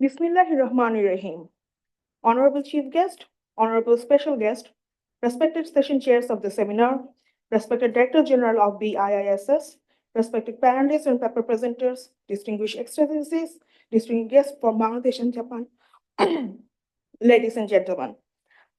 Bismillahirrahmanirrahim. Honorable Chief Guest, Honorable Special Guest, respected session chairs of the seminar, respected Director General of BIISS, respected panelists and paper presenters, distinguished excellencies, distinguished guests from Bangladesh and Japan, ladies and gentlemen.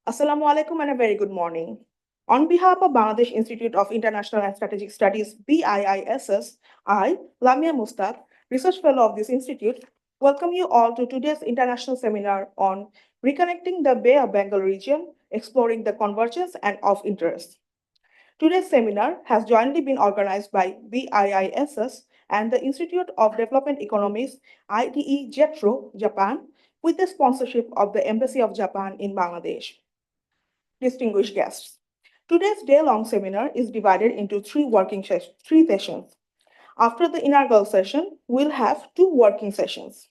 Assalamu alaikum and a very good morning. On behalf of Bangladesh Institute of International and Strategic Studies, BIISS, I, Lamia Mustaq, Research Fellow of this institute, welcome you all to today's international seminar on Reconnecting the Bay of Bengal region, exploring the convergence and of interest. Today's seminar has jointly been organized by BIISS and the Institute of Development Economics, IDE JETRO, Japan, with the sponsorship of the Embassy of Japan in Bangladesh. Distinguished guests. Today's day-long seminar is divided into three sessions. After the inaugural session, we'll have two working sessions.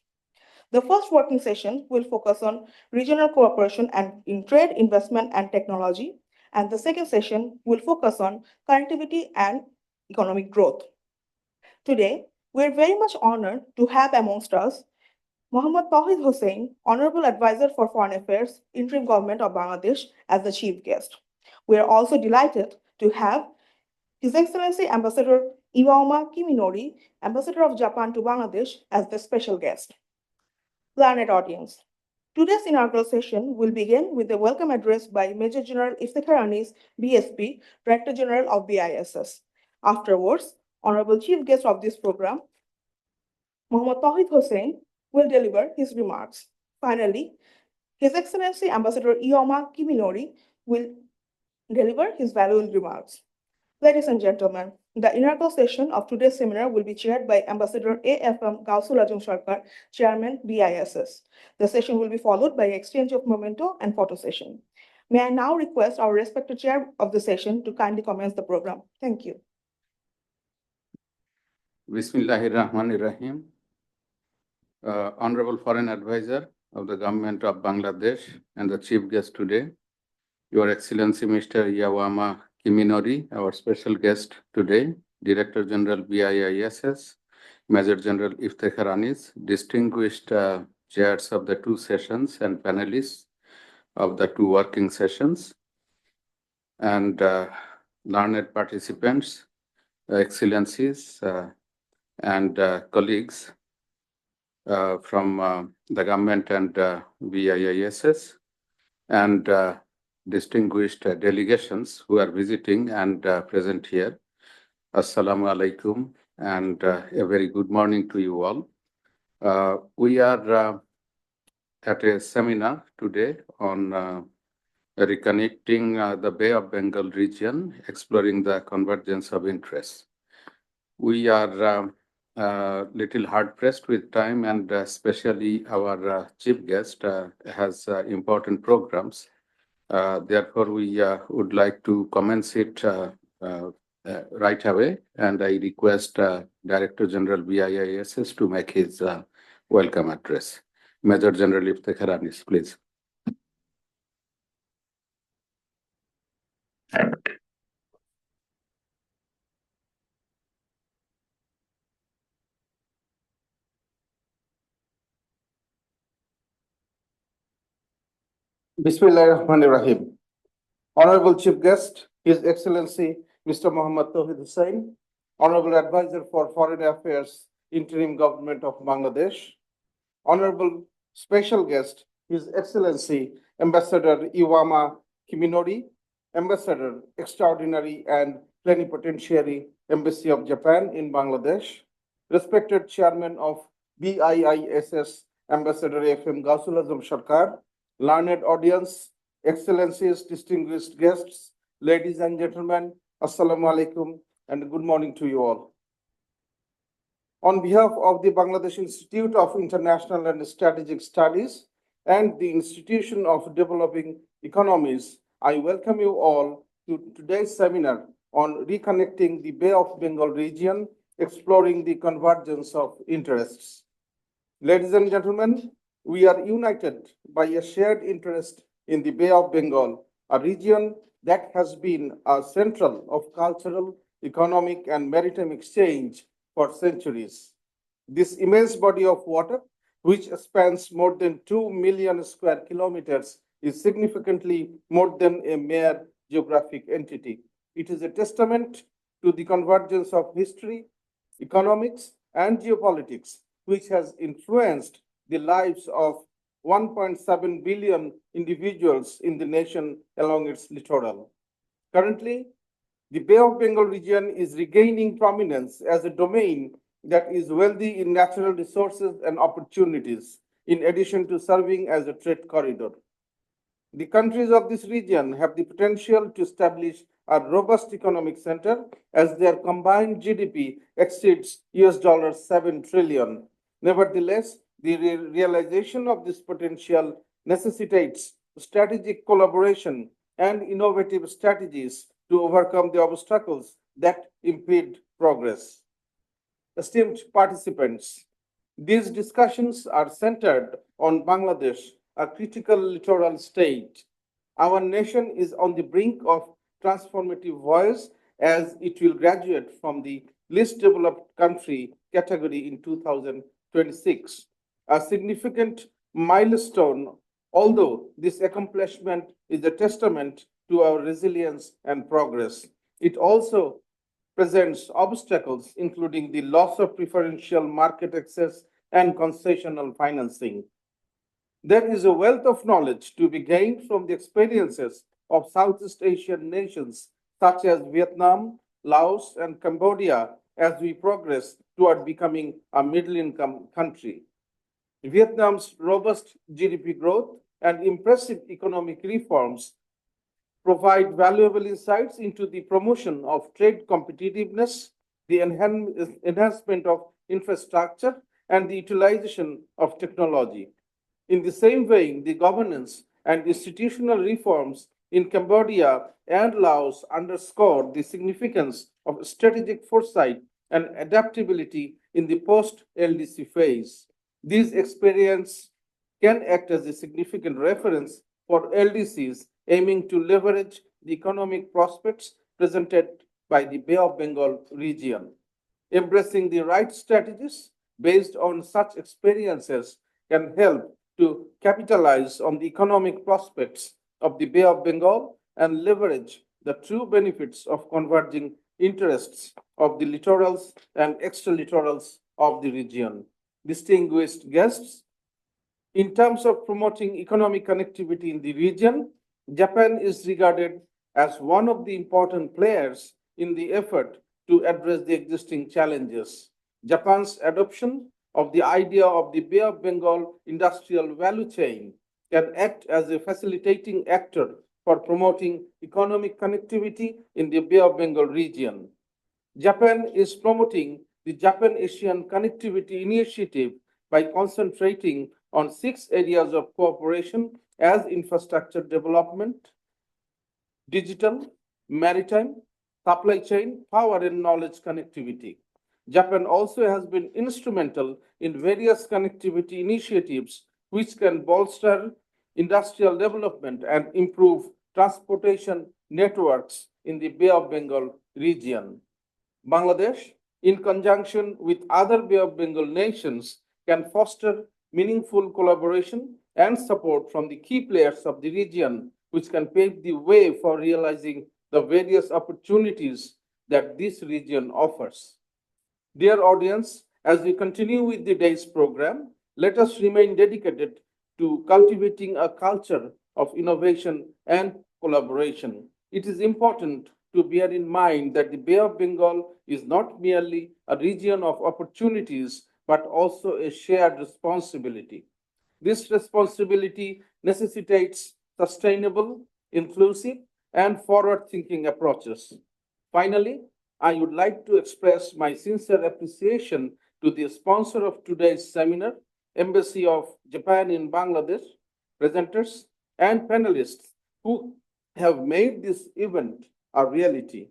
The first working session will focus on regional cooperation and in trade, investment, and technology, and the second session will focus on connectivity and economic growth. Today, we're very much honored to have amongst us Mohammad Tawhid Hussain, Honorable Advisor for Foreign Affairs, Interim Government of Bangladesh, as the chief guest. We are also delighted to have His Excellency Ambassador Iwaoma Kiminori, Ambassador of Japan to Bangladesh, as the special guest. Learned audience. Today's inaugural session will begin with a welcome address by Major General Iftekhar Anis, BSP, Director General of BISS. Afterwards, Honorable Chief Guest of this program, Mohammad Tawhid Hussain, will deliver his remarks. Finally, His Excellency Ambassador Iwaoma Kiminori will deliver his valuable remarks. Ladies and gentlemen, the inaugural session of today's seminar will be chaired by Ambassador AFM Gausul Azam Sarkar, Chairman BISS. The session will be followed by exchange of memento and photo session. May I now request our respected chair of the session to kindly commence the program. Thank you. Bismillahirrahmanirrahim. Honorable Foreign Advisor of the Government of Bangladesh and the Chief Guest today, Your Excellency Mr. Iwaoma Kiminori, our special guest today, Director General BIISS, Major General Iftekhar Anis, distinguished chairs of the two sessions and panelists of the two working sessions, and learned participants, excellencies, and colleagues from the government and BIISS, and distinguished delegations who are visiting and present here. Assalamu alaikum and a very good morning to you all. We are at a seminar today on reconnecting the Bay of Bengal region, exploring the convergence of interests. We are little hard-pressed with time, and especially our chief guest has important programs. Therefore, we would like to commence it right away, and I request Director General BIISS to make his welcome address. Major General Iftekhar Anis, please. Bismillahirrahmanirrahim. Honorable Chief Guest, His Excellency Mr. Mohammad Tawhid Hussain, Honorable Advisor for Foreign Affairs, Interim Government of Bangladesh, Honorable Special Guest, His Excellency Ambassador Iwaoma Kiminori, Ambassador Extraordinary and Plenipotentiary Embassy of Japan in Bangladesh, respected Chairman of BIISS, Ambassador FM Gausul Azam Sarkar, learned audience, excellencies, distinguished guests, ladies and gentlemen, assalamu alaikum and good morning to you all. On behalf of the Bangladesh Institute of International and Strategic Studies and the Institution of Developing Economies, I welcome you all to today's seminar on reconnecting the Bay of Bengal region, exploring the convergence of interests. Ladies and gentlemen, we are united by a shared interest in the Bay of Bengal, a region that has been a central of cultural, economic, and maritime exchange for centuries. This immense body of water, which spans more than 2 million square kilometers, is significantly more than a mere geographic entity. It is a testament to the convergence of history, economics, and geopolitics, which has influenced the lives of 1.7 billion individuals in the nation along its littoral. Currently, the Bay of Bengal region is regaining prominence as a domain that is wealthy in natural resources and opportunities, in addition to serving as a trade corridor. The countries of this region have the potential to establish a robust economic center as their combined GDP exceeds $7 trillion. Nevertheless, the realization of this potential necessitates strategic collaboration and innovative strategies to overcome the obstacles that impede progress. Esteemed participants, these discussions are centered on Bangladesh, a critical littoral state. Our nation is on the brink of transformative voyage as it will graduate from the least developed country category in 2026, a significant milestone, although this accomplishment is a testament to our resilience and progress. It also presents obstacles, including the loss of preferential market access and concessional financing. There is a wealth of knowledge to be gained from the experiences of Southeast Asian nations such as Vietnam, Laos, and Cambodia as we progress toward becoming a middle income country. Vietnam's robust GDP growth and impressive economic reforms provide valuable insights into the promotion of trade competitiveness, the enhancement of infrastructure, and the utilization of technology. In the same vein, the governance and institutional reforms in Cambodia and Laos underscore the significance of strategic foresight and adaptability in the post LDC phase. These experiences can act as a significant reference for LDCs aiming to leverage the economic prospects presented by the Bay of Bengal region. Embracing the right strategies based on such experiences can help to capitalize on the economic prospects of the Bay of Bengal and leverage the true benefits of converging interests of the littorals and extra-littorals of the region. Distinguished guests, in terms of promoting economic connectivity in the region, Japan is regarded as one of the important players in the effort to address the existing challenges. Japan's adoption of the idea of the Bay of Bengal industrial value chain can act as a facilitating actor for promoting economic connectivity in the Bay of Bengal region. Japan is promoting the Japan Asian Connectivity Initiative by concentrating on 6 areas of cooperation as infrastructure development, digital, maritime, supply chain, power, and knowledge connectivity. Japan also has been instrumental in various connectivity initiatives which can bolster industrial development and improve transportation networks in the Bay of Bengal region. Bangladesh, in conjunction with other Bay of Bengal nations, can foster meaningful collaboration and support from the key players of the region, which can pave the way for realizing the various opportunities that this region offers. Dear audience, as we continue with the day's program, let us remain dedicated to cultivating a culture of innovation and collaboration. It is important to bear in mind that the Bay of Bengal is not merely a region of opportunities, but also a shared responsibility. This responsibility necessitates sustainable, inclusive, and forward-thinking approaches. Finally, I would like to express my sincere appreciation to the sponsor of today's seminar, Embassy of Japan in Bangladesh, presenters, and panelists who have made this event a reality.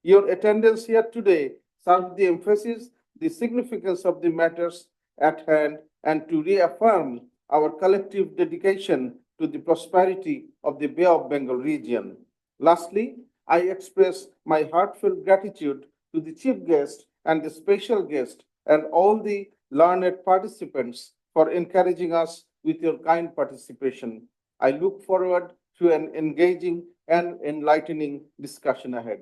Your attendance here today serves the emphasis, the significance of the matters at hand, and to reaffirm our collective dedication to the prosperity of the Bay of Bengal region. Lastly, I express my heartfelt gratitude to the chief guest and the special guest and all the learned participants for encouraging us with your kind participation. I look forward to an engaging and enlightening discussion ahead.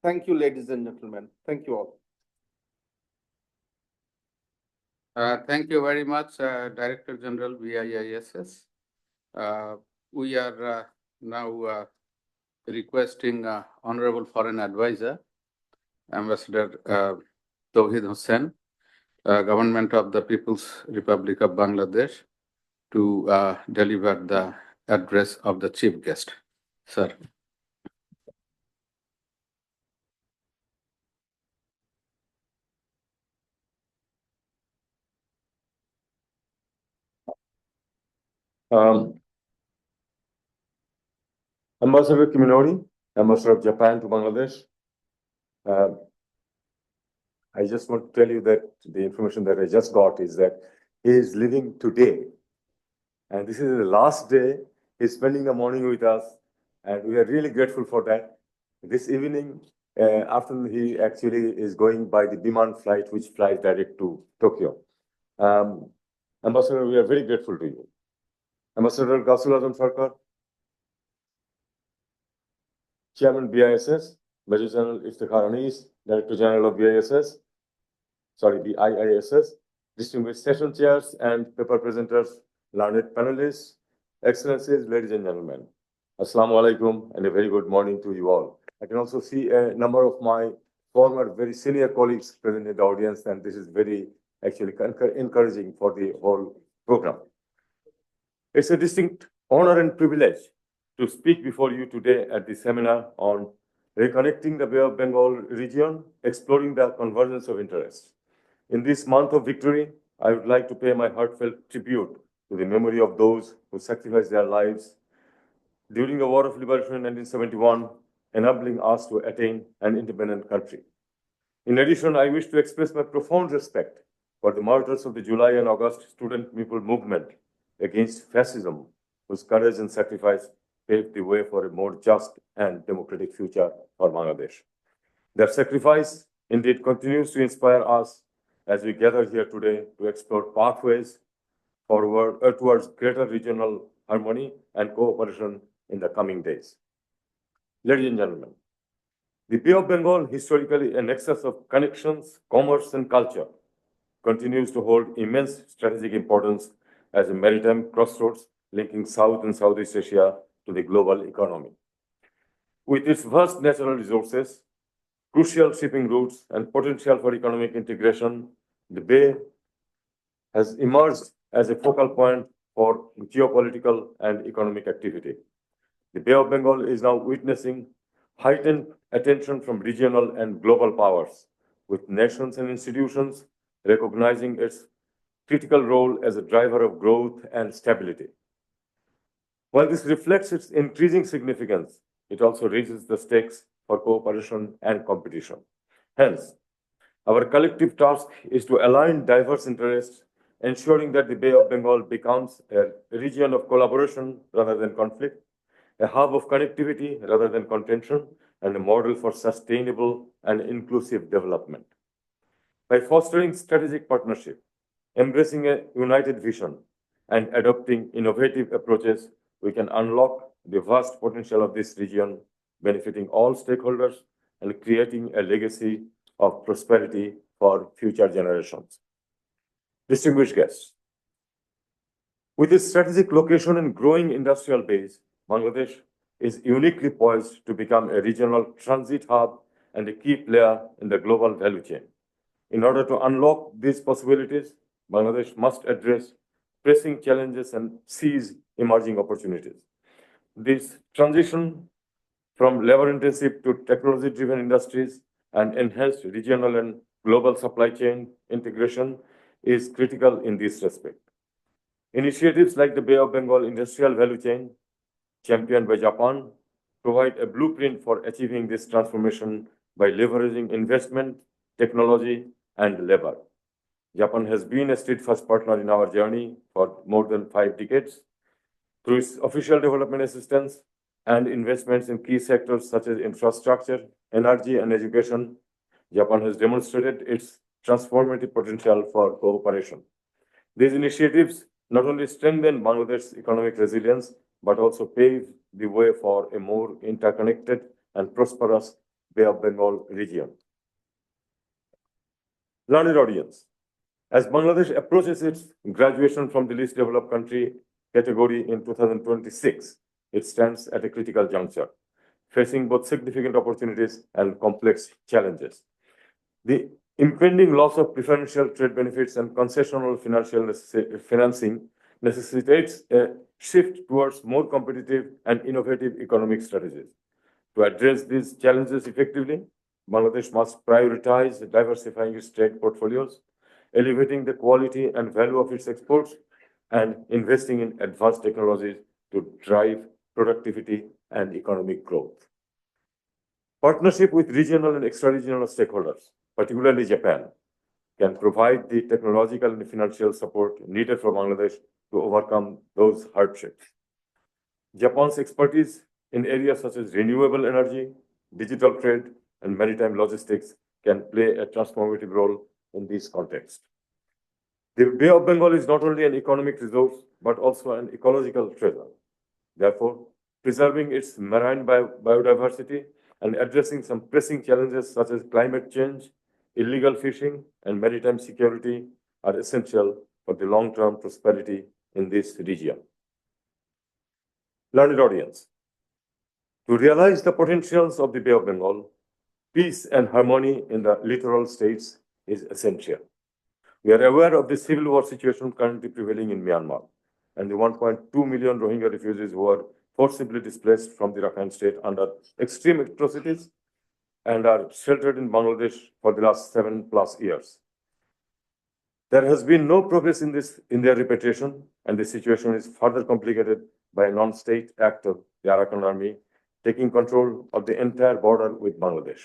Thank you, ladies and gentlemen. Thank you all. Thank you very much, Director General, BIISS. We are now requesting Honorable Foreign Advisor, Ambassador Tauhid Hussain, Government of the People's Republic of Bangladesh, to deliver the address of the chief guest. Sir. Ambassador Kiminori, Ambassador of Japan to Bangladesh. I just want to tell you that the information that I just got is that he is leaving today. And this is the last day he's spending the morning with us. And we are really grateful for that. This evening, afternoon, he actually is going by the Biman flight, which flies direct to Tokyo. Ambassador, we are very grateful to you. Ambassador Gausul Azam Sarkar, Chairman BISS, Major General Iftikhar Anis, Director General of BISS, BIISS, distinguished session chairs and paper presenters, learned panelists, excellencies, ladies and gentlemen. Assalamu alaikum and a very good morning to you all. I can also see a number of my former very senior colleagues present in the audience, and this is very actually encouraging for the whole program. It's a distinct honor and privilege to speak before you today at the seminar on Reconnecting the Bay of Bengal region, exploring the convergence of interests. In this month of victory, I would like to pay my heartfelt tribute to the memory of those who sacrificed their lives during the War of Liberation in 1971, enabling us to attain an independent country. In addition, I wish to express my profound respect for the martyrs of the July and August student people movement against fascism, whose courage and sacrifice paved the way for a more just and democratic future for Bangladesh. Their sacrifice indeed continues to inspire us as we gather here today to explore pathways forward towards greater regional harmony and cooperation in the coming days. Ladies and gentlemen, the Bay of Bengal, historically a nexus of connections, commerce, and culture, continues to hold immense strategic importance as a maritime crossroads linking South and Southeast Asia to the global economy. With its vast natural resources, crucial shipping routes, and potential for economic integration, the Bay has emerged as a focal point for geopolitical and economic activity. The Bay of Bengal is now witnessing heightened attention from regional and global powers, with nations and institutions recognizing its critical role as a driver of growth and stability. While this reflects its increasing significance, it also raises the stakes for cooperation and competition. Hence, our collective task is to align diverse interests, ensuring that the Bay of Bengal becomes a region of collaboration rather than conflict, a hub of connectivity rather than contention, and a model for sustainable and inclusive development. By fostering strategic partnership, embracing a united vision, and adopting innovative approaches, we can unlock the vast potential of this region, benefiting all stakeholders and creating a legacy of prosperity for future generations. Distinguished guests, with its strategic location and growing industrial base, Bangladesh is uniquely poised to become a regional transit hub and a key player in the global value chain. In order to unlock these possibilities, Bangladesh must address pressing challenges and seize emerging opportunities. This transition from labor-intensive to technology-driven industries and enhanced regional and global supply chain integration is critical in this respect. Initiatives like the Bay of Bengal Industrial Value Chain, championed by Japan, provide a blueprint for achieving this transformation by leveraging investment, technology, and labor. Japan has been a steadfast partner in our journey for more than 5 decades. Through its official development assistance and investments in key sectors such as infrastructure, energy, and education, Japan has demonstrated its transformative potential for cooperation. These initiatives not only strengthen Bangladesh's economic resilience, but also pave the way for a more interconnected and prosperous Bay of Bengal region. Learned audience, as Bangladesh approaches its graduation from the least developed country category in 2026, it stands at a critical juncture, facing both significant opportunities and complex challenges. The impending loss of preferential trade benefits and concessional financing necessitates a shift towards more competitive and innovative economic strategies. To address these challenges effectively, Bangladesh must prioritize diversifying its trade portfolios, elevating the quality and value of its exports, and investing in advanced technologies to drive productivity and economic growth. Partnership with regional and extra-regional stakeholders, particularly Japan, can provide the technological and financial support needed for Bangladesh to overcome those hardships. Japan's expertise in areas such as renewable energy, digital trade, and maritime logistics can play a transformative role in this context. The Bay of Bengal is not only an economic resource, but also an ecological treasure. Therefore, preserving its marine biodiversity and addressing some pressing challenges such as climate change, illegal fishing, and maritime security are essential for the long-term prosperity in this region. Learned audience, to realize the potentials of the Bay of Bengal, peace and harmony in the littoral states is essential. We are aware of the civil war situation currently prevailing in Myanmar and the 1.2 million Rohingya refugees who are forcibly displaced from the Rakhine state under extreme atrocities and are sheltered in Bangladesh for the last 7+ years. There has been no progress in their repatriation, and the situation is further complicated by a non-state actor, the Arakan Army, taking control of the entire border with Bangladesh.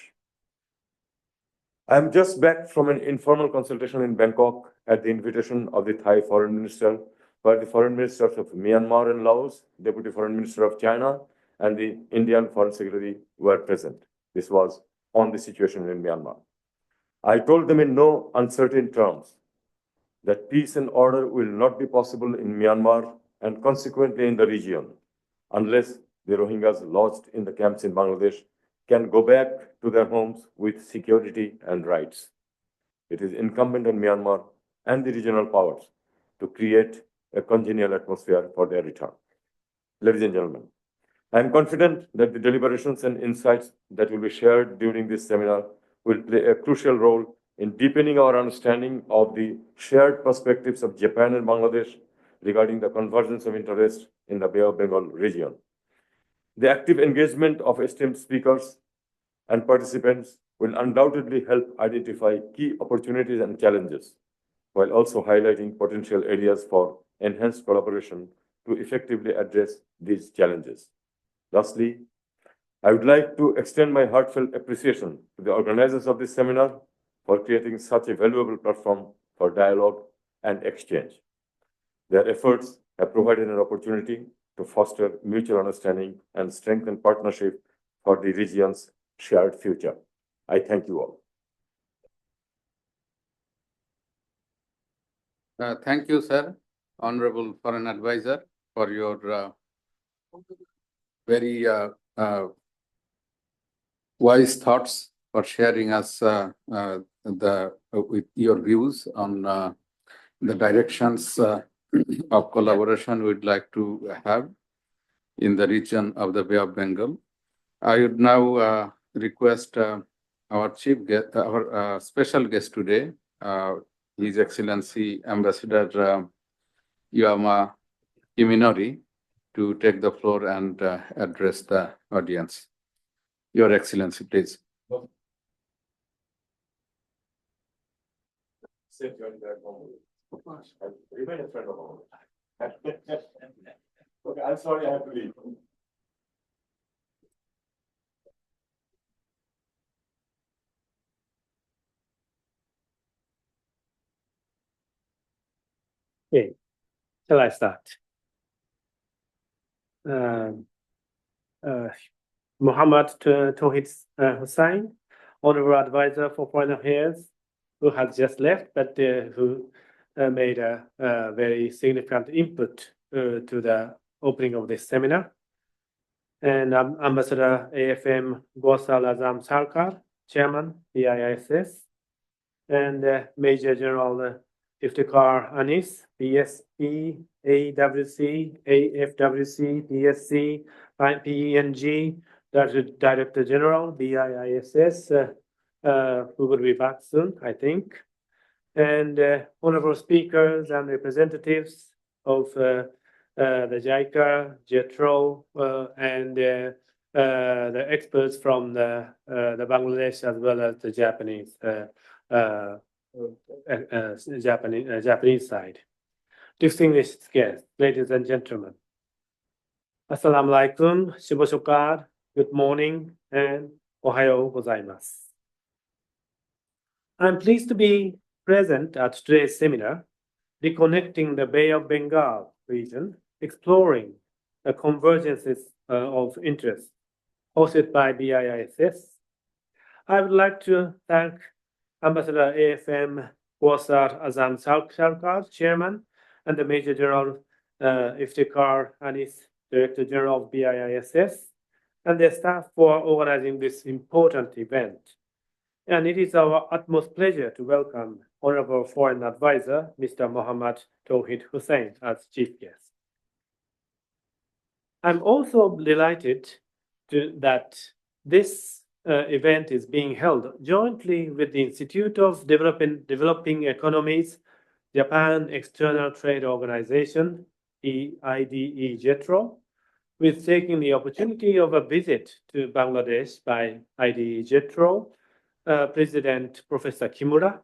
I am just back from an informal consultation in Bangkok at the invitation of the Thai Foreign Minister, where the Foreign Ministers of Myanmar and Laos, Deputy Foreign Minister of China, and the Indian Foreign Secretary were present. This was on the situation in Myanmar. I told them in no uncertain terms that peace and order will not be possible in Myanmar and consequently in the region unless the Rohingyas lodged in the camps in Bangladesh can go back to their homes with security and rights. It is incumbent on Myanmar and the regional powers to create a congenial atmosphere for their return. Ladies and gentlemen, I am confident that the deliberations and insights that will be shared during this seminar will play a crucial role in deepening our understanding of the shared perspectives of Japan and Bangladesh regarding the convergence of interest in the Bay of Bengal region. The active engagement of esteemed speakers and participants will undoubtedly help identify key opportunities and challenges, while also highlighting potential areas for enhanced collaboration to effectively address these challenges. Lastly, I would like to extend my heartfelt appreciation to the organizers of this seminar for creating such a valuable platform for dialogue and exchange. Their efforts have provided an opportunity to foster mutual understanding and strengthen partnership for the region's shared future. I thank you all. Thank you, sir, Honorable Foreign Advisor, for your very wise thoughts, for sharing us with your views on the directions of collaboration we'd like to have in the region of the Bay of Bengal. I would now request our chief guest, our special guest today, His Excellency Ambassador Yuama Iminori, to take the floor and address the audience. Your Excellency, please. Same to you back home. Of course. And remain a friend of ours. Okay, I'm sorry I have to leave. Okay, shall I start? Um, Muhammad Tawhid Hussain, Honorable Advisor for Foreign Affairs, who has just left, but who made a very significant input to the opening of this seminar. And Ambassador AFM Gosal Azam Sarkar, Chairman, BIISS, and Major General Iftikhar Anis, BSP, AWC, AFWC, PSC, PENG, Director General, BIISS, who will be back soon, I think, and honorable speakers and representatives of the JICA, JETRO, and the experts from the Bangladesh as well as the Japanese side. Distinguished guests, ladies and gentlemen. Assalamu alaikum, shibashokar, good morning, and ohayo gozaimasu. I'm pleased to be present at today's seminar, Reconnecting the Bay of Bengal region, exploring the convergences of interest, hosted by BIISS. I would like to thank Ambassador AFM Wasar Azam Sarkar, Chairman, and the Major General Iftikhar Anis, Director General of BIISS, and their staff for organizing this important event. And it is our utmost pleasure to welcome Honorable Foreign Advisor, Mr. Muhammad Tawhid Hussain, as chief guest. I'm also delighted that this event is being held jointly with the Institute of Developing Economies, Japan External Trade Organization, EIDE JETRO, with taking the opportunity of a visit to Bangladesh by IDE JETRO, President Professor Kimura,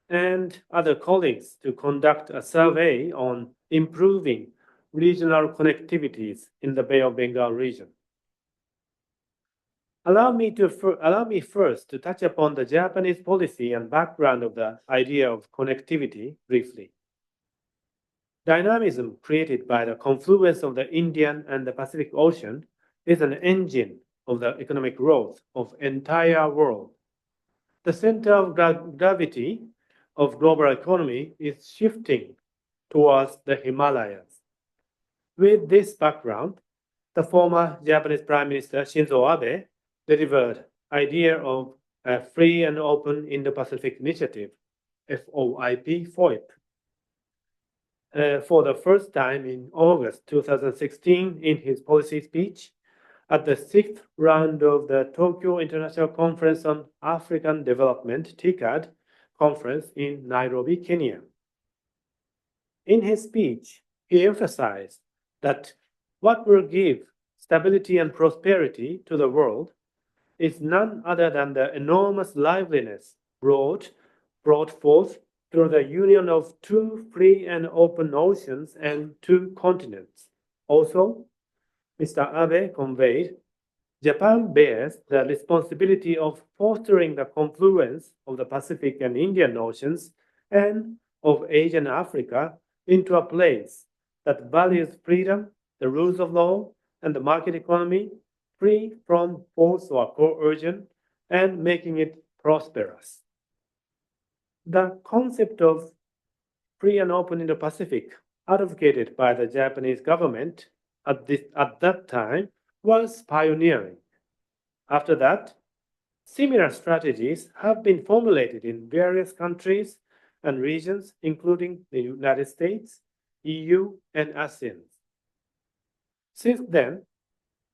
and other colleagues to conduct a survey on improving regional connectivities in the Bay of Bengal region. Allow me first to touch upon the Japanese policy and background of the idea of connectivity briefly. Dynamism created by the confluence of the Indian and the Pacific Ocean is an engine of the economic growth of entire world. The center of gravity of global economy is shifting towards the Himalayas. With this background, the former Japanese Prime Minister Shinzo Abe delivered idea of a free and open Indo-Pacific initiative, FOIP, for the first time in August 2016 in his policy speech at the 6th round of the Tokyo International Conference on African Development, TICAD, conference in Nairobi, Kenya. In his speech, he emphasized that what will give stability and prosperity to the world is none other than the enormous liveliness brought forth through the union of two free and open oceans and two continents. Also, Mr. Abe conveyed, Japan bears the responsibility of fostering the confluence of the Pacific and Indian Oceans and of Asia and Africa into a place that values freedom, the rules of law, and the market economy, free from force or coercion, and making it prosperous. The concept of free and open Indo-Pacific, advocated by the Japanese government at that time, was pioneering. After that, similar strategies have been formulated in various countries and regions, including the United States, EU, and ASEAN. Since then,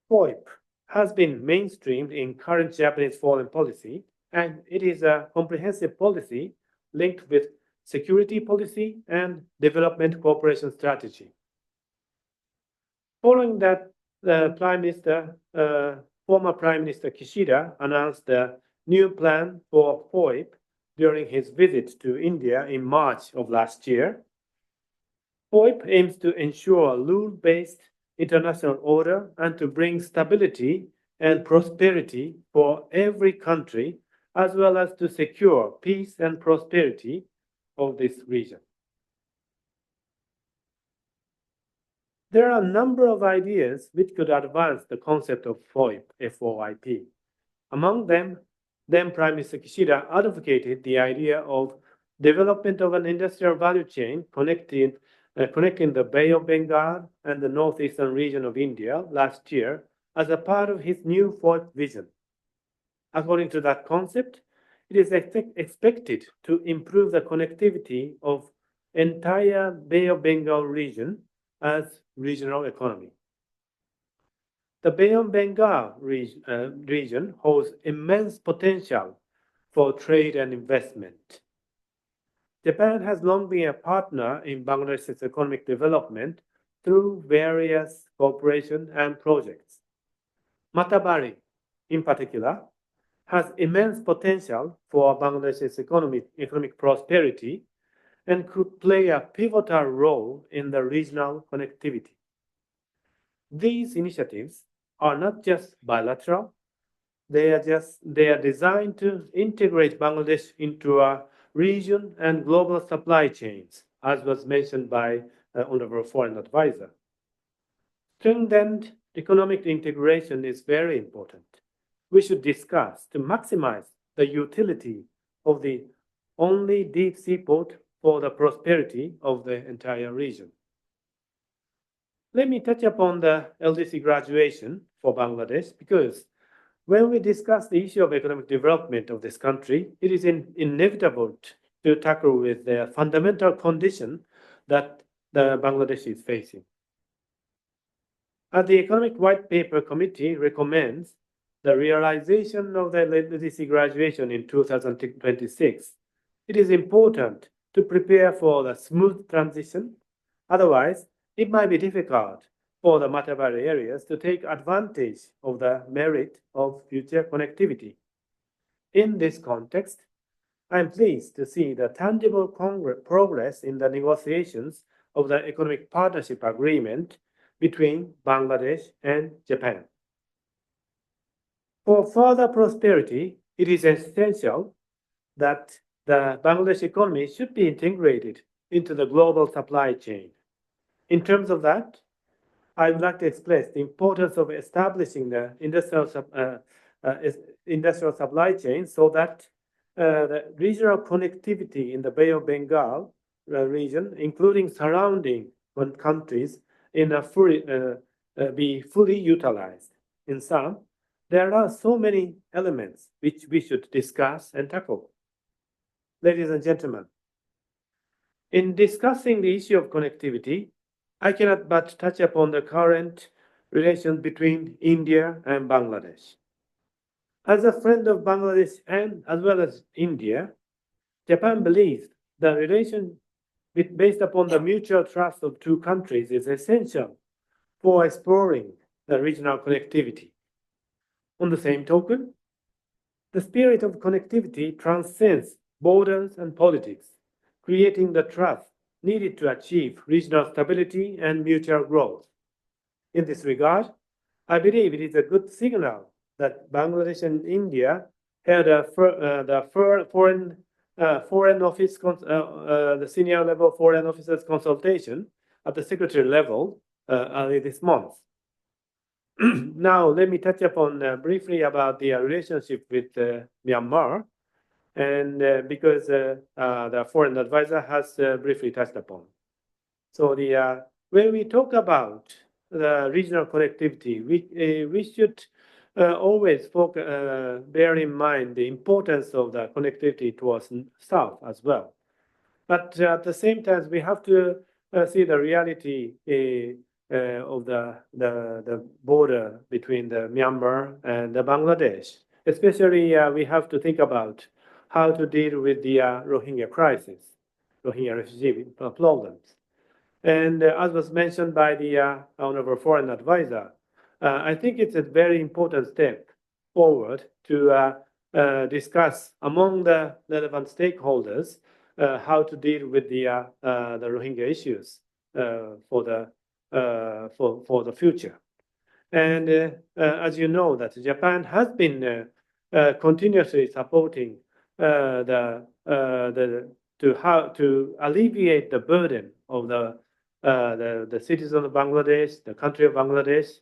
FOIP has been mainstreamed in current Japanese foreign policy, and it is a comprehensive policy linked with security policy and development cooperation strategy. Following that, the former Prime Minister Kishida announced the new plan for FOIP during his visit to India in March of last year. FOIP aims to ensure rule-based international order and to bring stability and prosperity for every country, as well as to secure peace and prosperity of this region. There are a number of ideas which could advance the concept of FOIP, FOIP. Among them, then Prime Minister Kishida advocated the idea of development of an industrial value chain connecting the Bay of Bengal and the northeastern region of India last year as a part of his new FOIP vision. According to that concept, it is expected to improve the connectivity of entire Bay of Bengal region as regional economy. The Bay of Bengal region holds immense potential for trade and investment. Japan has long been a partner in Bangladesh's economic development through various cooperation and projects. Matabari, in particular, has immense potential for Bangladesh's economic prosperity and could play a pivotal role in the regional connectivity. These initiatives are not just bilateral, they are designed to integrate Bangladesh into a region and global supply chains, as was mentioned by Honorable Foreign Advisor. Strengthened economic integration is very important. We should discuss to maximize the utility of the only deep sea port for the prosperity of the entire region. Let me touch upon the LDC graduation for Bangladesh because when we discuss the issue of economic development of this country, it is inevitable to tackle with the fundamental condition that the Bangladesh is facing. As the Economic White Paper Committee recommends the realization of the LDC graduation in 2026, it is important to prepare for the smooth transition. Otherwise, it might be difficult for the Matabari areas to take advantage of the merit of future connectivity. In this context, I am pleased to see the tangible progress in the negotiations of the Economic Partnership Agreement between Bangladesh and Japan. For further prosperity, it is essential that the Bangladesh economy should be integrated into the global supply chain. In terms of that, I would like to express the importance of establishing the industrial supply chain so that the regional connectivity in the Bay of Bengal region, including surrounding countries, be fully utilized. In sum, there are so many elements which we should discuss and tackle. Ladies and gentlemen, in discussing the issue of connectivity, I cannot but touch upon the current relations between India and Bangladesh. As a friend of Bangladesh and as well as India, Japan believes the relation based upon the mutual trust of two countries is essential for exploring the regional connectivity. On the same token, the spirit of connectivity transcends borders and politics, creating the trust needed to achieve regional stability and mutual growth. In this regard, I believe it is a good signal that Bangladesh and India held the foreign office, the senior level foreign officers consultation at the secretary level early this month. Now, let me touch upon briefly about the relationship with Myanmar, and because the foreign advisor has briefly touched upon. So when we talk about the regional connectivity, we should always bear in mind the importance of the connectivity towards south as well. But at the same time, we have to see the reality of the border between the Myanmar and the Bangladesh. Especially, we have to think about how to deal with the Rohingya crisis, Rohingya refugee problems. And as was mentioned by the Honorable Foreign Advisor, I think it's a very important step forward to discuss among the relevant stakeholders how to deal with the Rohingya issues for the future. And as you know, that Japan has been continuously supporting to alleviate the burden of the citizens of Bangladesh, the country of Bangladesh,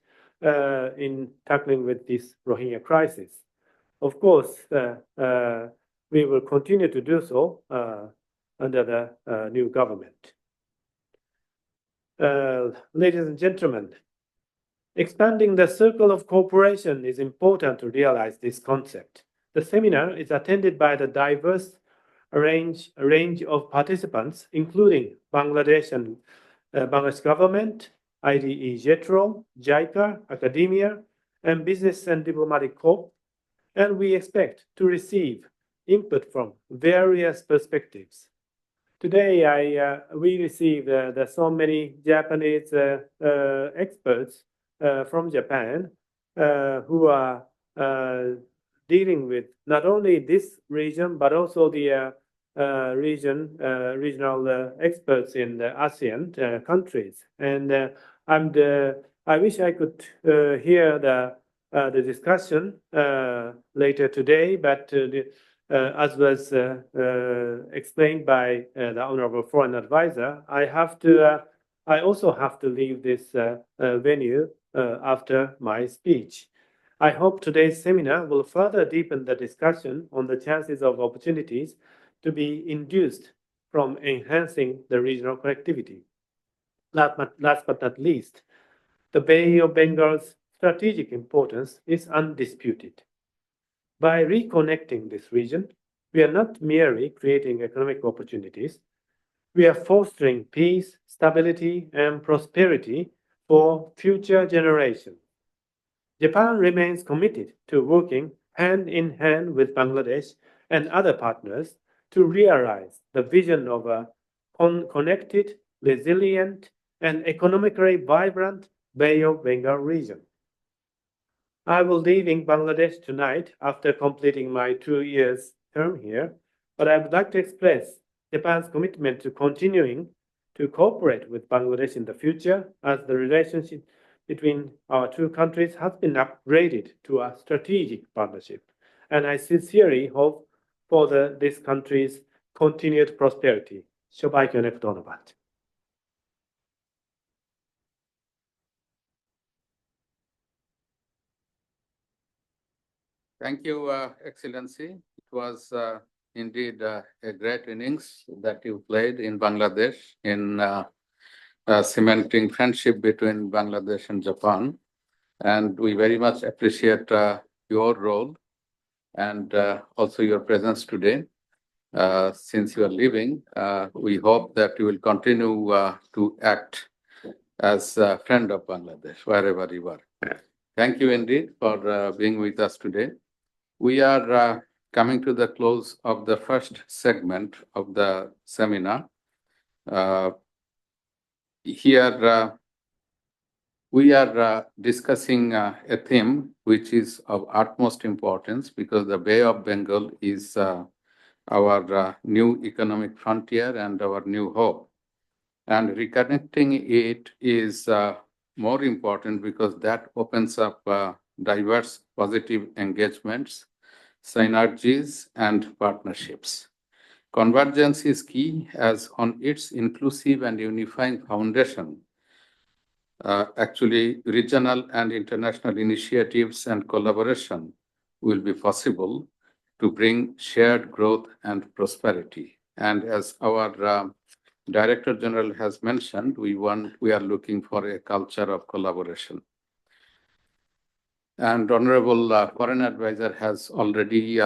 in tackling with this Rohingya crisis. Of course, we will continue to do so under the new government. Ladies and gentlemen, expanding the circle of cooperation is important to realize this concept. The seminar is attended by the diverse range of participants, including Bangladesh and Bangladesh government, IDE JETRO, JICA, academia, and business and diplomatic corps, and we expect to receive input from various perspectives. Today, we received so many Japanese experts from Japan who are dealing with not only this region but also the regional experts in the ASEAN countries. And I wish I could hear the discussion later today, but as was explained by the Honorable Foreign Advisor, I also have to leave this venue after my speech. I hope today's seminar will further deepen the discussion on the chances of opportunities to be induced from enhancing the regional connectivity. Last but not least, the Bay of Bengal's strategic importance is undisputed. By reconnecting this region, we are not merely creating economic opportunities, we are fostering peace, stability, and prosperity for future generations. Japan remains committed to working hand in hand with Bangladesh and other partners to realize the vision of a connected, resilient, and economically vibrant Bay of Bengal region. I will leave in Bangladesh tonight after completing my 2 years term here, but I would like to express Japan's commitment to continuing to cooperate with Bangladesh in the future as the relationship between our two countries has been upgraded to a strategic partnership. And I sincerely hope for this country's continued prosperity. সবাইকে অনেক ধন্যবাদ। Thank you, Excellency. It was indeed a great innings that you played in Bangladesh in cementing friendship between Bangladesh and Japan. And we very much appreciate your role and also your presence today. Since you are leaving, we hope that you will continue to act as a friend of Bangladesh, wherever you are. Thank you indeed for being with us today. We are coming to the close of the first segment of the seminar. Here we are discussing a theme which is of utmost importance because the Bay of Bengal is our new economic frontier and our new hope. And reconnecting it is more important because that opens up diverse positive engagements, synergies, and partnerships. Convergence is key as on its inclusive and unifying foundation, actually regional and international initiatives and collaboration will be possible to bring shared growth and prosperity. And as our Director General has mentioned, we are looking for a culture of collaboration. And Honorable Foreign Advisor has already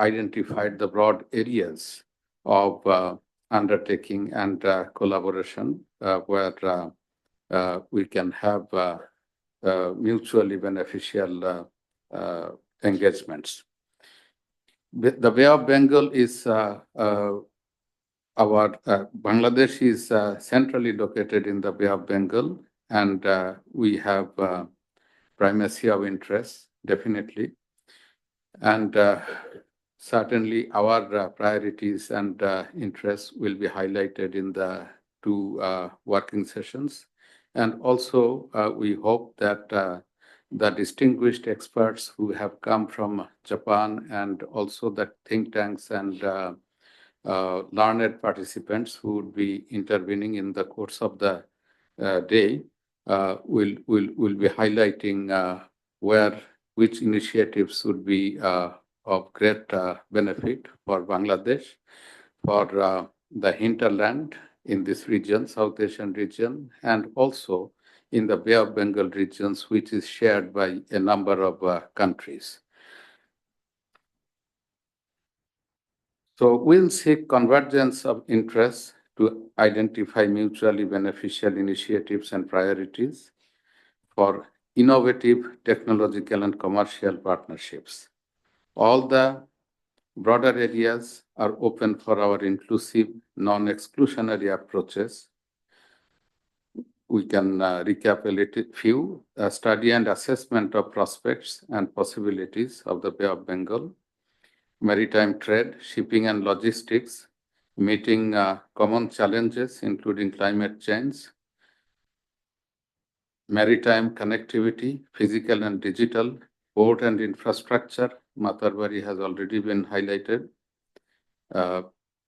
identified the broad areas of undertaking and collaboration where we can have mutually beneficial engagements. The Bay of Bengal is Bangladesh is centrally located in the Bay of Bengal, and we have primacy of interest, definitely. And certainly our priorities and interests will be highlighted in the two working sessions. And also, we hope that the distinguished experts who have come from Japan and also the think tanks and learned participants who would be intervening in the course of the day will be highlighting which initiatives would be of great benefit for Bangladesh, for the hinterland in this region, South Asian region, and also in the Bay of Bengal regions, which is shared by a number of countries. So we'll seek convergence of interests to identify mutually beneficial initiatives and priorities for innovative technological and commercial partnerships. All the broader areas are open for our inclusive, non-exclusionary approaches. We can recap a little few: study and assessment of prospects and possibilities of the Bay of Bengal, maritime trade, shipping and logistics, meeting common challenges including climate change, maritime connectivity, physical and digital, port and infrastructure. Matarbari has already been highlighted.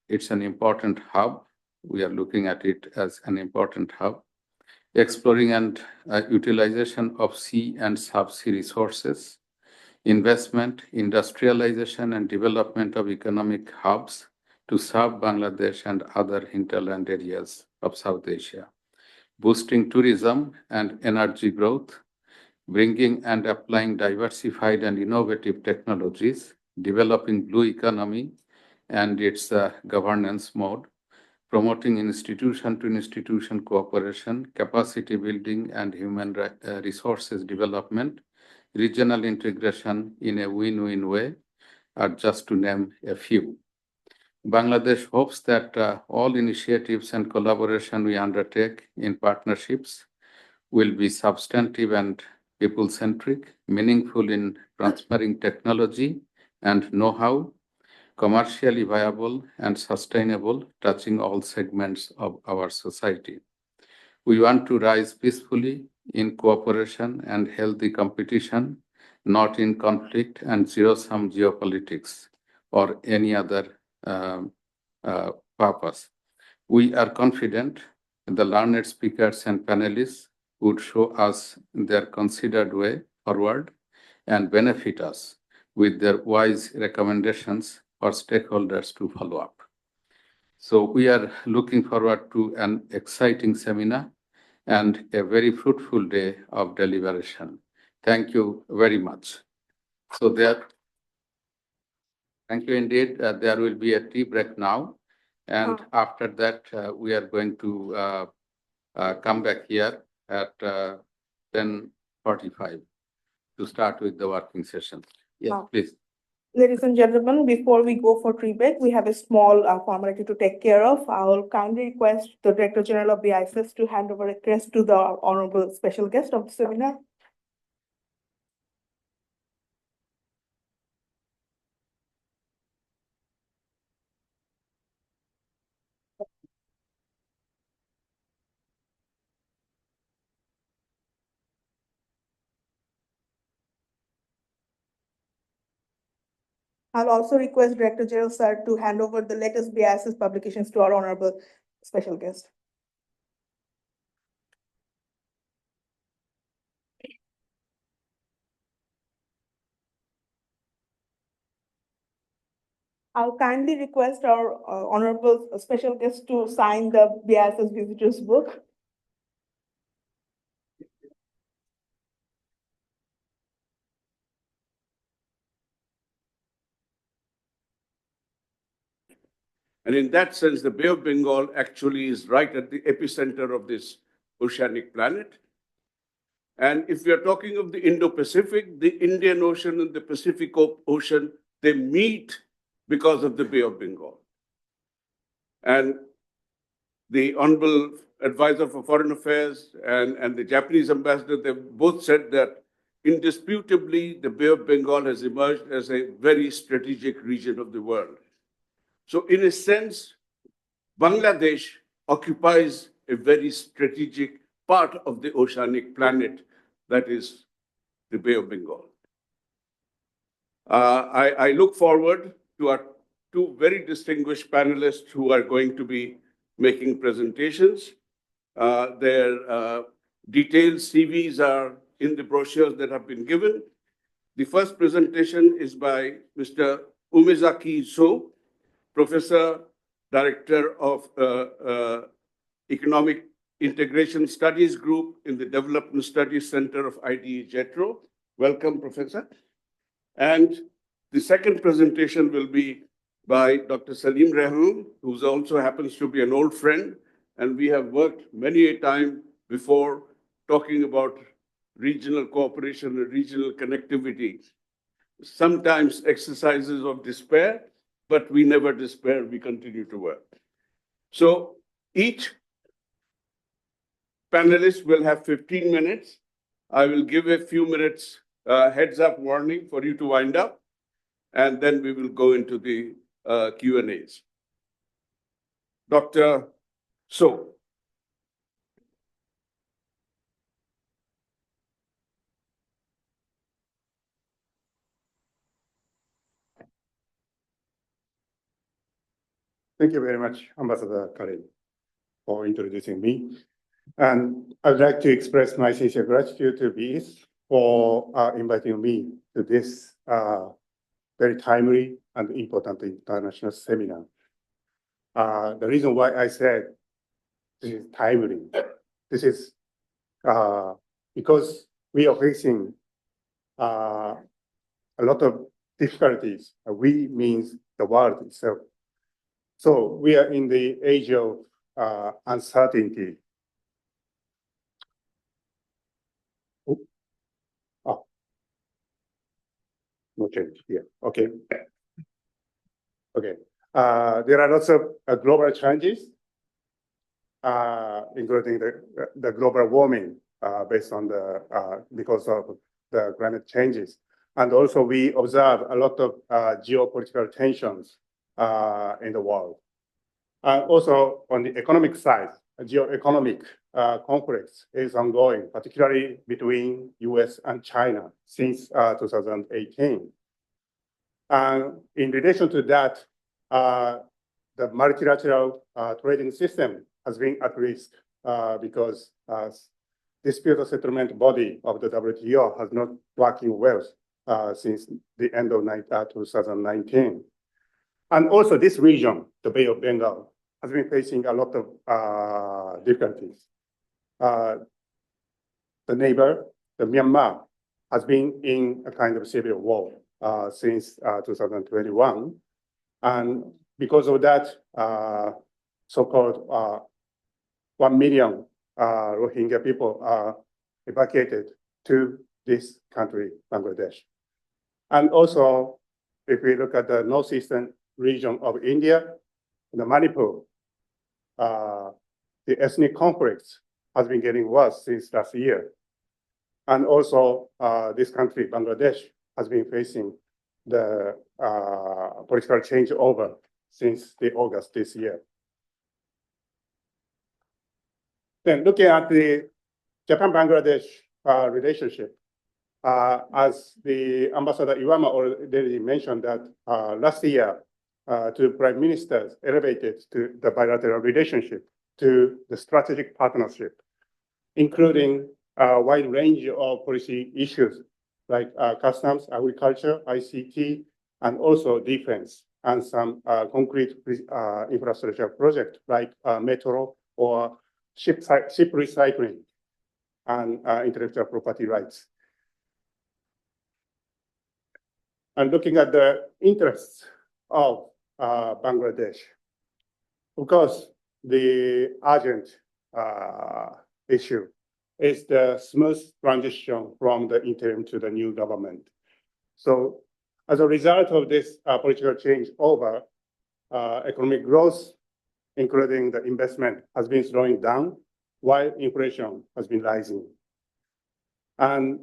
It's an important hub. We are looking at it as an important hub. Exploring and utilization of sea and subsea resources, investment, industrialization, and development of economic hubs to serve Bangladesh and other hinterland areas of South Asia, boosting tourism and energy growth, bringing and applying diversified and innovative technologies, developing blue economy and its governance mode, promoting institution-to-institution cooperation, capacity building, and human resources development, regional integration in a win-win way, are just to name a few. Bangladesh hopes that all initiatives and collaboration we undertake in partnerships will be substantive and people-centric, meaningful in transferring technology and know-how, commercially viable and sustainable, touching all segments of our society. We want to rise peacefully in cooperation and healthy competition, not in conflict and zero-sum geopolitics or any other purpose. We are confident the learned speakers and panelists would show us their considered way forward and benefit us with their wise recommendations for stakeholders to follow up. So we are looking forward to an exciting seminar and a very fruitful day of deliberation. Thank you very much. So thank you indeed. There will be a tea break now. And after that, we are going to come back here at 10:45 to start with the working session. Yes, please. Ladies and gentlemen, before we go for tea break, we have a small formality to take care of. I will kindly request the Director General of the ISS to hand over a crest to the honorable special guest of the seminar. I'll also request Director General Sir to hand over the latest BISS publications to our honorable special guest. I'll kindly request our honorable special guest to sign the BISS visitors book. And in that sense, the Bay of Bengal actually is right at the epicenter of this oceanic planet. And if we are talking of the Indo-Pacific, the Indian Ocean and the Pacific Ocean, they meet because of the Bay of Bengal. And the Honorable Advisor for Foreign Affairs and the Japanese ambassador, they both said that indisputably, the Bay of Bengal has emerged as a very strategic region of the world. So in a sense, Bangladesh occupies a very strategic part of the oceanic planet that is the Bay of Bengal. I look forward to our two very distinguished panelists who are going to be making presentations. Their detailed CVs are in the brochures that have been given. The first presentation is by Mr. Umezaki So, Professor, Director of Economic Integration Studies Group in the Development Studies Center of IDE JETRO. Welcome, Professor. And the second presentation will be by Dr. Salim Rehman, who also happens to be an old friend, and we have worked many a time before talking about regional cooperation and regional connectivity. Sometimes exercises of despair, but we never despair, we continue to work. So each panelist will have 15 minutes. I will give a few minutes heads up warning for you to wind up, and then we will go into the Q&As. Dr. So. Thank you very much, Ambassador Khalid, for introducing me. And I'd like to express my sincere gratitude to BIS for inviting me to this very timely and important international seminar. The reason why I said this is timely, this is because we are facing a lot of difficulties. We means the world itself. So we are in the age of uncertainty. Oh, no change here. Okay. Okay. There are lots of global challenges, including the global warming based on because of the climate changes. And also we observe a lot of geopolitical tensions in the world. Also on the economic side, geo-economic conflicts is ongoing, particularly between US and China since 2018. And in relation to that, the multilateral trading system has been at risk because dispute settlement body of the WTO has not working well since the end of 2019. And also this region, the Bay of Bengal, has been facing a lot of difficulties. The neighbor, the Myanmar, has been in a kind of civil war since 2021. And because of that, so-called 1 million Rohingya people are evacuated to this country, Bangladesh. And also, if we look at the northeastern region of India, the Manipur, the ethnic conflicts has been getting worse since last year. And also, this country, Bangladesh, has been facing the political changeover since the August this year. Then looking at the Japan-Bangladesh relationship, as the Ambassador Iwama already mentioned that last year, two prime ministers elevated to the bilateral relationship to the strategic partnership, including a wide range of policy issues like customs, agriculture, ICT, and also defense, and some concrete infrastructure projects like metro or ship recycling and intellectual property rights. And looking at the interests of Bangladesh, of course, the urgent issue is the smooth transition from the interim to the new government. So as a result of this political change over, economic growth, including the investment, has been slowing down while inflation has been rising. And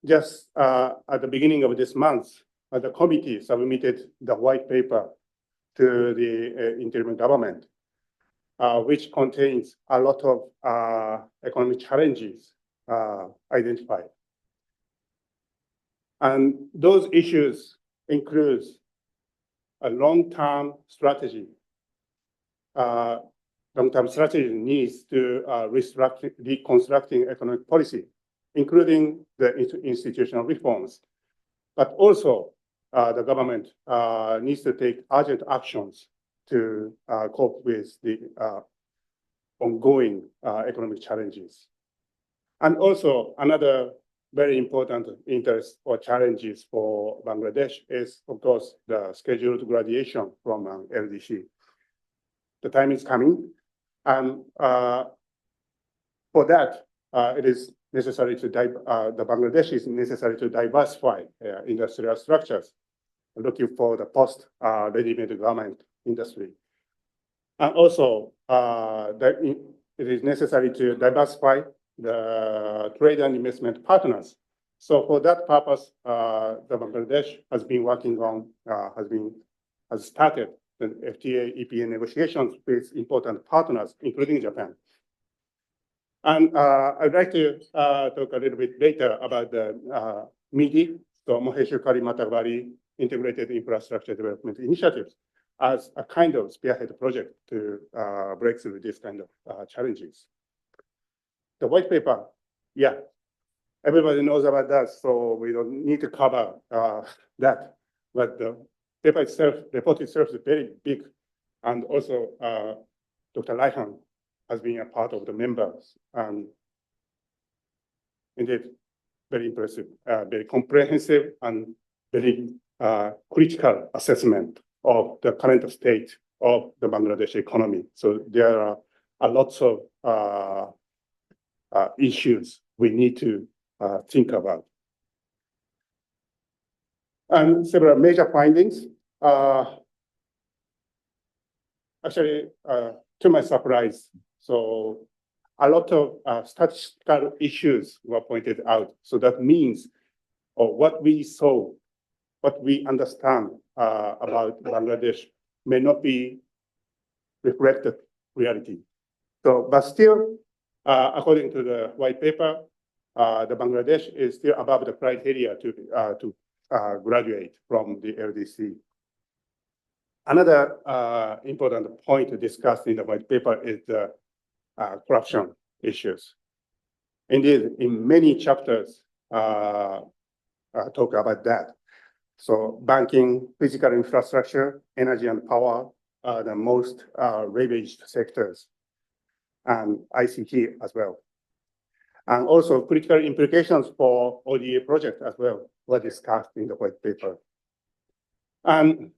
just at the beginning of this month, the committee submitted the white paper to the interim government, which contains a lot of economic challenges identified. And those issues include a long-term strategy. Long-term strategy needs to reconstructing economic policy, including the institutional reforms. But also, the government needs to take urgent actions to cope with the ongoing economic challenges. And also, another very important interest or challenges for Bangladesh is, of course, the scheduled graduation from LDC. The time is coming, and for that, it is necessary to the Bangladesh is necessary to diversify industrial structures, looking for the post-ready-made garment industry. And also, it is necessary to diversify the trade and investment partners. So for that purpose, the Bangladesh has been working on, has started the FTA EPA negotiations with important partners, including Japan. And I'd like to talk a little bit later about the MIDI, so Maheshwari Matagari Integrated Infrastructure Development Initiatives, as a kind of spearhead project to break through these kind of challenges. The white paper, yeah, everybody knows about that, so we don't need to cover that. But the paper itself, report itself is very big, and also Dr. Laihan has been a part of the members, and indeed very impressive, very comprehensive, and very critical assessment of the current state of the Bangladesh economy. So there are a lot of issues we need to think about. And several major findings. Actually, to my surprise, so a lot of statistical issues were pointed out. So that means what we saw, what we understand about Bangladesh may not be reflected reality. So, but still, according to the white paper, the Bangladesh is still above the criteria to graduate from the LDC. Another important point discussed in the white paper is the corruption issues. Indeed, in many chapters, talk about that. So banking, physical infrastructure, energy and power are the most ravaged sectors, and ICT as well. And also critical implications for ODA project as well were discussed in the white paper. And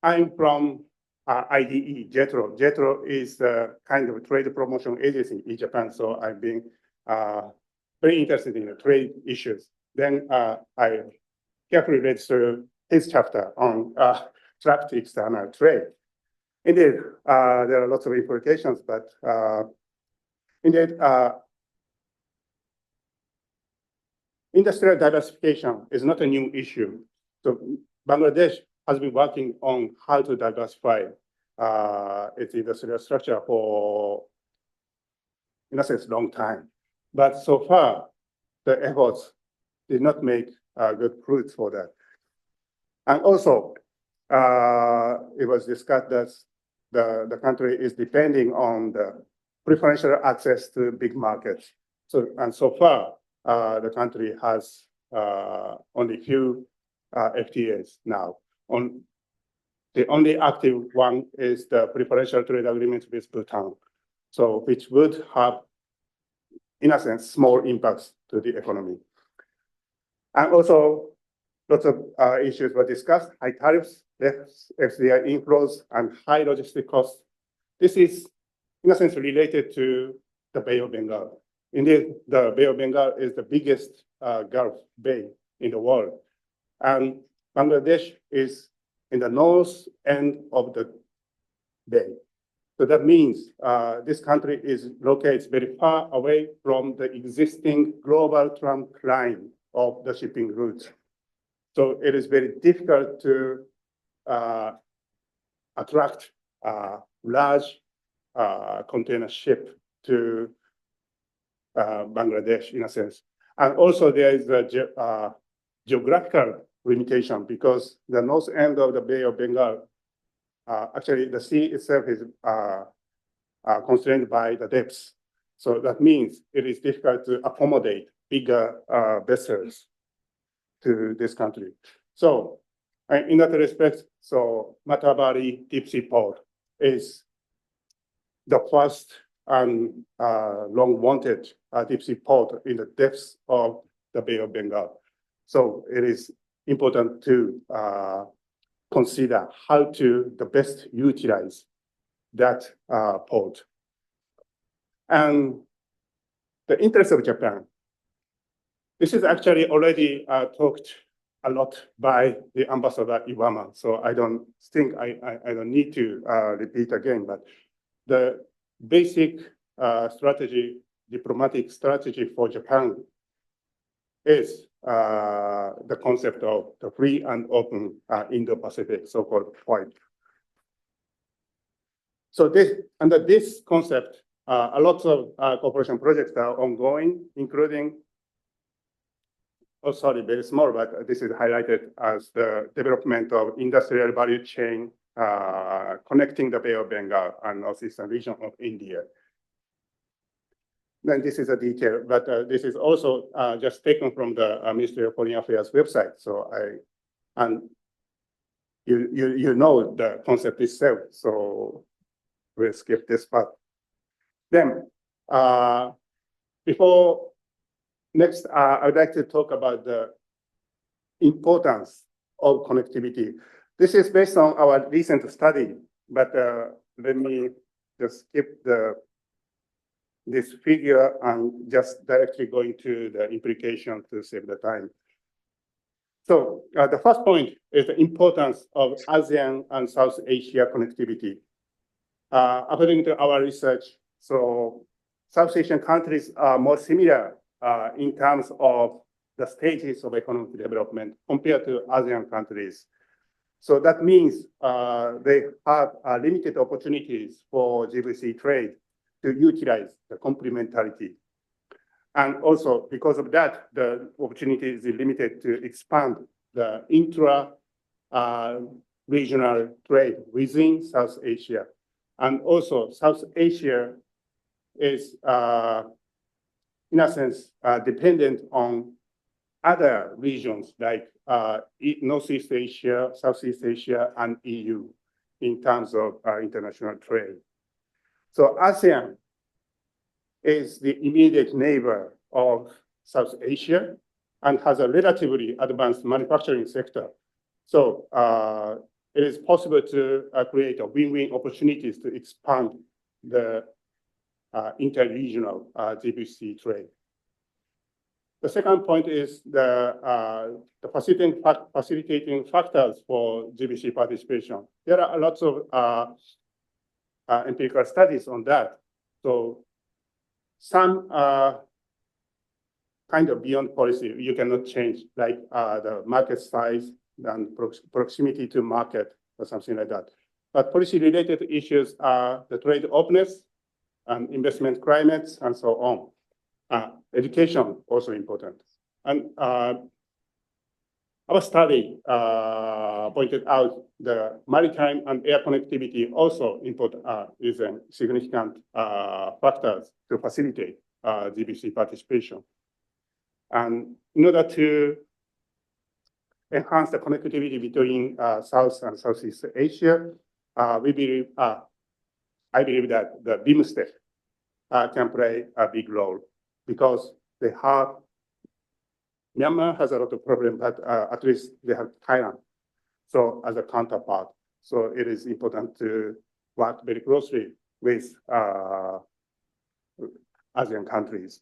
I'm from IDE, JETRO. JETRO is a kind of trade promotion agency in Japan, so I've been very interested in the trade issues. Then I carefully read through his chapter on tracked external trade. Indeed, there are lots of implications, but indeed, industrial diversification is not a new issue. So Bangladesh has been working on how to diversify its industrial structure for, in a sense, long time. But so far, the efforts did not make good fruits for that. And also, it was discussed that the country is depending on the preferential access to big markets. So, and so far, the country has only few FTAs now. The only active one is the preferential trade agreement with Bhutan, so which would have, in a sense, small impacts to the economy. And also, lots of issues were discussed: high tariffs, less FDI inflows, and high logistic costs. This is, in a sense, related to the Bay of Bengal. Indeed, the Bay of Bengal is the biggest Gulf Bay in the world, and Bangladesh is in the north end of the bay. So that means this country is located very far away from the existing global trunk line of the shipping routes. So it is very difficult to attract large container ship to Bangladesh in a sense. And also there is a geographical limitation because the north end of the Bay of Bengal, actually the sea itself is constrained by the depths. So that means it is difficult to accommodate bigger vessels to this country. So in that respect, so Matabari deep sea port is the first and long wanted deep sea port in the depths of the Bay of Bengal. So it is important to consider how to the best utilize that port. And the interest of Japan. This is actually already talked a lot by the Ambassador Iwama, so I don't think I don't need to repeat again, but the basic strategy, diplomatic strategy for Japan is the concept of the free and open Indo-Pacific, so-called FOIP. So under this concept, a lot of cooperation projects are ongoing, including, oh, sorry, very small, but this is highlighted as the development of industrial value chain connecting the Bay of Bengal and northeastern region of India. Then this is a detail, but this is also just taken from the Ministry of Foreign Affairs website. So and you know the concept itself, so we'll skip this part. Then before next, I would like to talk about the importance of connectivity. This is based on our recent study, but let me just skip this figure and just directly go into the implication to save the time. So the first point is the importance of ASEAN and South Asia connectivity. According to our research, so South Asian countries are more similar in terms of the stages of economic development compared to ASEAN countries. So that means they have limited opportunities for GVC trade to utilize the complementarity. And also because of that, the opportunity is limited to expand the intra-regional trade within South Asia. And also South Asia is, in a sense, dependent on other regions like Northeast Asia, Southeast Asia, and EU in terms of international trade. So ASEAN is the immediate neighbor of South Asia and has a relatively advanced manufacturing sector. So it is possible to create a win-win opportunities to expand the interregional GVC trade. The second point is the facilitating factors for GVC participation. There are lots of empirical studies on that. So some kind of beyond policy you cannot change, like the market size and proximity to market or something like that. But policy-related issues are the trade openness and investment climates and so on. Education also important. And our study pointed out the maritime and air connectivity also important is a significant factors to facilitate GVC participation. And in order to enhance the connectivity between South and Southeast Asia, I believe that the BIMSTEC can play a big role because they have, Myanmar has a lot of problems, but at least they have Thailand, so as a counterpart. So it is important to work very closely with ASEAN countries.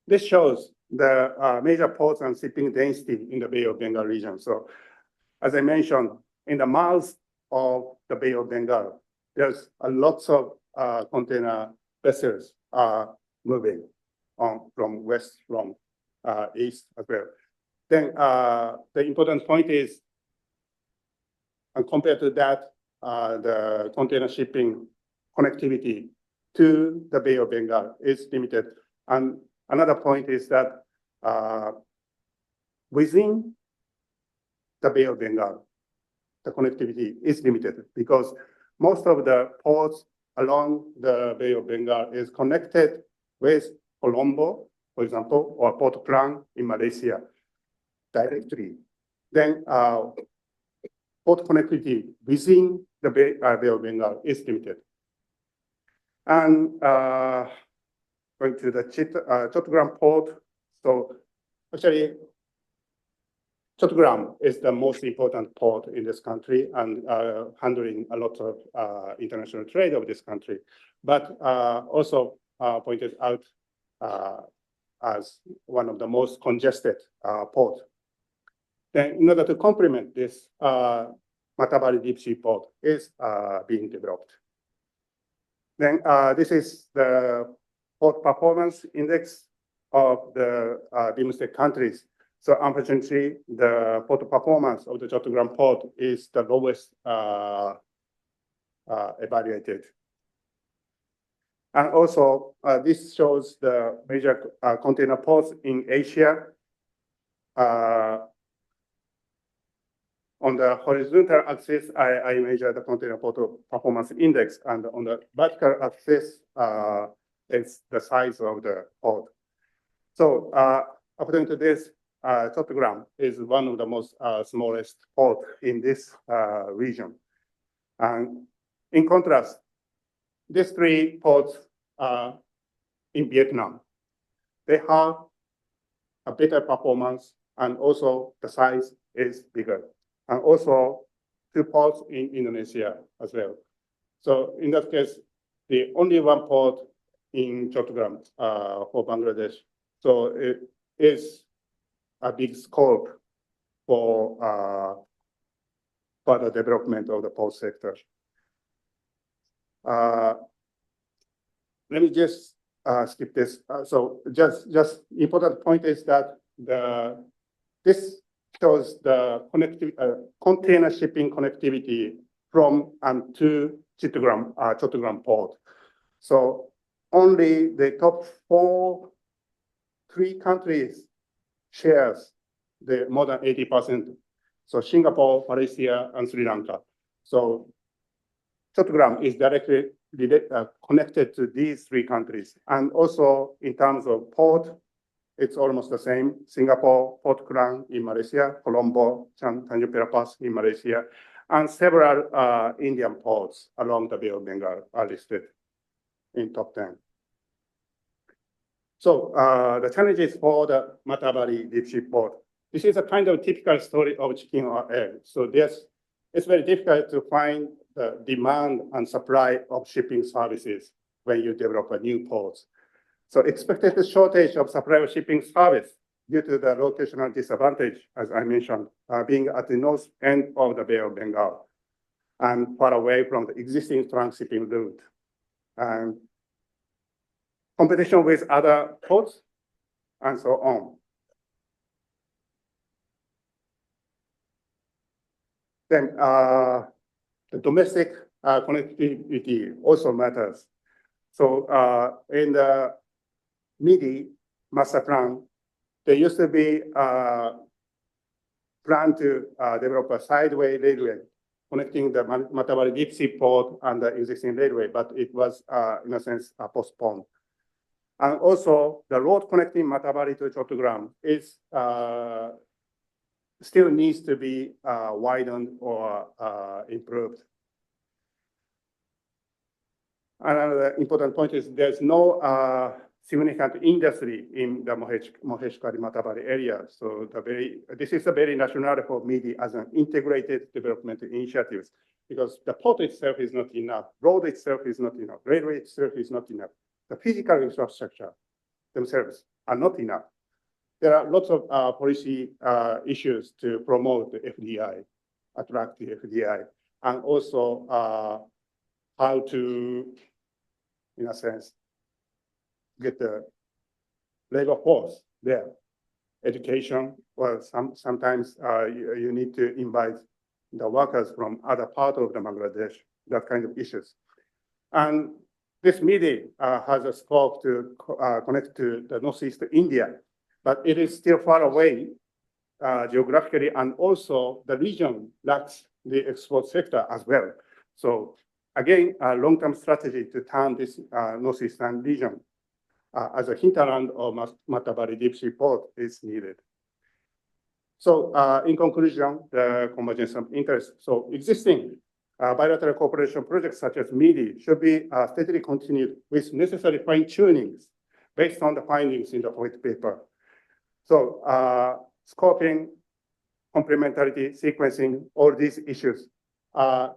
This shows the major ports and shipping density in the Bay of Bengal region. So as I mentioned, in the mouth of the Bay of Bengal, there's a lots of container vessels moving from west from east as well. Then the important point is, and compared to that, the container shipping connectivity to the Bay of Bengal is limited. And another point is that within the Bay of Bengal, the connectivity is limited because most of the ports along the Bay of Bengal is connected with Colombo, for example, or Port Klang in Malaysia directly. Then port connectivity within the Bay of Bengal is limited. And going to the Chattogram port. So actually, Chattogram is the most important port in this country and handling a lot of international trade of this country, but also pointed out as one of the most congested ports. Then in order to complement this, Matabari deep sea port is being developed. Then this is the port performance index of the BIMSTEC countries. So unfortunately, the port performance of the Chattogram port is the lowest evaluated. And also, this shows the major container ports in Asia. On the horizontal axis, I measure the container port performance index, and on the vertical axis is the size of the port. So according to this, Chattogram is one of the most smallest port in this region. And in contrast, these three ports in Vietnam, they have a better performance, and also the size is bigger. And also two ports in Indonesia as well. So in that case, the only one port in Chattogram for Bangladesh. So it is a big scope for further development of the port sector. Let me just skip this. So just important point is that this shows the container shipping connectivity from and to Chattogram port. So only the top three countries shares the more than 80%. So Singapore, Malaysia, and Sri Lanka. So Chattogram is directly connected to these three countries. And also in terms of port, it's almost the same. Singapore, Port Klang in Malaysia, Colombo, Tanjung Perak in Malaysia, and several Indian ports along the Bay of Bengal are listed in top 10. So the challenges for the Matabari deep sea port. This is a kind of typical story of chicken or egg. So it's very difficult to find the demand and supply of shipping services when you develop a new port. So expected shortage of supply of shipping service due to the locational disadvantage, as I mentioned, being at the north end of the Bay of Bengal and far away from the existing trans-shipping route. And competition with other ports, and so on. Then the domestic connectivity also matters. So in the MIDI master plan, there used to be a plan to develop a sideway railway connecting the Matabari deep sea port and the existing railway, but it was, in a sense, postponed. And also, the road connecting Matabari to Chattogram is still needs to be widened or improved. Another important point is there's no significant industry in the Maheshkari-Matabari area. So this is a very national for MIDI as an integrated development initiative, because the port itself is not enough, road itself is not enough, railway itself is not enough. The physical infrastructure themselves are not enough. There are lots of policy issues to promote the FDI, attract the FDI, and also how to, in a sense, get the labor force there. education, well, sometimes you need to invite the workers from other part of the Bangladesh, that kind of issues. And this meeting has a scope to connect to the Northeast India, but it is still far away geographically, and also the region lacks the export sector as well. So again, a long-term strategy to turn this northeastern region as a hinterland of Matabari deep sea port is needed. So in conclusion, the convergence of interest. So existing bilateral cooperation projects such as MIDI should be steadily continued with necessary fine-tunings based on the findings in the white paper. So scoping, complementarity, sequencing, all these issues are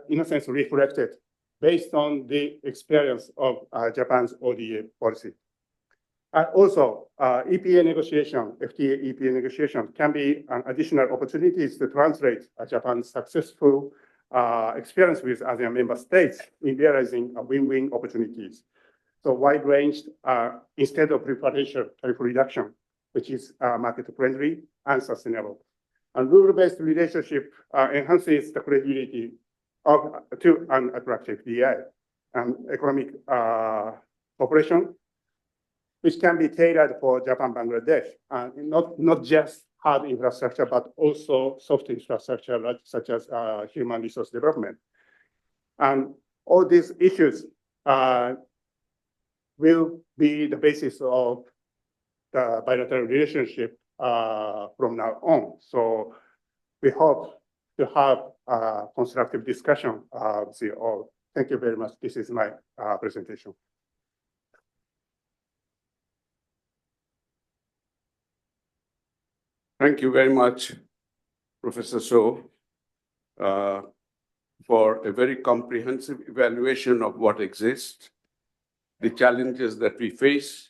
in a sense reflected based on the experience of Japan's ODA policy. Also, EPA negotiation, FTA EPA negotiation can be an additional opportunities to translate Japan's successful experience with ASEAN member states in realizing win-win opportunities. So wide-ranged, instead of preferential tariff reduction, which is market-friendly and sustainable. And rule-based relationship enhances the credibility of to an attractive DI and economic cooperation, which can be tailored for Japan, Bangladesh, not just hard infrastructure, but also soft infrastructure, such as human resource development. And all these issues will be the basis of the bilateral relationship from now on. So we hope to have a constructive discussion with you all. Thank you very much. This is my presentation. Thank you very much, Professor So, for a very comprehensive evaluation of what exists, the challenges that we face,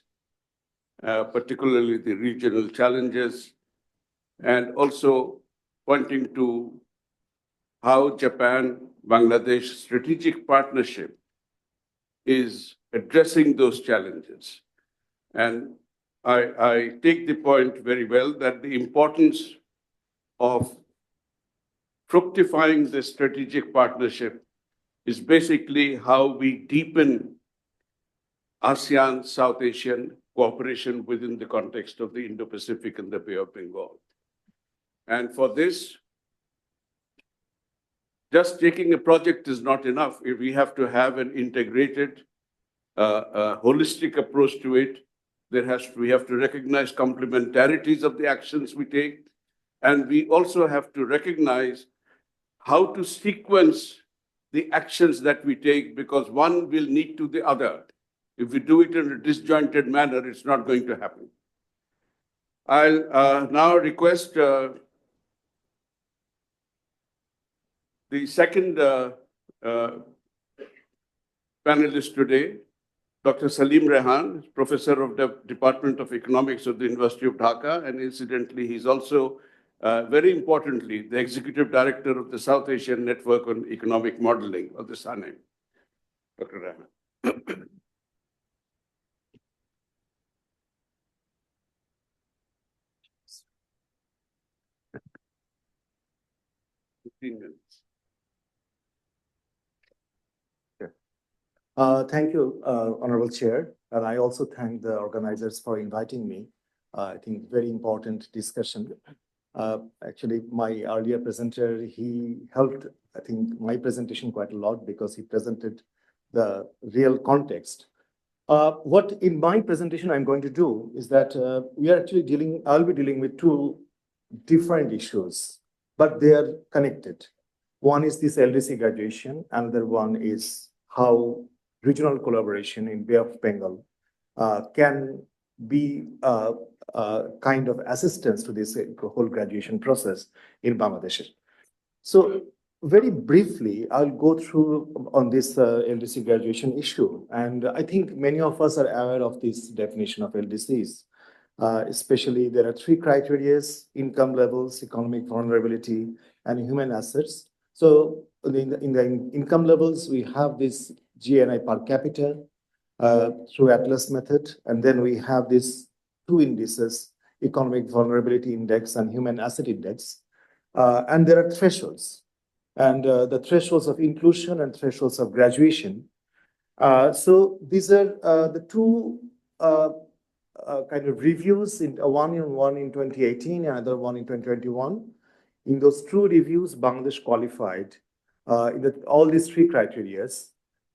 particularly the regional challenges, and also pointing to how Japan-Bangladesh strategic partnership is addressing those challenges. And I take the point very well that the importance of fructifying this strategic partnership is basically how we deepen ASEAN South Asian cooperation within the context of the Indo-Pacific and the Bay of Bengal. And for this, just taking a project is not enough. We have to have an integrated, holistic approach to it. We have to recognize complementarities of the actions we take. And we also have to recognize how to sequence the actions that we take, because one will need to the other. If we do it in a disjointed manner, it's not going to happen. I'll now request the second panelist today, Dr. Salim Rehan, professor of the Department of Economics of the University of Dhaka, and incidentally, he's also, very importantly, the executive director of the South Asian Network on Economic Modeling, of the SANEM. Dr. Rehan. 15 minutes. Thank you, Honorable Chair, and I also thank the organizers for inviting me. I think very important discussion. Actually, my earlier presenter, he helped, I think, my presentation quite a lot because he presented the real context. What in my presentation I'm going to do is that we are actually I'll be dealing with two different issues, but they are connected. One is this LDC graduation, another one is how regional collaboration in Bay of Bengal can be kind of assistance to this whole graduation process in Bangladesh. So very briefly, I'll go through on this LDC graduation issue. And I think many of us are aware of this definition of LDCs. Especially there are three criteria: income levels, economic vulnerability, and human assets. So in the income levels, we have this GNI per capita through Atlas method. And then we have these two indices, Economic Vulnerability Index and Human Asset Index. And there are thresholds, and the thresholds of inclusion and thresholds of graduation. So these are the two kind of reviews, one in 2018 and another one in 2021. In those two reviews, Bangladesh qualified in all these three criteria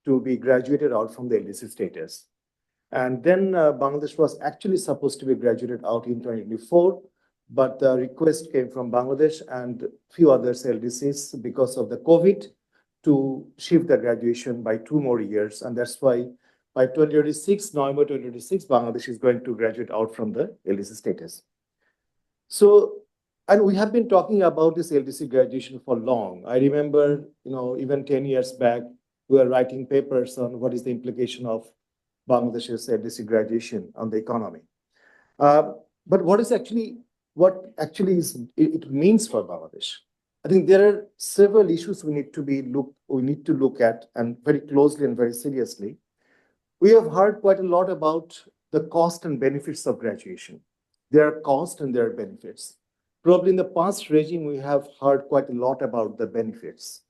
to be graduated out from the LDC status. And then Bangladesh was actually supposed to be graduated out in 2024, but the request came from Bangladesh and few other LDCs because of the COVID to shift the graduation by 2 more years. And that's why by 2026, November 2026, Bangladesh is going to graduate out from the LDC status. So, and we have been talking about this LDC graduation for long. I remember, even 10 years back, we were writing papers on what is the implication of Bangladesh's LDC graduation on the economy. But what actually it means for Bangladesh? I think there are several issues we need to look at and very closely and very seriously. We have heard quite a lot about the cost and benefits of graduation. There are costs and there are benefits. Probably in the past regime, we have heard quite a lot about the benefits,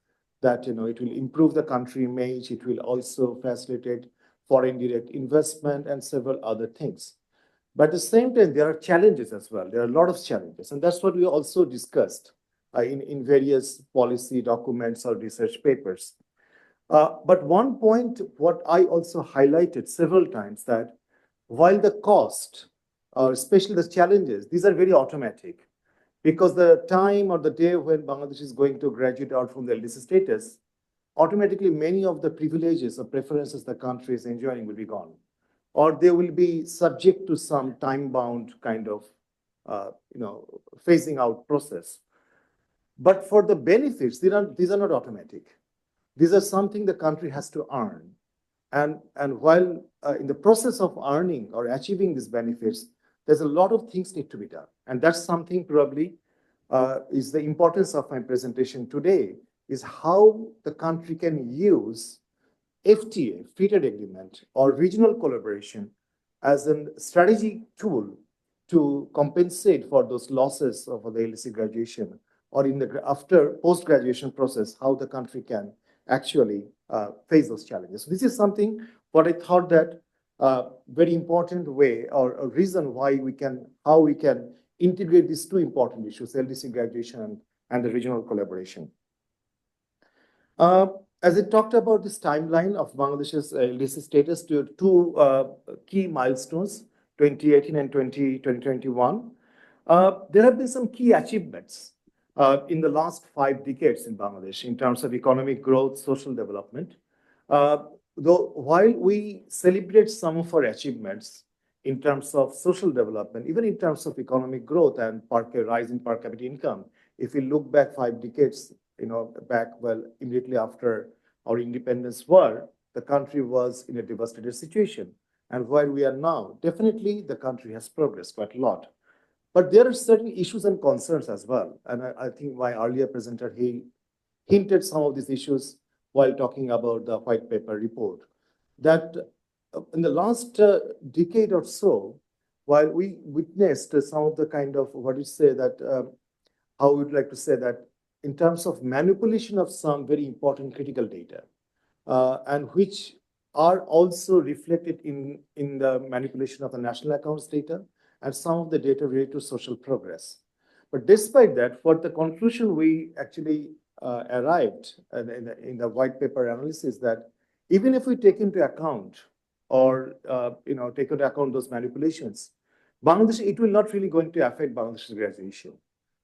that it will improve the country image, it will also facilitate foreign direct investment and several other things. But at the same time, there are challenges as well. There are a lot of challenges, and that's what we also discussed in various policy documents or research papers. But one point, what I also highlighted several times, that while the cost, or especially the challenges, these are very automatic, because the time or the day when Bangladesh is going to graduate out from the LDC status, automatically many of the privileges or preferences the country is enjoying will be gone, or they will be subject to some time-bound kind of phasing out process. But for the benefits, these are not automatic. These are something the country has to earn. And while in the process of earning or achieving these benefits, there's a lot of things need to be done. And that's something probably is the importance of my presentation today, is how the country can use FTA, Free Trade Agreement, or regional collaboration as a strategic tool to compensate for those losses of the LDC graduation, or in the after post-graduation process, how the country can actually face those challenges. So this is something what I thought that very important way, or a reason why how we can integrate these two important issues, LDC graduation and the regional collaboration. As I talked about this timeline of Bangladesh's LDC status to two key milestones, 2018 and 2021, there have been some key achievements in the last 5 decades in Bangladesh in terms of economic growth, social development. Though while we celebrate some of our achievements in terms of social development, even in terms of economic growth and rise in per capita income, if we look back 5 decades, immediately after our independence war, the country was in a devastated situation. And where we are now, definitely the country has progressed quite a lot. But there are certain issues and concerns as well. And I think my earlier presenter, he hinted some of these issues while talking about the white paper report. That in the last decade or so, while we witnessed some of the kind of, how we would like to say that, in terms of manipulation of some very important critical data, and which are also reflected in the manipulation of the national accounts data and some of the data related to social progress. But despite that, for the conclusion we actually arrived in the white paper analysis, that even if we take into account or take into account those manipulations, Bangladesh, it will not really going to affect Bangladesh's graduation,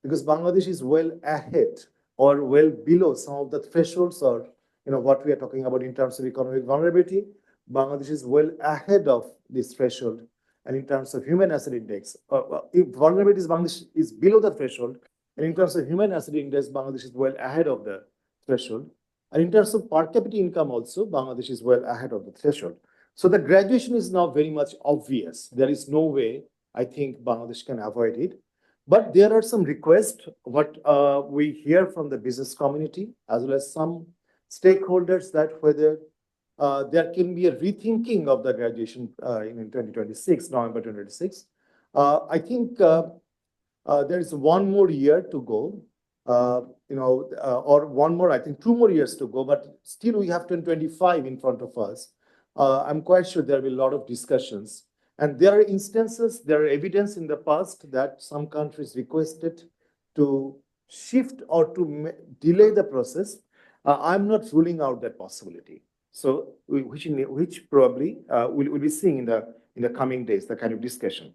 because Bangladesh is well ahead or well below some of the thresholds, or what we are talking about in terms of economic vulnerability. Bangladesh is well ahead of this threshold. And in terms of human asset index, if vulnerability Bangladesh is below the threshold, and in terms of human asset index, Bangladesh is well ahead of the threshold. And in terms of per capita income also, Bangladesh is well ahead of the threshold. So the graduation is now very much obvious. There is no way, I think, Bangladesh can avoid it. But there are some requests, what we hear from the business community, as well as some stakeholders, that whether there can be a rethinking of the graduation in 2026, November 2026. I think there is one more year to go, or one more, I think 2 more years to go, but still we have 2025 in front of us. I'm quite sure there will be a lot of discussions. And there are instances, there are evidence in the past that some countries requested to shift or to delay the process. I'm not ruling out that possibility. So, which probably we'll be seeing in the coming days, the kind of discussion.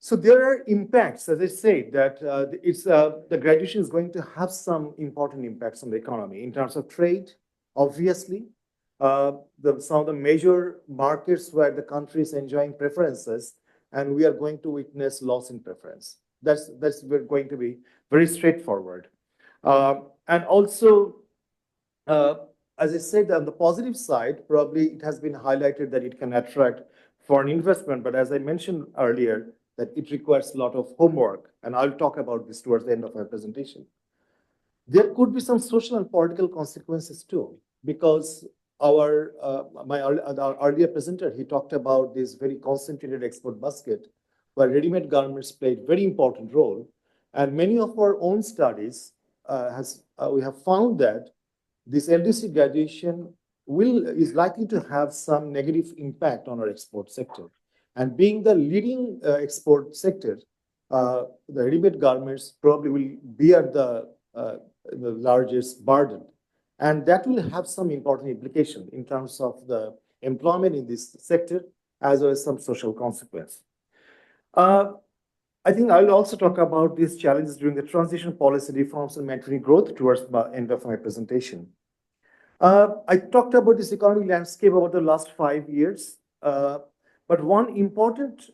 So there are impacts, as I said, that the graduation is going to have some important impacts on the economy in terms of trade, obviously. Some of the major markets where the country is enjoying preferences, and we are going to witness loss in preference. That's going to be very straightforward. And also, as I said, on the positive side, probably it has been highlighted that it can attract foreign investment. But as I mentioned earlier, that it requires a lot of homework. And I'll talk about this towards the end of my presentation. There could be some social and political consequences too, because our earlier presenter, he talked about this very concentrated export basket, where ready-made garments played very important role. And many of our own studies we have found that this LDC graduation is likely to have some negative impact on our export sector. And being the leading export sector, the ready-made garments probably will bear the largest burden. And that will have some important implication in terms of the employment in this sector, as well as some social consequence. I think I'll also talk about these challenges during the transition policy reforms and maintaining growth towards the end of my presentation. I talked about this economic landscape over the last 5 years. But one important,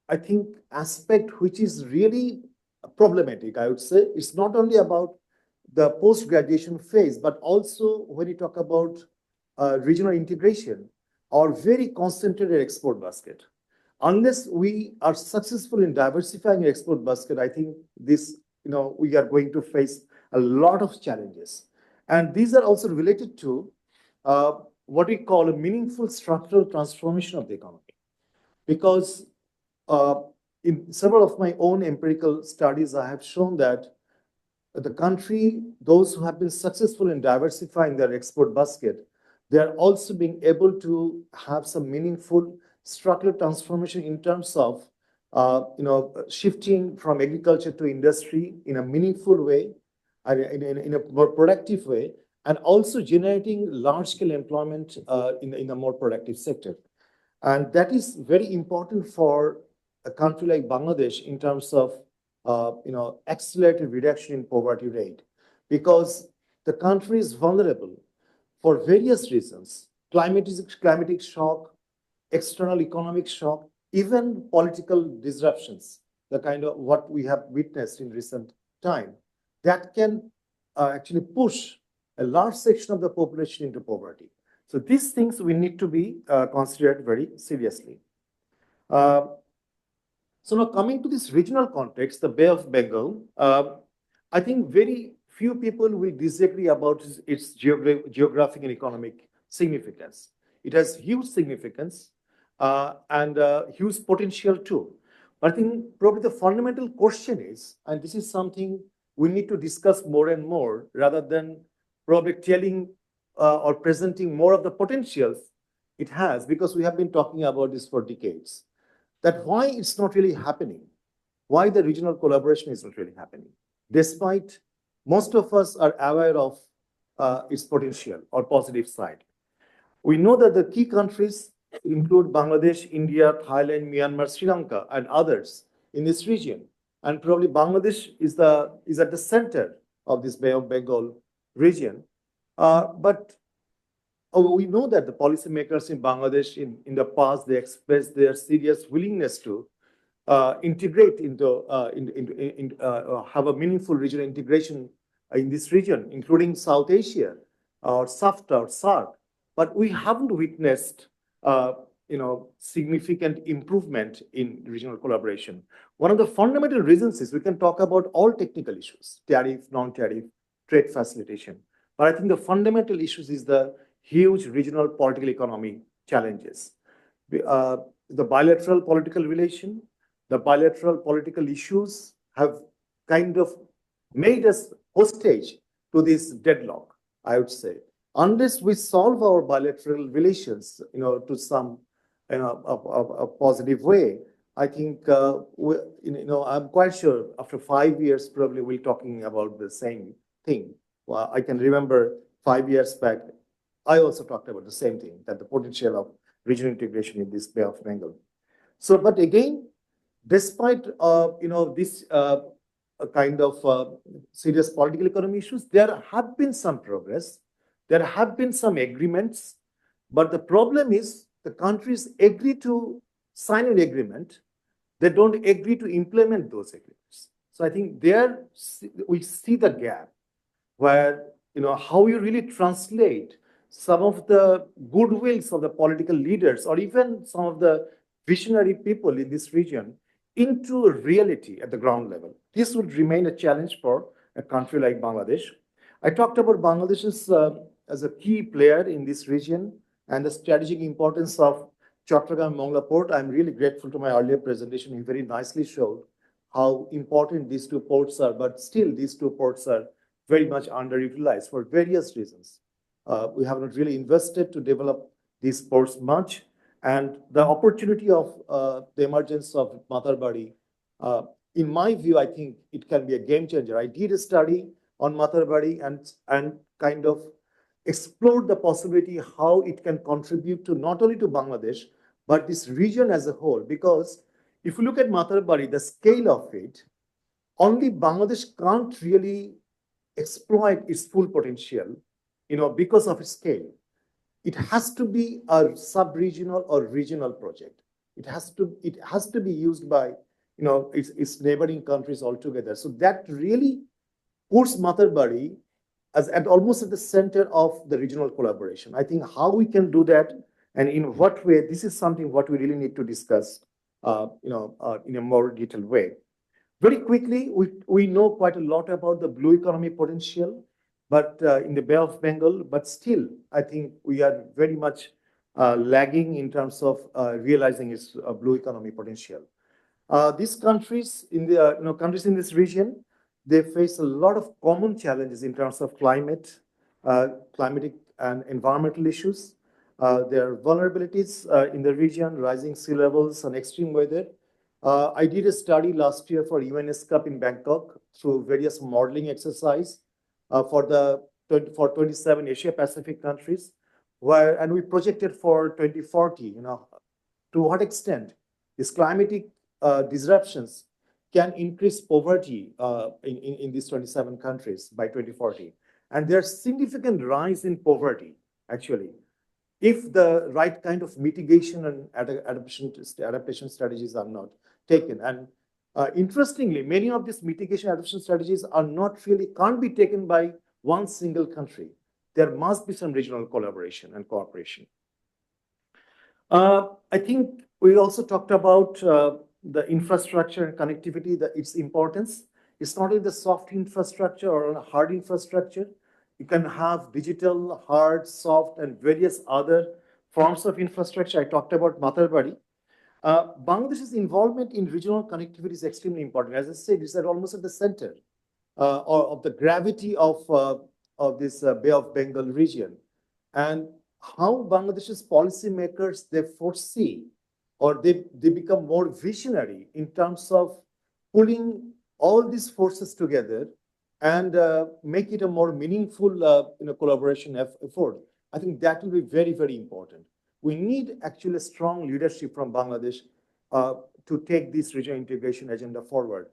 I think, aspect which is really problematic, I would say, it's not only about the post-graduation phase, but also when you talk about regional integration or very concentrated export basket. Unless we are successful in diversifying your export basket, I think we are going to face a lot of challenges. And these are also related to what we call a meaningful structural transformation of the economy. Because in several of my own empirical studies, I have shown that the country, those who have been successful in diversifying their export basket, they are also being able to have some meaningful structural transformation in terms of shifting from agriculture to industry in a meaningful way, in a more productive way, and also generating large-scale employment in a more productive sector. And that is very important for a country like Bangladesh in terms of accelerated reduction in poverty rate, because the country is vulnerable for various reasons: climatic shock, external economic shock, even political disruptions, the kind of what we have witnessed in recent time, that can actually push a large section of the population into poverty. So these things we need to be considered very seriously. So now coming to this regional context, the Bay of Bengal, I think very few people will disagree about its geographic and economic significance. It has huge significance and huge potential too. But I think probably the fundamental question is, and this is something we need to discuss more and more, rather than probably telling or presenting more of the potentials it has, because we have been talking about this for decades, that why it's not really happening, why the regional collaboration is not really happening, despite most of us are aware of its potential or positive side. We know that the key countries include Bangladesh, India, Thailand, Myanmar, Sri Lanka, and others in this region. And probably Bangladesh is at the center of this Bay of Bengal region. But we know that the policymakers in Bangladesh in the past, they expressed their serious willingness to integrate have a meaningful regional integration in this region, including South Asia or SAFTA or SAARC. But we haven't witnessed significant improvement in regional collaboration. One of the fundamental reasons is we can talk about all technical issues: tariff, non-tariff, trade facilitation. But I think the fundamental issues is the huge regional political economy challenges. The bilateral political relation, the bilateral political issues have kind of made us hostage to this deadlock, I would say. Unless we solve our bilateral relations, to some, a positive way, I think, I'm quite sure after 5 years, probably we're talking about the same thing. Well, I can remember 5 years back, I also talked about the same thing, that the potential of regional integration in this Bay of Bengal. So, but again, despite, this a kind of serious political economy issues, there have been some progress. There have been some agreements, but the problem is the countries agree to sign an agreement. They don't agree to implement those agreements. So I think there we see the gap where, how you really translate some of the goodwills of the political leaders or even some of the visionary people in this region into reality at the ground level. This would remain a challenge for a country like Bangladesh. I talked about Bangladesh as a key player in this region and the strategic importance of Chattogram Mongla Port. I'm really grateful to my earlier presentation. He very nicely showed how important these two ports are, but still these two ports are very much underutilized for various reasons. We have not really invested to develop these ports much. And the opportunity of the emergence of Matarbari, in my view, I think it can be a game changer. I did a study on Matarbari and kind of explored the possibility how it can contribute to not only to Bangladesh, but this region as a whole. Because if you look at Matarbari, the scale of it, only Bangladesh can't really exploit its full potential, because of its scale. It has to be a sub-regional or regional project. It has to be used by, its neighboring countries altogether. So that really puts Matarbari as almost at the center of the regional collaboration. I think how we can do that and in what way, this is something what we really need to discuss, in a more detailed way. Very quickly, we know quite a lot about the blue economy potential, but in the Bay of Bengal, but still, I think we are very much lagging in terms of realizing its blue economy potential. These countries in the countries in this region, they face a lot of common challenges in terms of climatic and environmental issues. There are vulnerabilities in the region, rising sea levels and extreme weather. I did a study last year for UNESCAP in Bangkok through various modeling exercise for 27 Asia Pacific countries, and we projected for 2040, to what extent these climatic disruptions can increase poverty in these 27 countries by 2040. And there's significant rise in poverty, actually, if the right kind of mitigation and adaptation strategies are not taken. And interestingly, many of these mitigation adaptation strategies can't be taken by one single country. There must be some regional collaboration and cooperation. I think we also talked about the infrastructure and connectivity, its importance. It's not only the soft infrastructure or a hard infrastructure. You can have digital, hard, soft, and various other forms of infrastructure. I talked about Matarbari. Bangladesh's involvement in regional connectivity is extremely important. As I said, it's almost at the center of the gravity of this Bay of Bengal region. And how Bangladesh's policymakers, they foresee or they become more visionary in terms of pulling all these forces together and make it a more meaningful collaboration effort. I think that will be very, very important. We need actually a strong leadership from Bangladesh to take this regional integration agenda forward.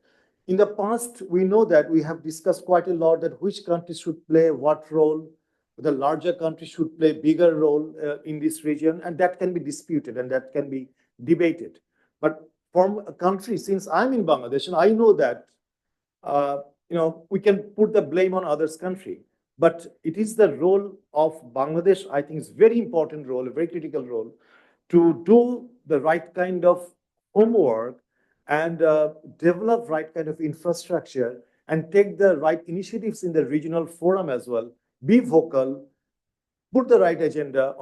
In the past, we know that we have discussed quite a lot that which countries should play what role. The larger countries should play a bigger role in this region, and that can be disputed and that can be debated. But from a country, since I'm in Bangladesh, and I know that we can put the blame on others' country, but it is the role of Bangladesh, I think it's very important role, a very critical role, to do the right kind of homework and develop right kind of infrastructure and take the right initiatives in the regional forum as well. Be vocal, put the right agenda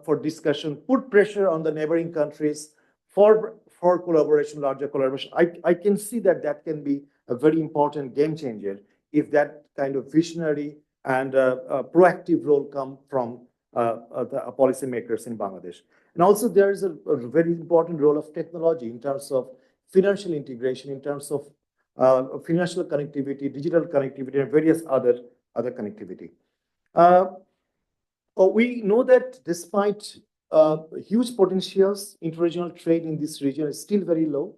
for discussion, put pressure on the neighboring countries for for collaboration, larger collaboration. I can see that that can be a very important game changer if that kind of visionary and proactive role come from the policymakers in Bangladesh. And also there is a very important role of technology in terms of financial integration, in terms of financial connectivity, digital connectivity, and various other connectivity. We know that despite huge potentials, interregional trade in this region is still very low,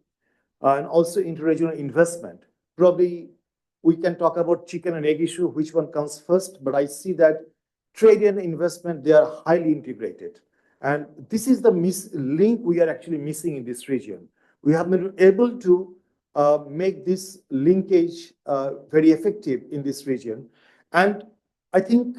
and also interregional investment. Probably we can talk about chicken and egg issue, which one comes first, but I see that trade and investment, they are highly integrated. And this is the link we are actually missing in this region. We have been able to make this linkage very effective in this region. And I think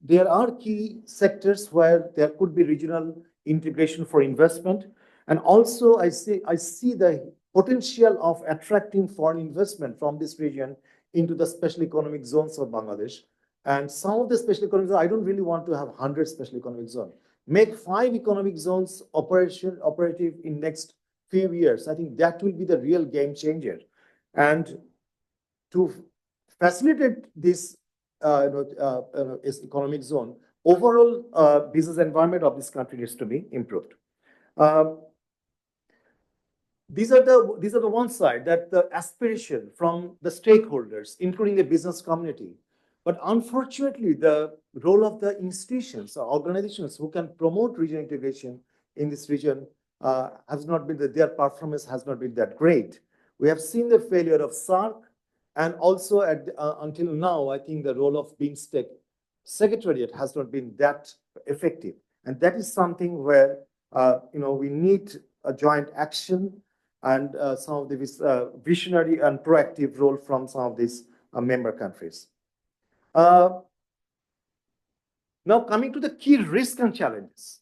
there are key sectors where there could be regional integration for investment. And also I see the potential of attracting foreign investment from this region into the special economic zones of Bangladesh. And some of the special economic zones, I don't really want to have 100 special economic zones. Make 5 economic zones operative in next few years. I think that will be the real game changer. And to facilitate this economic zone, overall business environment of this country needs to be improved. These are the one side, that the aspiration from the stakeholders, including the business community. But unfortunately, the role of the institutions or organizations who can promote regional integration in this region has not been their performance has not been that great. We have seen the failure of SAARC, and also until now, I think the role of BIMSTEC Secretariat has not been that effective. And that is something where we need a joint action and some of this visionary and proactive role from some of these member countries. Now coming to the key risks and challenges.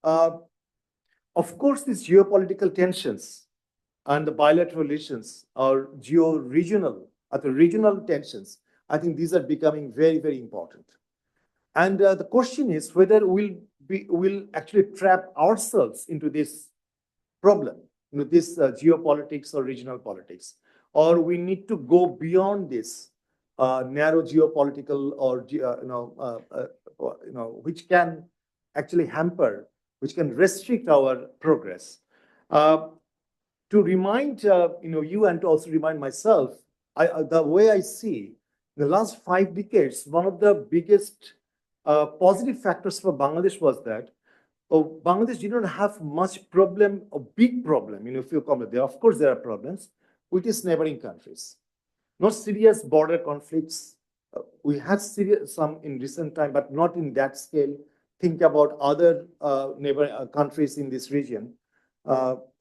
Of course, these geopolitical tensions and the bilateral relations or regional tensions, I think these are becoming very, very important. And the question is whether we'll actually trap ourselves into this problem, this geopolitics or regional politics, or we need to go beyond this narrow geopolitical or which can actually hamper, which can restrict our progress. To remind you and to also remind myself, the way I see the last 5 decades, one of the biggest positive factors for Bangladesh was that Bangladesh did not have much problem, a big problem, if you come there. Of course, there are problems with its neighboring countries. Not serious border conflicts. We had some in recent time, but not in that scale. Think about other neighboring countries in this region,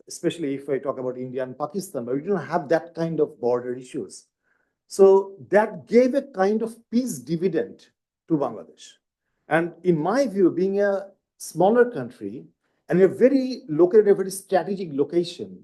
especially if I talk about India and Pakistan, but we don't have that kind of border issues. So that gave a kind of peace dividend to Bangladesh. And in my view, being a smaller country and located at a very strategic location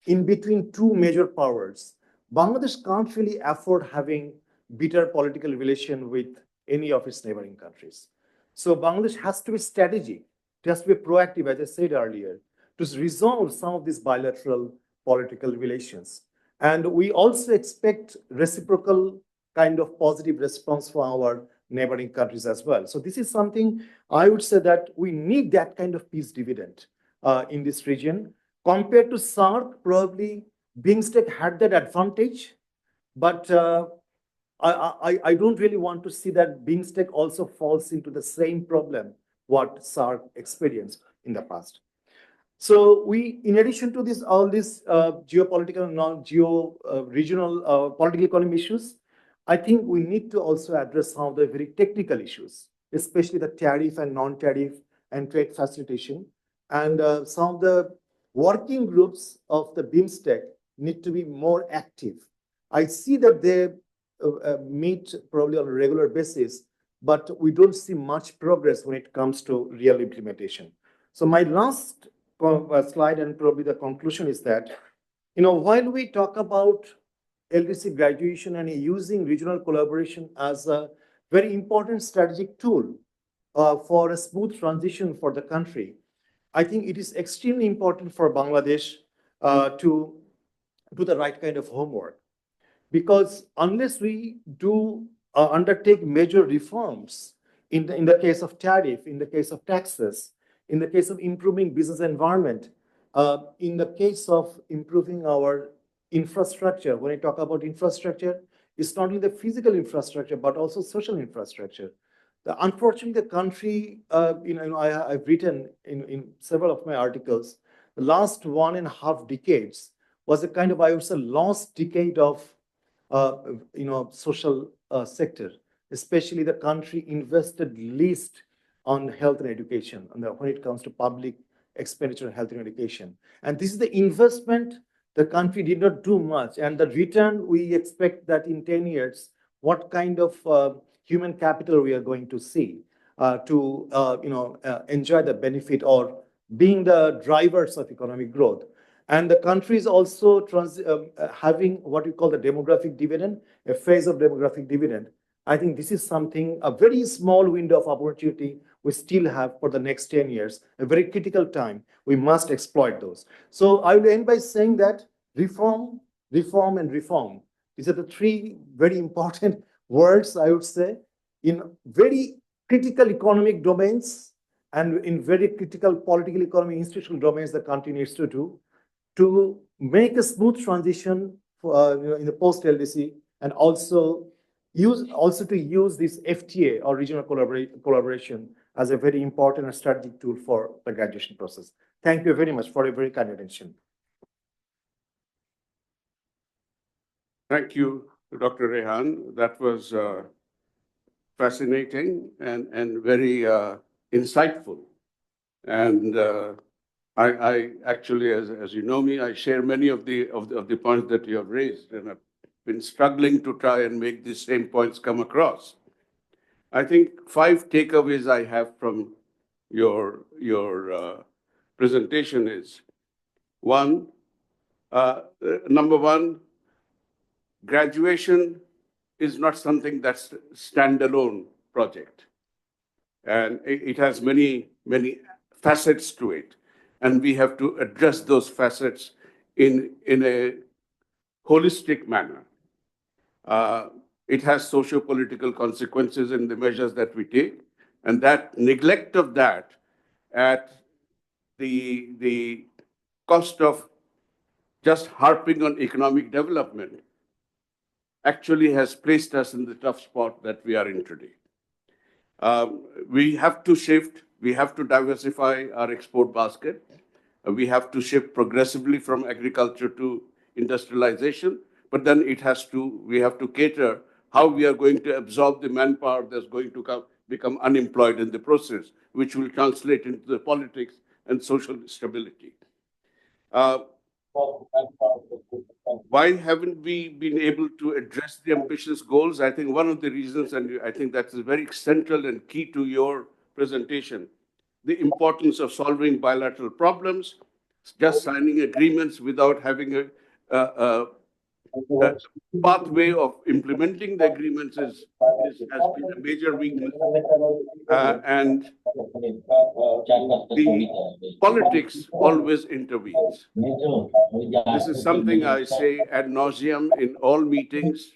in between 2 major powers, Bangladesh can't really afford having bitter political relation with any of its neighboring countries. So Bangladesh has to be strategic, it has to be proactive, as I said earlier, to resolve some of these bilateral political relations. And we also expect reciprocal kind of positive response from our neighboring countries as well. So this is something I would say that we need that kind of peace dividend in this region. Compared to SAARC, probably BIMSTEC had that advantage, but I don't really want to see that BIMSTEC also falls into the same problem what SAARC experienced in the past. So in addition to all these geopolitical and regional political economy issues, I think we need to also address some of the very technical issues, especially the tariff and non-tariff and trade facilitation. And some of the working groups of the BIMSTEC need to be more active. I see that they meet probably on a regular basis, but we don't see much progress when it comes to real implementation. So my last slide and probably the conclusion is that, while we talk about LDC graduation and using regional collaboration as a very important strategic tool for a smooth transition for the country, I think it is extremely important for Bangladesh to do the right kind of homework. Because unless we do undertake major reforms in the case of tariff, in the case of taxes, in the case of improving business environment, in the case of improving our infrastructure, when I talk about infrastructure, it's not only the physical infrastructure, but also social infrastructure. Unfortunately, the country, I've written in several of my articles, the last 1.5 decades was a kind of, I would say, lost decade of social sector, especially the country invested least on health and education when it comes to public expenditure on health and education. And this is the investment the country did not do much. And the return, we expect that in 10 years, what kind of human capital we are going to see to enjoy the benefit or being the drivers of economic growth. And the country is also having what we call the demographic dividend, a phase of demographic dividend. I think this is something, a very small window of opportunity we still have for the next 10 years, a very critical time. We must exploit those. So I will end by saying that reform, reform, and reform. These are the three very important words, I would say, in very critical economic domains and in very critical political, economic, institutional domains the country needs to do to make a smooth transition in the post-LDC, and also to use this FTA or regional collaboration as a very important and strategic tool for the graduation process. Thank you very much for a very kind attention. Thank you, Dr. Rehan. That was fascinating and very insightful. And I actually, as you know me, I share many of the points that you have raised, and I've been struggling to try and make these same points come across. I think 5 takeaways I have from your presentation is: one, number one, graduation is not something that's a standalone project, and it has many facets to it. And we have to address those facets in a holistic manner. It has socio-political consequences in the measures that we take, and that neglect of that at the cost of just harping on economic development actually has placed us in the tough spot that we are in today. We have to shift. We have to diversify our export basket. We have to shift progressively from agriculture to industrialization, but then we have to cater how we are going to absorb the manpower that's going to become unemployed in the process, which will translate into the politics and social stability. Why haven't we been able to address the ambitious goals? I think one of the reasons, and I think that is very central and key to your presentation, the importance of solving bilateral problems. Just signing agreements without having a pathway of implementing the agreements has been a major weakness. And the politics always intervenes. This is something I say ad nauseum in all meetings.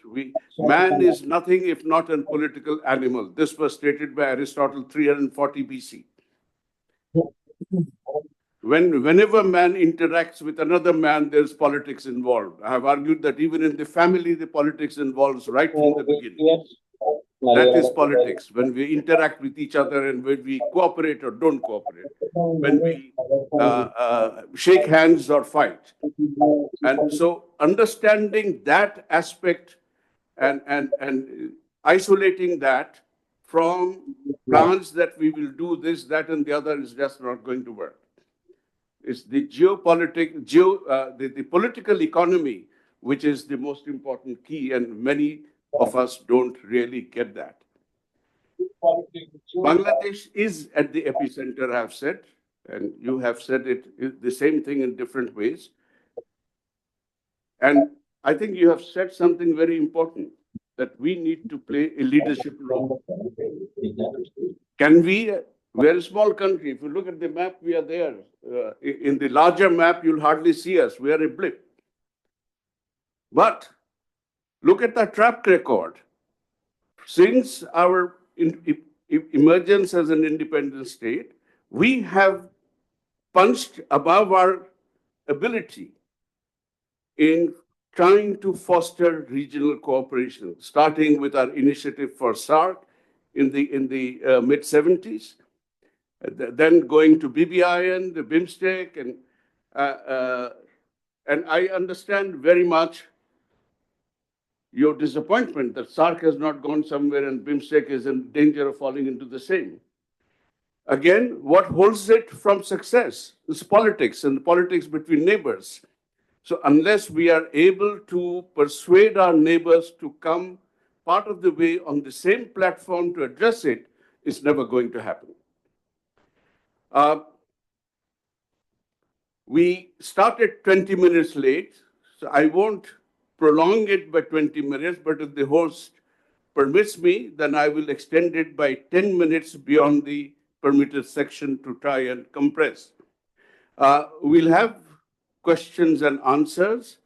Man is nothing if not a political animal. This was stated by Aristotle 340 BC. Whenever man interacts with another man, there's politics involved. I have argued that even in the family, the politics involves right from the beginning. That is politics. When we interact with each other and when we cooperate or don't cooperate, when we shake hands or fight. And so understanding that aspect and isolating that from plans that we will do this, that, and the other is just not going to work. It's the the political economy, which is the most important key, and many of us don't really get that. Bangladesh is at the epicenter, I've said, and you have said it the same thing in different ways. And I think you have said something very important, that we need to play a leadership role. Can we, We are a small country. If you look at the map, we are there. In the larger map, you'll hardly see us. We are a blip. But look at the track record. Since our emergence as an independent state, we have punched above our ability in trying to foster regional cooperation, starting with our initiative for SARC in the mid 70s, then going to BBIN, the BIMSTEC, and I understand very much your disappointment that SARC has not gone somewhere and BIMSTEC is in danger of falling into the same. Again, what holds it from success is politics and politics between neighbors. So unless we are able to persuade our neighbors to come part of the way on the same platform to address it, it's never going to happen. We started 20 minutes late, so I won't prolong it by 20 minutes, but if the host permits me, then I will extend it by 10 minutes beyond the permitted section to try and compress. We'll have questions and answers,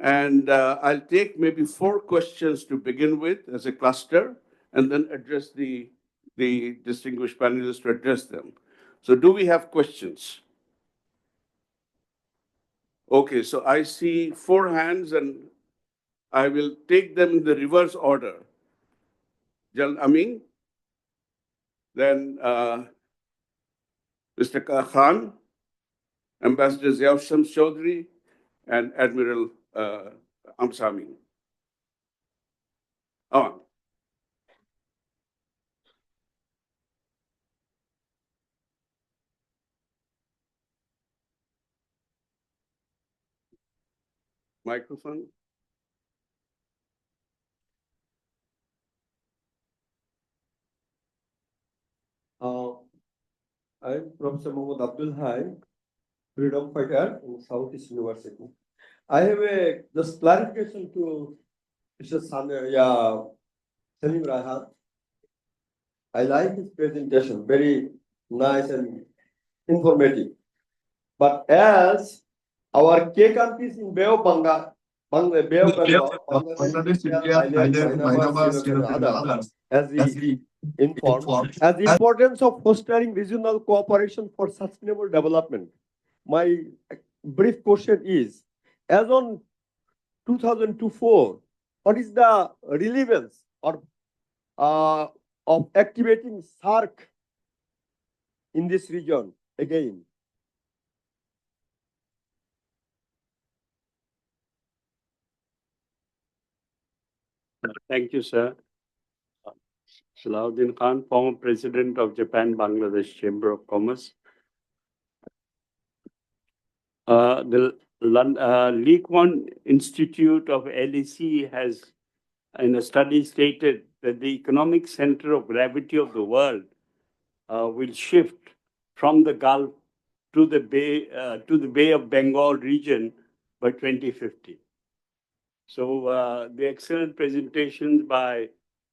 and I'll take maybe 4 questions to begin with as a cluster, and then address the distinguished panelists to address them. So do we have questions? Okay, so I see 4 hands, and I will take them in the reverse order. Jal Amin, then Mr. Khan, Ambassador Ziaul Shams Chaudhry, and Admiral Amsami. On. Microphone. I'm Professor Mohammad Abdul Hai, freedom fighter in Southeast University. I have a just clarification to Mr. Salim Rahat. I like his presentation, very nice and informative. But as our K countries in Bay of Bengal, Bay of Bengal, Bangladesh, India, Thailand, Myanmar, Sri Lanka, and others, as he informed, as the importance of fostering regional cooperation for sustainable development. My brief question is, as on 2024, what is the relevance or of activating SARC in this region again? Thank you, sir. Salahuddin Khan, former president of Japan-Bangladesh Chamber of Commerce. The Lee Kuan Institute of LEC has, in a study, stated that the economic center of gravity of the world will shift from the Gulf to the Bay of Bengal region by 2050. So the excellent presentations by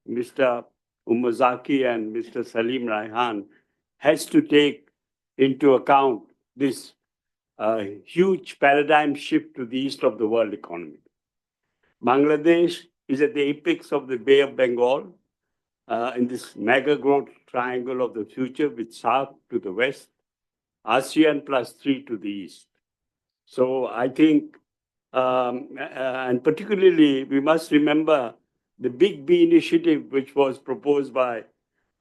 Mr. Umazaki and Mr. Salim Raihan has to take into account this huge paradigm shift to the east of the world economy. Bangladesh is at the apex of the Bay of Bengal in this mega growth triangle of the future with South to the west, ASEAN +3 to the east. So I think, and particularly we must remember the Big B initiative, which was proposed by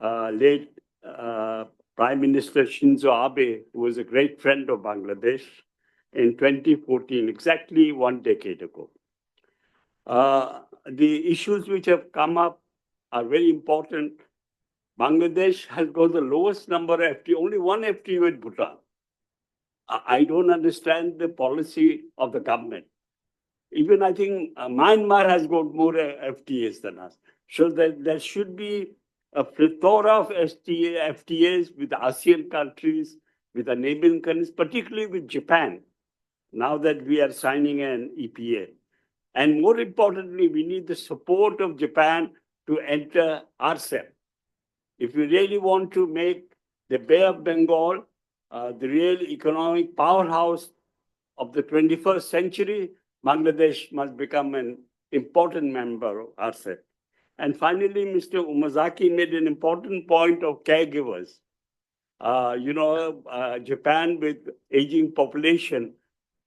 late Prime Minister Shinzo Abe, who was a great friend of Bangladesh, in 2014, exactly 1 decade ago. The issues which have come up are very important. Bangladesh has got the lowest number of FTA, only 1 FTA with Bhutan. I don't understand the policy of the government. Even I think Myanmar has got more FTAs than us. So there should be a plethora of FTAs with ASEAN countries, with the neighboring countries, particularly with Japan, now that we are signing an EPA. And more importantly, we need the support of Japan to enter RCEP. If we really want to make the Bay of Bengal, the real economic powerhouse of the 21st century, Bangladesh must become an important member of RCEP. And finally, Mr. Umazaki made an important point of caregivers. Japan with aging population,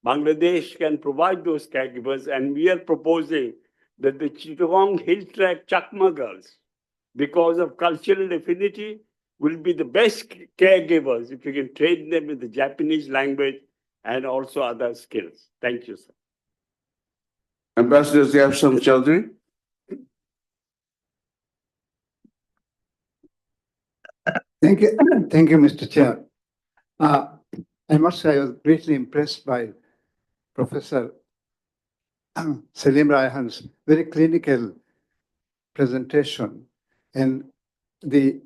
Bangladesh can provide those caregivers, and we are proposing that the Chittagong Hill Track Chakma girls, because of cultural affinity, will be the best caregivers if you can train them in the Japanese language and also other skills. Thank you, sir. Ambassador Ziavsham Chaudhary. Thank you, thank you, Mr. Chair. I must say I was greatly impressed by Professor Salim Raihan's very clinical presentation and the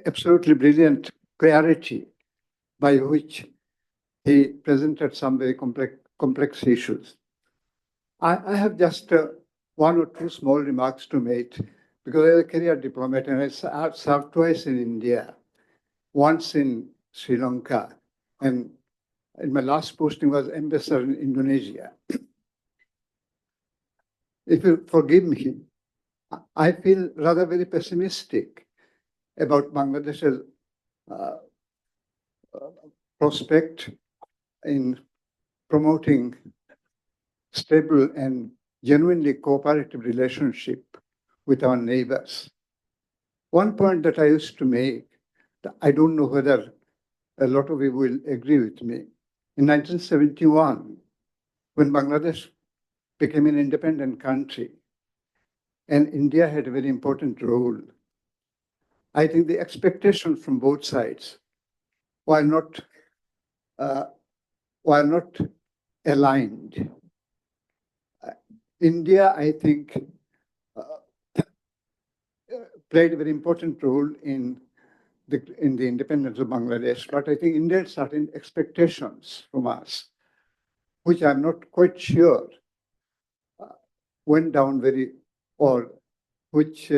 absolutely brilliant clarity by which he presented some very complex issues. I have just one or two small remarks to make because I'm a career diplomat and I served twice in India, once in Sri Lanka, and my last posting was ambassador in Indonesia. If you forgive me, I feel rather very pessimistic about Bangladesh's prospect in promoting stable and genuinely cooperative relationship with our neighbors. One point that I used to make, I don't know whether a lot of you will agree with me. In 1971, when Bangladesh became an independent country and India had a very important role, I think the expectations from both sides were not aligned. India, I think, played a very important role in the independence of Bangladesh, but I think India had certain expectations from us, which I'm not quite sure went down or which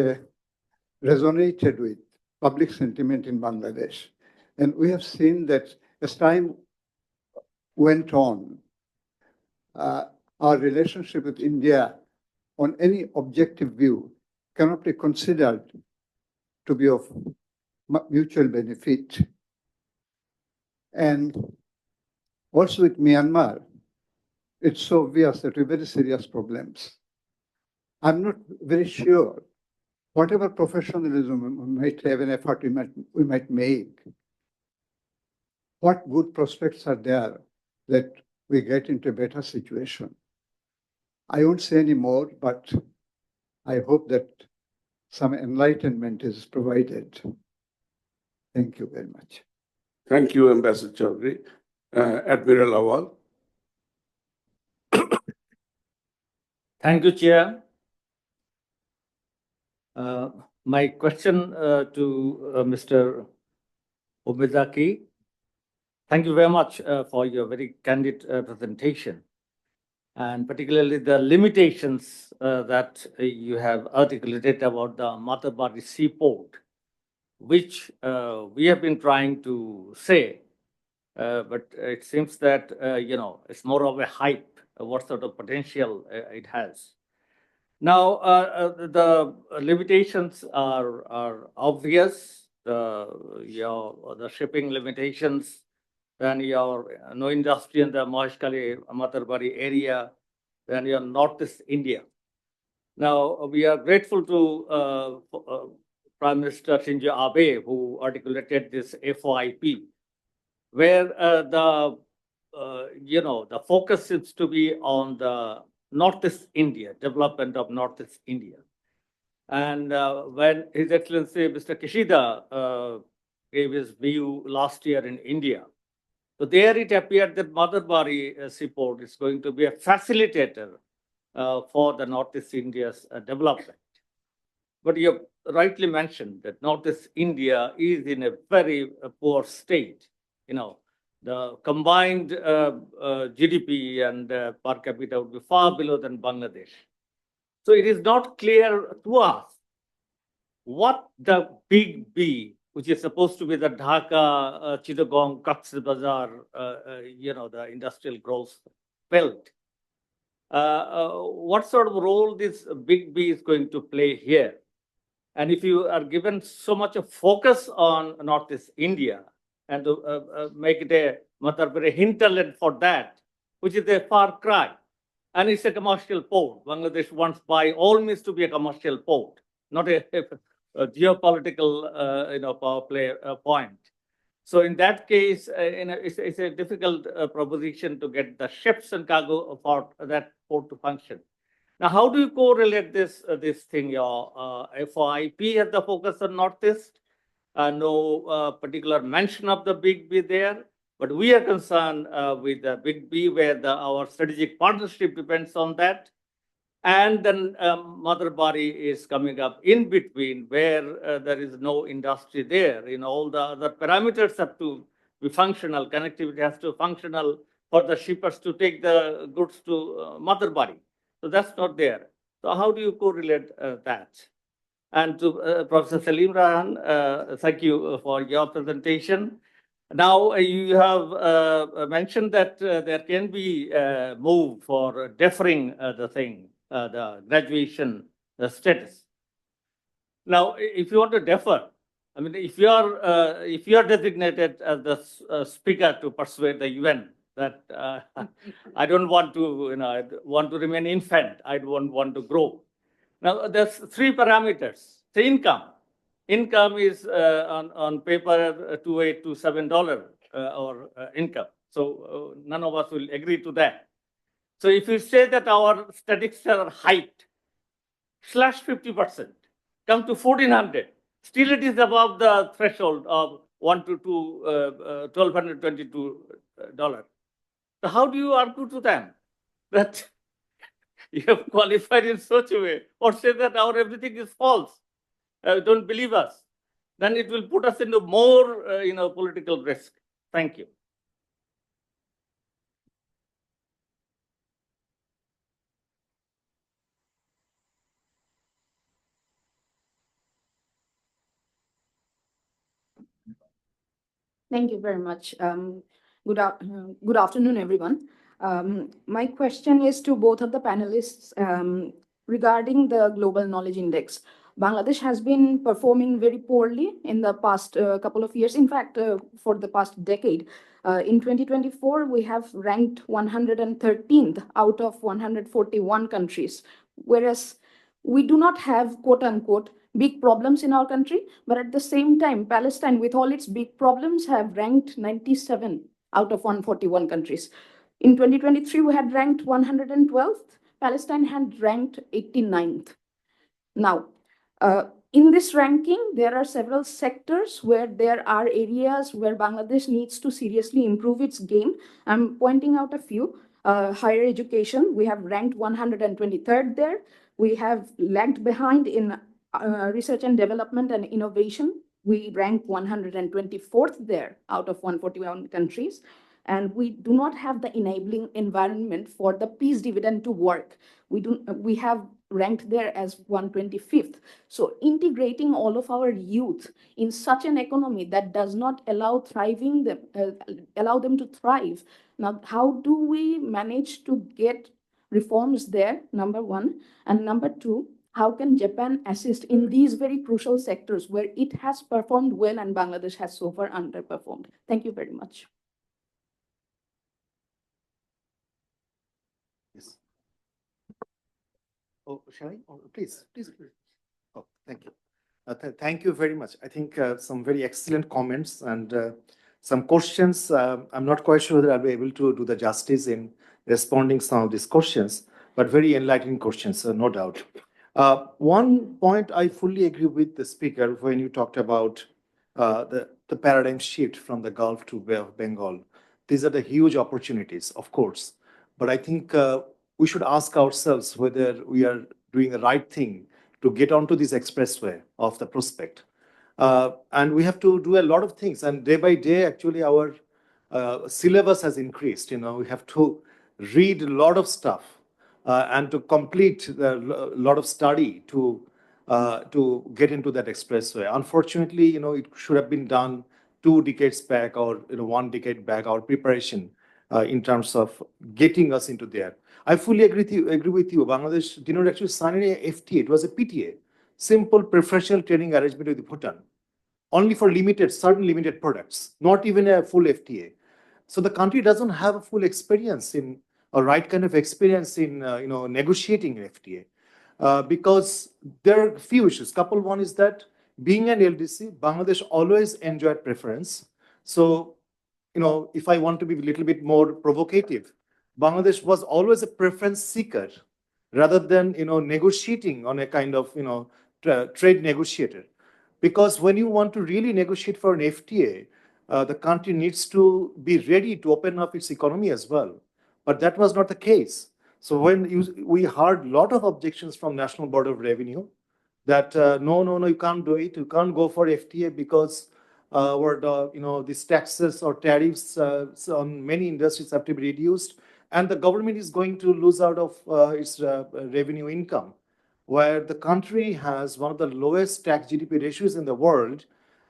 resonated with public sentiment in Bangladesh. And we have seen that as time went on, our relationship with India on any objective view cannot be considered to be of mutual benefit. And also with Myanmar, it's so obvious that we have very serious problems. I'm not very sure, whatever professionalism we might have, an effort we might make, what good prospects are there that we get into a better situation? I won't say any more, but I hope that some enlightenment is provided. Thank you very much. Thank you, Ambassador Chaudhary. Admiral Awal. Thank you, Chair. My question to Mr. Umezaki. Thank you very much for your very candid presentation, and particularly the limitations that you have articulated about the Matabari seaport, which we have been trying to say, but it seems that, it's more of a hype, what sort of potential it has. Now, the limitations are obvious, the shipping limitations, then your no industry in the Maheshkali Matarbari area, then your Northeast India. Now, we are grateful to Prime Minister Shinzo Abe, who articulated this FOIP, where the focus seems to be on the Northeast India, development of Northeast India. And when His Excellency Mr. Kishida gave his view last year in India, so there it appeared that Matabari seaport is going to be a facilitator for the Northeast India's development. But you rightly mentioned that Northeast India is in a very poor state. The combined GDP and per capita would be far below than Bangladesh. So it is not clear to us what the big B which is supposed to be the Dhaka, Chittagong, Cox's Bazar, the industrial growth belt. What sort of role this Big B is going to play here? And if you are given so much of focus on Northeast India and to make it a very hinterland for that, which is a far cry, and it's a commercial port. Bangladesh wants by all means to be a commercial port, not a geopolitical power play point. So in that case, it's a difficult proposition to get the ships and cargo for that port to function. Now, how do you correlate this thing? Your FOIP has the focus on Northeast. No particular mention of the Big B there, but we are concerned with the Big B, where our strategic partnership depends on that. And then Mother Bari is coming up in between, where there is no industry there. All the other parameters have to be functional. Connectivity has to be functional for the shippers to take the goods to Mother Bari. So that's not there. So how do you correlate that? And to Professor Salim Rahan, thank you for your presentation. Now you have mentioned that there can be a move for deferring the graduation status. Now, if you want to defer, I mean, if you are designated as the speaker to persuade the UN that I don't want to, I want to remain infant, I don't want to grow. Now, there's three parameters. The income. Income is on paper $2,827 our income. So none of us will agree to that. So if you say that our statistics are height, slash 50%, come to 1,400, still it is above the threshold of $1,222. So how do you argue to them that you have qualified in such a way, or say that our everything is false? Don't believe us. Then it will put us into more, political risk. Thank you. Thank you very much. Good afternoon, everyone. My question is to both of the panelists regarding the Global Knowledge Index. Bangladesh has been performing very poorly in the past couple of years. In fact, for the past decade. In 2024, we have ranked 113th out of 141 countries, whereas we do not have, quote unquote, big problems in our country, but at the same time, Palestine, with all its big problems, have ranked 97 out of 141 countries. In 2023, we had ranked 112th. Palestine had ranked 89th. Now, in this ranking, there are several sectors where there are areas where Bangladesh needs to seriously improve its game. I'm pointing out a few. Higher education, we have ranked 123rd there. We have lagged behind in research and development and innovation. We rank 124th there out of 141 countries. And we do not have the enabling environment for the peace dividend to work. We have ranked there as 125th. So integrating all of our youth in such an economy that does not allow allow them to thrive. Now, how do we manage to get reforms there, number one? And number two, how can Japan assist in these very crucial sectors where it has performed well and Bangladesh has so far underperformed? Thank you very much. Yes. Oh, shall I? Oh, please. Oh, thank you. Thank you very much. I think some very excellent comments and some questions. I'm not quite sure that I'll be able to do the justice in responding some of these questions, but very enlightening questions, no doubt. One point I fully agree with the speaker when you talked about the paradigm shift from the Gulf to Bay of Bengal. These are the huge opportunities, of course, but I think we should ask ourselves whether we are doing the right thing to get onto this expressway of the prospect. And we have to do a lot of things, and day by day, actually, our syllabus has increased. We have to read a lot of stuff and to complete a lot of study to to get into that expressway. Unfortunately, it should have been done 2 decades back or 1 decade back, our preparation in terms of getting us into there. I fully agree with you. Bangladesh did not actually sign an FTA. It was a PTA, simple preferential trading arrangement with Bhutan, only for certain limited products, not even a full FTA. So the country doesn't have a full experience in a right kind of experience in negotiating FTA because there are few issues. Couple one is that being an LDC, Bangladesh always enjoyed preference. So if I want to be a little bit more provocative, Bangladesh was always a preference seeker rather than negotiating on a kind of trade negotiator. Because when you want to really negotiate for an FTA, the country needs to be ready to open up its economy as well. But that was not the case. So we heard a lot of objections from National Board of Revenue that no, you can't do it. You can't go for FTA because these taxes or tariffs on many industries have to be reduced, and the government is going to lose out of its revenue income, where the country has one of the lowest tax GDP ratios in the world,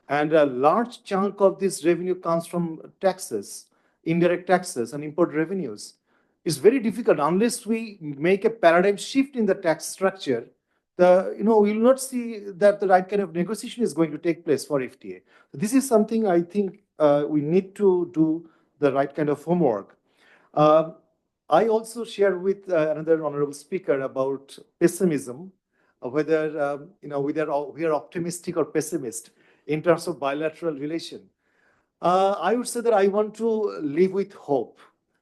and a large chunk of this revenue comes from taxes, indirect taxes, and import revenues. It's very difficult unless we make a paradigm shift in the tax structure. We will not see that the right kind of negotiation is going to take place for FTA. This is something I think we need to do the right kind of homework. I also share with another honorable speaker about pessimism, whether we are optimistic or pessimist in terms of bilateral relation. I would say that I want to live with hope.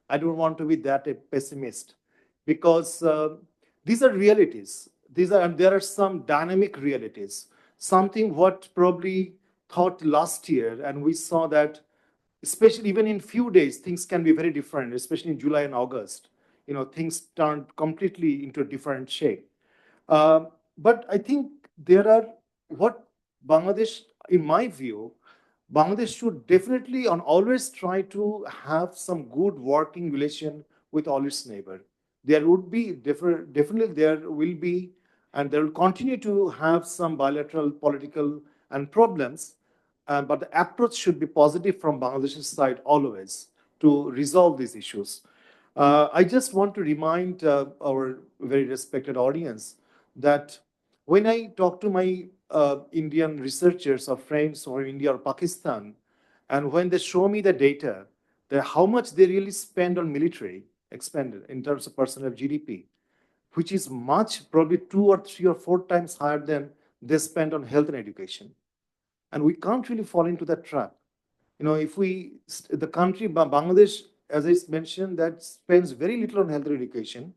I don't want to be that a pessimist because these are realities. There are some dynamic realities. Something what probably thought last year, and we saw that especially even in few days, things can be very different, especially in July and August. Things turned completely into a different shape. But I think there are what Bangladesh, in my view, Bangladesh should definitely and always try to have some good working relation with all its neighbor. There would be definitely there will be, and there will continue to have some bilateral political and problems. But the approach should be positive from Bangladesh's side always to resolve these issues. I just want to remind our very respected audience that when I talk to my Indian researchers or friends or India or Pakistan, and when they show me the data, how much they really spend on military expended in terms of percent of GDP, which is much, probably 2 or 3 or 4 times higher than they spend on health and education. And we can't really fall into that trap. If the country, Bangladesh, as I mentioned, that spends very little on health and education.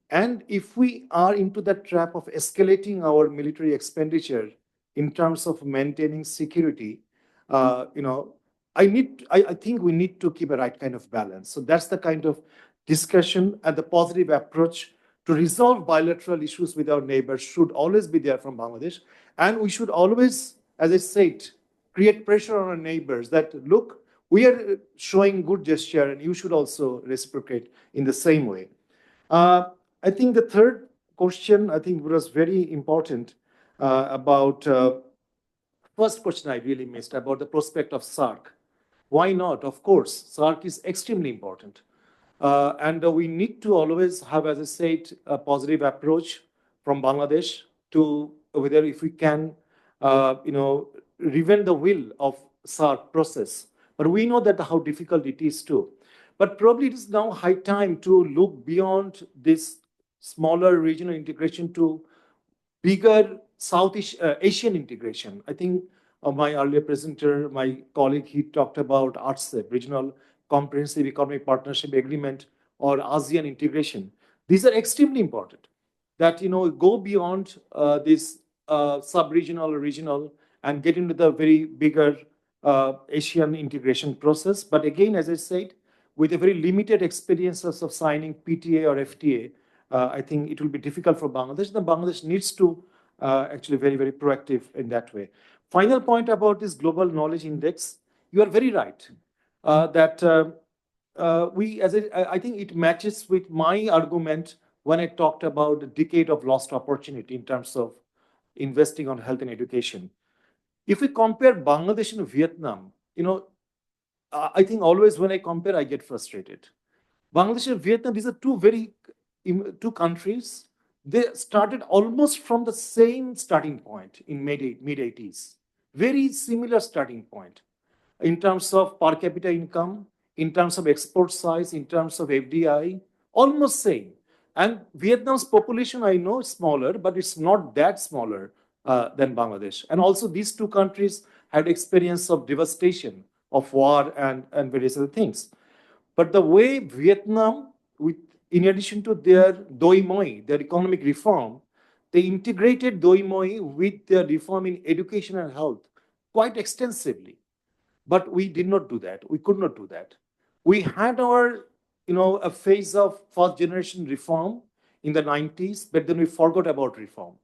And if we are into that trap of escalating our military expenditure in terms of maintaining security, I think we need to keep a right kind of balance. So that's the kind of discussion and the positive approach to resolve bilateral issues with our neighbors should always be there from Bangladesh. And we should always, as I said, create pressure on our neighbors that, look, we are showing good gesture and you should also reciprocate in the same way. I think the third question, I think was very important about, first question I really missed about the prospect of SARC. Why not? Of course, SARC is extremely important. And we need to always have, as I said, a positive approach from Bangladesh to whether if we can, revenge the will of SARC process. But we know that how difficult it is too. But probably it is now high time to look beyond this smaller regional integration to bigger Southeast Asian integration. I think my earlier presenter, my colleague, he talked about RCEP, Regional Comprehensive Economic Partnership Agreement, or ASEAN integration. These are extremely important. That go beyond this sub-regional or regional and get into the very bigger Asian integration process. But again, as I said, with a very limited experiences of signing PTA or FTA, I think it will be difficult for Bangladesh. Then Bangladesh needs to actually very, very proactive in that way. Final point about this global knowledge index, you are very right that I think it matches with my argument when I talked about the decade of lost opportunity in terms of investing on health and education. If we compare Bangladesh and Vietnam, I think always when I compare, I get frustrated. Bangladesh and Vietnam, these are two countries. They started almost from the same starting point in mid 80s. Very similar starting point in terms of per capita income, in terms of export size, in terms of FDI, almost same. And Vietnam's population, I know, is smaller, but it's not that smaller than Bangladesh. And also these two countries had experience of devastation, of war and various other things. But the way Vietnam, in addition to their Doi Moi, their economic reform, they integrated Doi Moi with their reform in education and health quite extensively. But we did not do that. We could not do that. We had our, a phase of first generation reform in the 90s, but then we forgot about reform.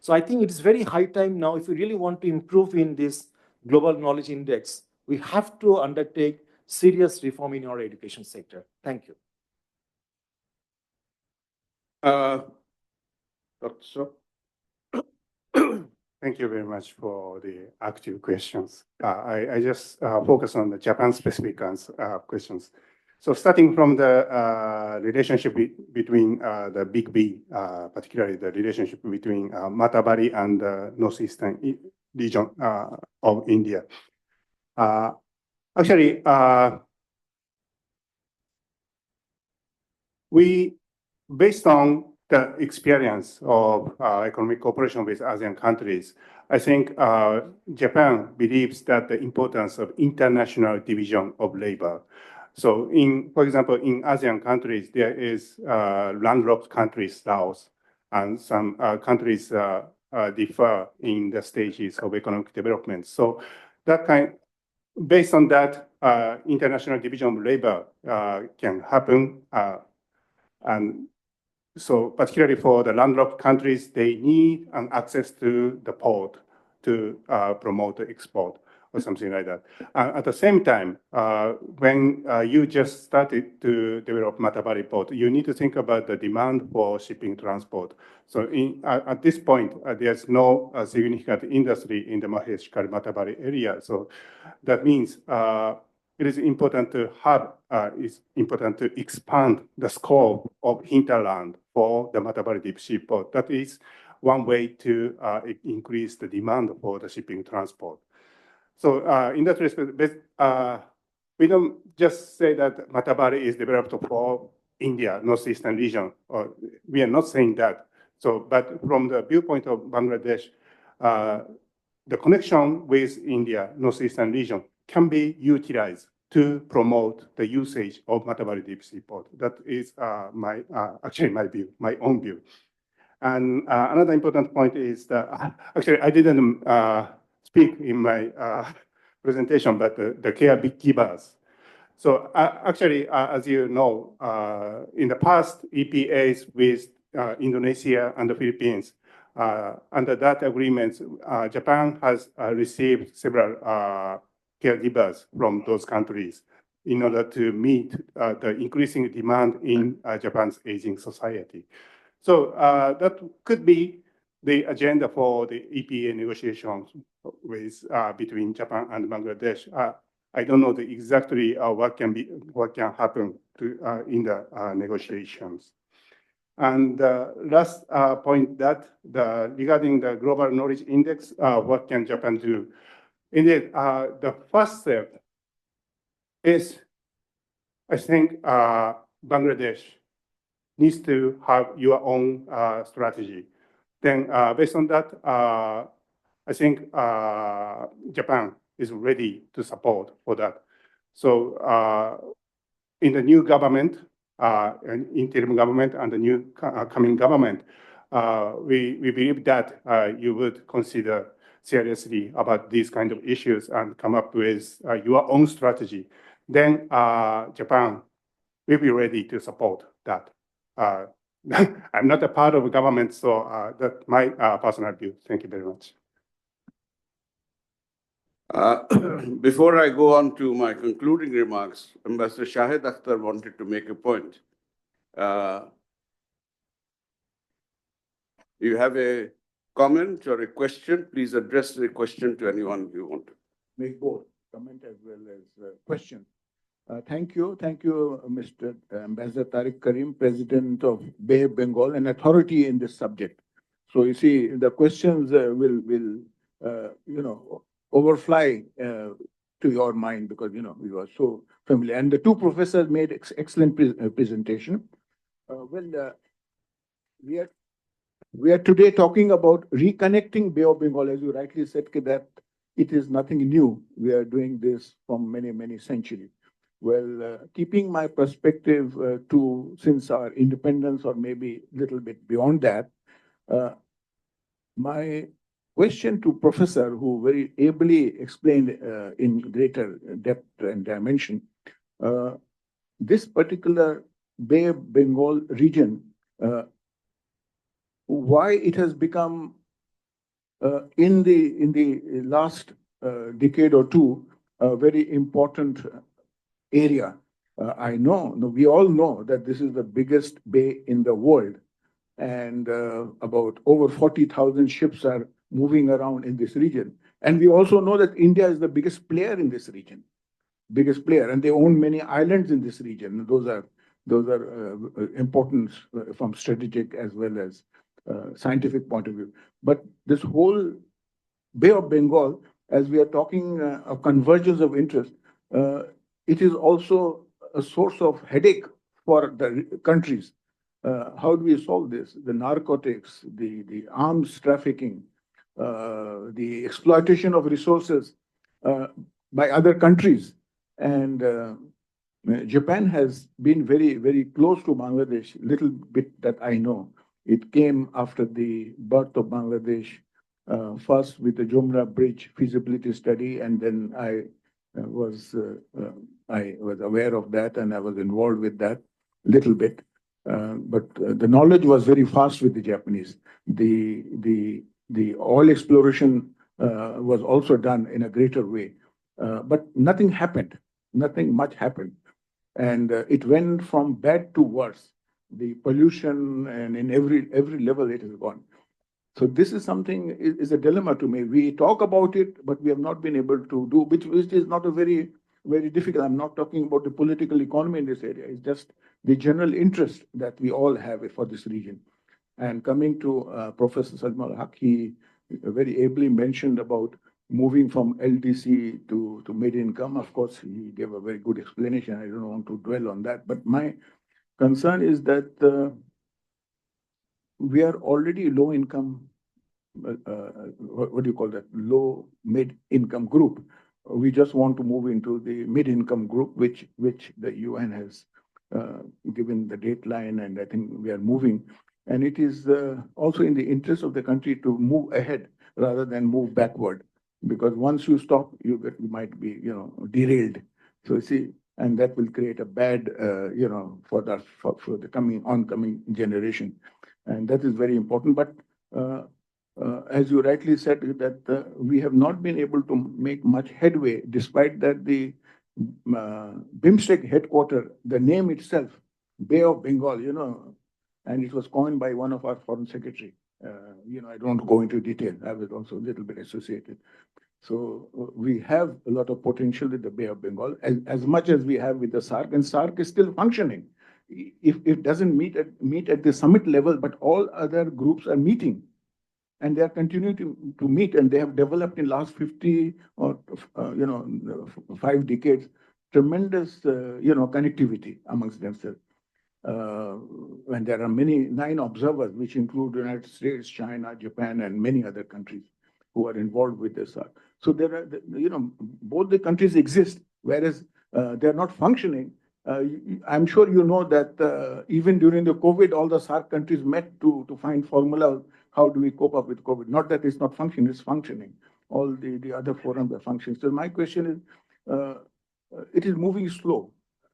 So I think it is very high time now, if we really want to improve in this global knowledge index, we have to undertake serious reform in our education sector. Thank you. Dr. So. Thank you very much for the active questions. I just focus on the Japan-specific questions. So starting from the relationship between the Big B, particularly the relationship between Matabari and the northeastern region of India. Actually, based on the experience of economic cooperation with ASEAN countries, I think Japan believes that the importance of international division of labor. So for example, in ASEAN countries, there is landlocked countries, Laos, and some countries differ in the stages of economic development. So based on that, international division of labor can happen. And so particularly for the landlocked countries, they need access to the port to promote the export or something like that. At the same time, when you just started to develop Matabari port, you need to think about the demand for shipping transport. So at this point, there's no significant industry in the Maheshkar Matabari area. So that means it is important to expand the scope of hinterland for the Matabari deep sea port. That is one way to increase the demand for the shipping transport. So in that respect, we don't just say that Matabari is developed for India, northeastern region. We are not saying that. So, but from the viewpoint of Bangladesh, the connection with India, northeastern region, can be utilized to promote the usage of Matabari deep sea port. That is actually my view, my own view. And another important point is that actually I didn't speak in my presentation, but the caregivers. So actually, as you know, in the past EPAs with Indonesia and the Philippines, under that agreement, Japan has received several caregivers from those countries in order to meet the increasing demand in Japan's aging society. So that could be the agenda for the EPA negotiations between Japan and Bangladesh. I don't know exactly what can happen in the negotiations. And last point regarding the global knowledge index, what can Japan do? Indeed, the first step is, I think, Bangladesh needs to have your own strategy. Then based on that, I think Japan is ready to support for that. So in the new government, an interim government and the new coming government, we believe that you would consider seriously about these kind of issues and come up with your own strategy. Then Japan will be ready to support that. I'm not a part of the government, so that's my personal view. Thank you very much. Before I go on to my concluding remarks, Ambassador Shahid Akhtar wanted to make a point. You have a comment or a question, please address the question to anyone you want to. Make both comment as well as question. Thank you, Mr. Ambassador Tariq Karim, President of Bay of Bengal, an authority in this subject. So you see, the questions will overfly to your mind because you are so familiar. And the two professors made excellent presentation. We are today talking about reconnecting Bay of Bengal, as you rightly said, that it is nothing new. We are doing this from many centuries. Well, keeping my perspective since our independence or maybe a little bit beyond that, my question to Professor, who very ably explained in greater depth and dimension, this particular Bay of Bengal region, why it has become in the last decade or two a very important area. We all know that this is the biggest bay in the world, and about over 40,000 ships are moving around in this region. And we also know that India is the biggest player in this region, and they own many islands in this region. Those are important from strategic as well as scientific point of view. But this whole Bay of Bengal, as we are talking of convergence of interest, it is also a source of headache for the countries. How do we solve this? The narcotics, the arms trafficking, the exploitation of resources by other countries. And Japan has been very close to Bangladesh, little bit that I know. It came after the birth of Bangladesh, first with the Jumra Bridge feasibility study, and then I was aware of that and I was involved with that little bit. But the knowledge was very fast with the Japanese. The oil exploration was also done in a greater way, but nothing happened. Nothing much happened, and it went from bad to worse. The pollution and in every level it has gone. So this is something is a dilemma to me. We talk about it, but we have not been able to do, which is not a very difficult. I'm not talking about the political economy in this area. It's just the general interest that we all have for this region. And coming to Professor Salman al-Haq, he very ably mentioned about moving from LDC to mid-income. Of course, he gave a very good explanation. I don't want to dwell on that. But my concern is that we are already low income, what do you call that? Low mid-income group. We just want to move into the mid-income group, which the UN has given the deadline, and I think we are moving. And it is also in the interest of the country to move ahead rather than move backward, because once you stop, you might be derailed. So you see, and that will create a bad for the oncoming generation, and that is very important. But as you rightly said, that we have not been able to make much headway, despite that the BIMSTEC headquarters, the name itself, Bay of Bengal, and it was coined by one of our foreign secretary. I don't go into detail. I was also a little bit associated. So we have a lot of potential with the Bay of Bengal, as much as we have with the SAARC, and SAARC is still functioning. If it doesn't meet at the summit level, but all other groups are meeting, and they are continuing to meet, and they have developed in last 50 or 5 decades tremendous connectivity amongst themselves. And there are 9 observers, which include the United States, China, Japan, and many other countries who are involved with this. So there are, both the countries exist, whereas they are not functioning. I'm sure you know that even during the COVID, all the SAARC countries met to find formula. How do we cope up with COVID? Not that it's not functioning, it's functioning. All the other forums are functioning. So my question is, it is moving slow,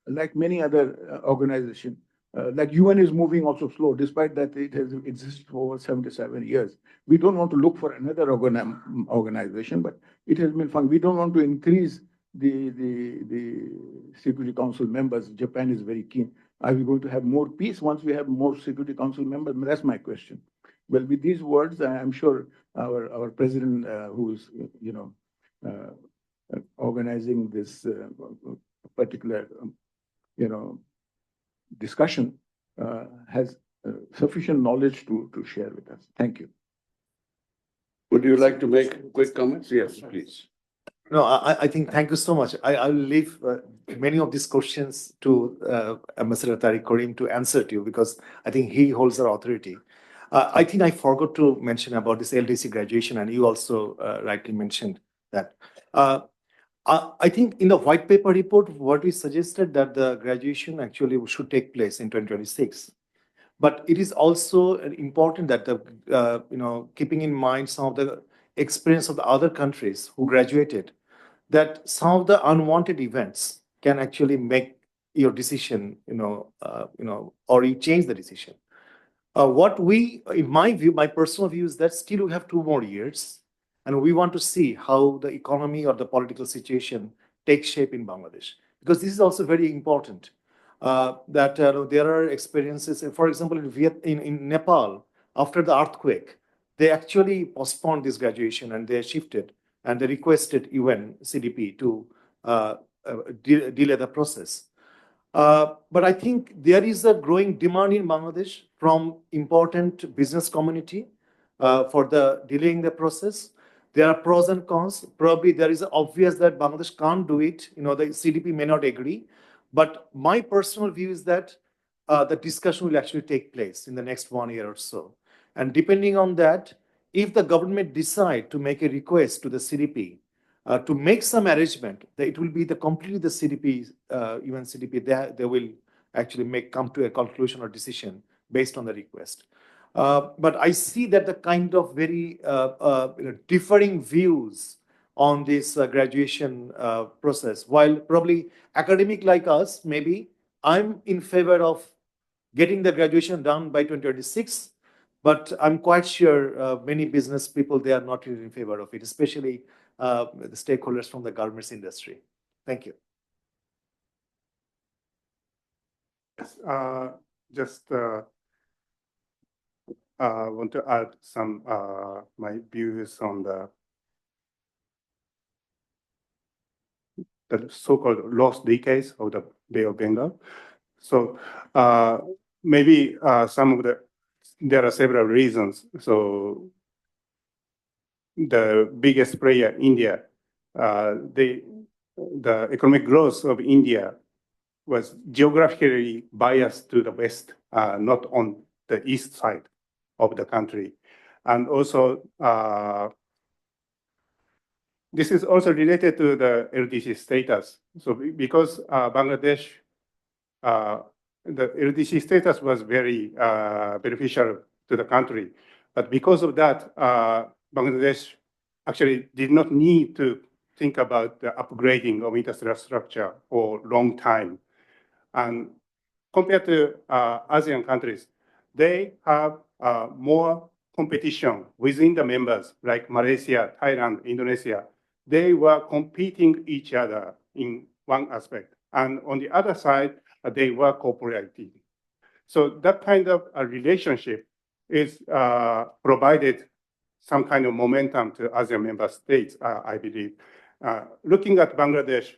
like many other organizations. Like UN is moving also slow, despite that it has existed for over 77 years. We don't want to look for another organization, but it has been fun. We don't want to increase the Security Council members. Japan is very keen. Are we going to have more peace once we have more Security Council members? That's my question. Well, with these words, I'm sure our president, who's, organizing this particular, discussion, has sufficient knowledge to share with us. Thank you. Would you like to make quick comments? Yes, please. No, I think, thank you so much. I'll leave many of these questions to Ambassador Tariq Karim to answer to you, because I think he holds the authority. I think I forgot to mention about this LDC graduation, and you also rightly mentioned that. I think in the white paper report, what we suggested that the graduation actually should take place in 2026. But it is also important that keeping in mind some of the experience of the other countries who graduated, that some of the unwanted events can actually make your decision, or you change the decision. In my view, my personal view is that still we have 2 more years, and we want to see how the economy or the political situation takes shape in Bangladesh, because this is also very important. That there are experiences, for example, in Nepal, after the earthquake, they actually postponed this graduation and they shifted and they requested UN CDP to delay the process. But I think there is a growing demand in Bangladesh from important business community for the delaying the process. There are pros and cons. Probably there is obvious that Bangladesh can't do it. The CDP may not agree. But my personal view is that the discussion will actually take place in the next 1 year or so. And depending on that, if the government decide to make a request to the CDP to make some arrangement, that it will be completely the CDP, UN CDP, they will actually come to a conclusion or decision based on the request. But I see that the kind of very differing views on this graduation process. While probably academic like us, maybe I'm in favor of getting the graduation done by 2026, but I'm quite sure many business people, they are not really in favor of it, especially the stakeholders from the garments industry. Thank you. Just want to add some my views on the so-called lost decades of the Bay of Bengal. So maybe there are several reasons. So the biggest player, India, the economic growth of India was geographically biased to the west, not on the east side of the country. And also, this is also related to the LDC status. So because Bangladesh, the LDC status was very beneficial to the country. But because of that, Bangladesh actually did not need to think about the upgrading of industrial structure for a long time. And compared to ASEAN countries, they have more competition within the members, like Malaysia, Thailand, Indonesia. They were competing each other in one aspect. And on the other side, they were cooperating. So that kind of a relationship is provided some kind of momentum to ASEAN member states, I believe. Looking at Bangladesh,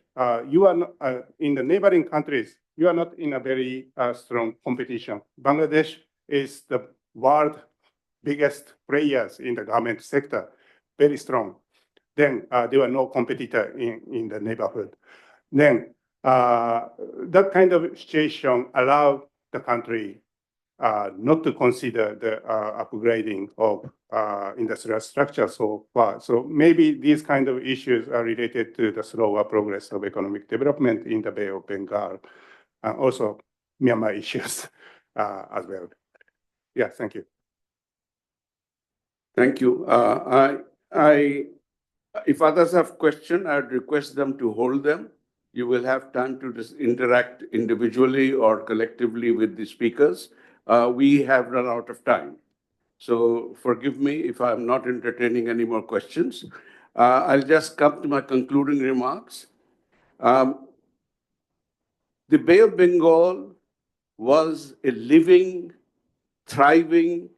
you are not, in the neighboring countries, you are not in a very strong competition. Bangladesh is the world biggest players in the garment sector, very strong. Then there were no competitor in the neighborhood. Then that kind of situation allowed the country not to consider the upgrading of industrial structure so far. So maybe these kind of issues are related to the slower progress of economic development in the Bay of Bengal, and also Myanmar issues as well. Yeah, thank you. Thank you. If others have questions, I'd request them to hold them. You will have time to just interact individually or collectively with the speakers. We have run out of time. So forgive me if I'm not entertaining any more questions. I'll just come to my concluding remarks. The Bay of Bengal was a living, thriving,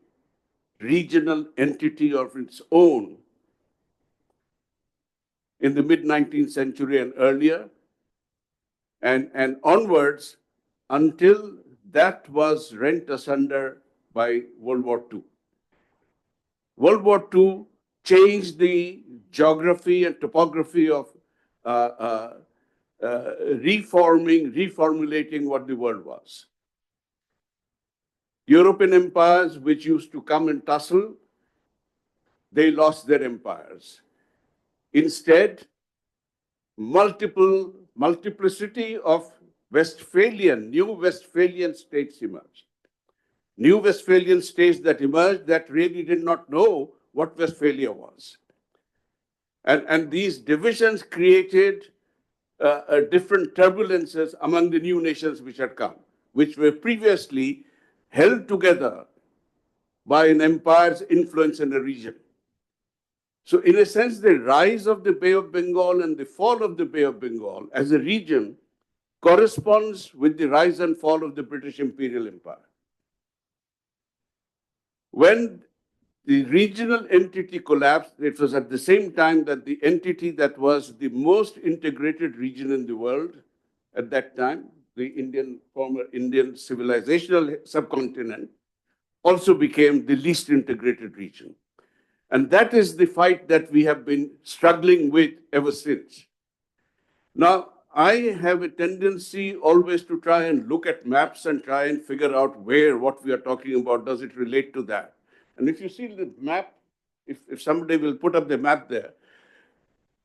regional entity of its own in the mid-19th century and earlier, and onwards until that was rent asunder by World War II. World War II changed the geography and topography of reformulating what the world was. European empires, which used to come and tussle, they lost their empires. Instead, multiplicity of new Westphalian states emerged. New Westphalian states that emerged that really did not know what Westphalia was. And these divisions created different turbulences among the new nations which had come, which were previously held together by an empire's influence in a region. So in a sense, the rise of the Bay of Bengal and the fall of the Bay of Bengal as a region corresponds with the rise and fall of the British Imperial Empire. When the regional entity collapsed, it was at the same time that the entity that was the most integrated region in the world at that time, the former Indian civilizational subcontinent, also became the least integrated region. And that is the fight that we have been struggling with ever since. Now, I have a tendency always to try and look at maps and try and figure out what we are talking about, does it relate to that? And if you see the map, if somebody will put up the map there,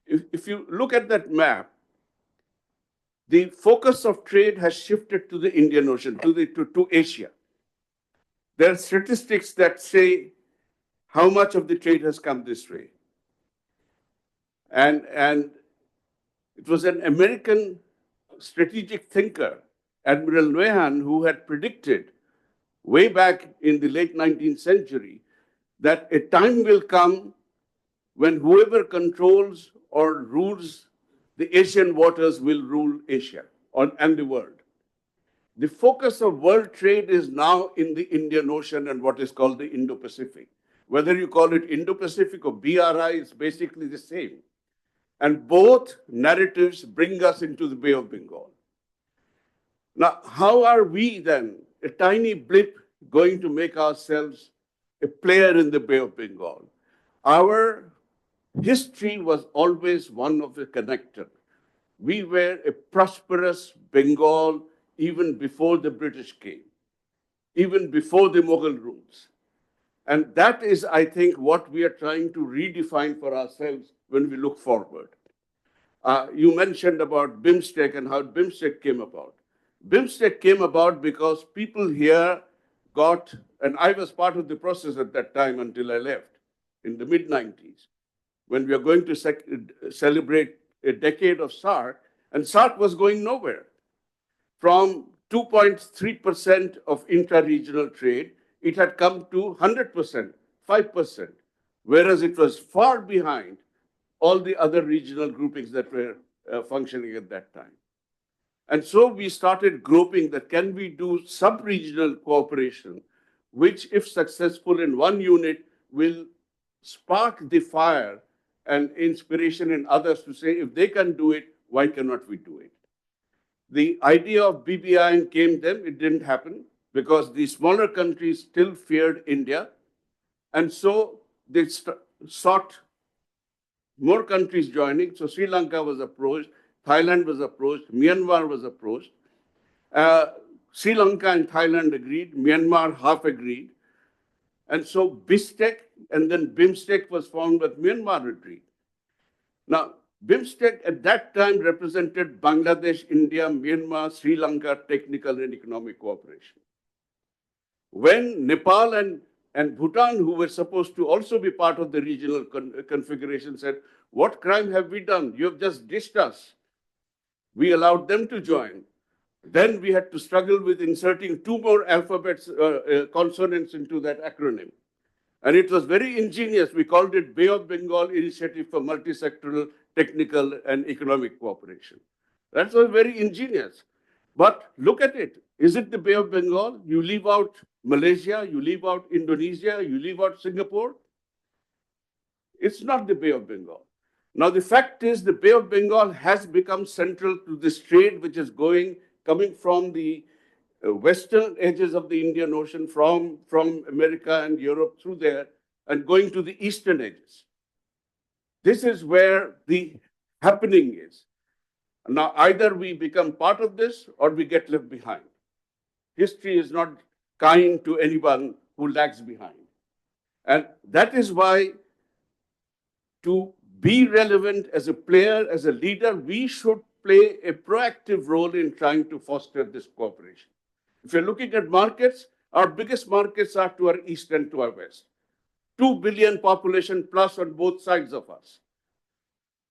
if you look at that map, the focus of trade has shifted to the Indian Ocean, to Asia. There are statistics that say how much of the trade has come this way. And it was an American strategic thinker, Admiral Nuehan, who had predicted way back in the late 19th century that a time will come when whoever controls or rules the Asian waters will rule Asia and the world. The focus of world trade is now in the Indian Ocean and what is called the Indo-Pacific. Whether you call it Indo-Pacific or BRI, it's basically the same. And both narratives bring us into the Bay of Bengal. Now, how are we then, a tiny blip, going to make ourselves a player in the Bay of Bengal? Our history was always one of a connector. We were a prosperous Bengal even before the British came, even before the Mughal rules. And that is, I think, what we are trying to redefine for ourselves when we look forward. You mentioned about BIMSTEC and how BIMSTEC came about. BIMSTEC came about because people here got, and I was part of the process at that time until I left in the mid-90s, when we were going to celebrate a decade of SARC, and SARC was going nowhere. From 2.3% of intra-regional trade, it had come to 100%, 5%, whereas it was far behind all the other regional groupings that were functioning at that time. And so we started groping that can we do sub-regional cooperation, which, if successful in one unit, will spark the fire and inspiration in others to say, if they can do it, why cannot we do it? The idea of BBI came then, it didn't happen because the smaller countries still feared India. And so they sought more countries joining. So Sri Lanka was approached, Thailand was approached, Myanmar was approached. Sri Lanka and Thailand agreed, Myanmar half agreed. And so BISTEC and then BIMSTEC was formed, but Myanmar agreed. Now, BIMSTEC at that time represented Bangladesh, India, Myanmar, Sri Lanka technical and economic cooperation. When Nepal and Bhutan, who were supposed to also be part of the regional configuration, said, what crime have we done? You have just dished us. We allowed them to join. Then we had to struggle with inserting two more alphabets, consonants into that acronym. And it was very ingenious. We called it Bay of Bengal Initiative for Multisectoral Technical and Economic Cooperation. That was very ingenious. But look at it. Is it the Bay of Bengal? You leave out Malaysia, you leave out Indonesia, you leave out Singapore. It's not the Bay of Bengal. Now, the fact is the Bay of Bengal has become central to this trade, which is coming from the western edges of the Indian Ocean, from America and Europe through there, and going to the eastern edges. This is where the happening is. Now, either we become part of this or we get left behind. History is not kind to anyone who lags behind. And that is why, to be relevant as a player, as a leader, we should play a proactive role in trying to foster this cooperation. If you're looking at markets, our biggest markets are to our east and to our west. 2 billion population plus on both sides of us.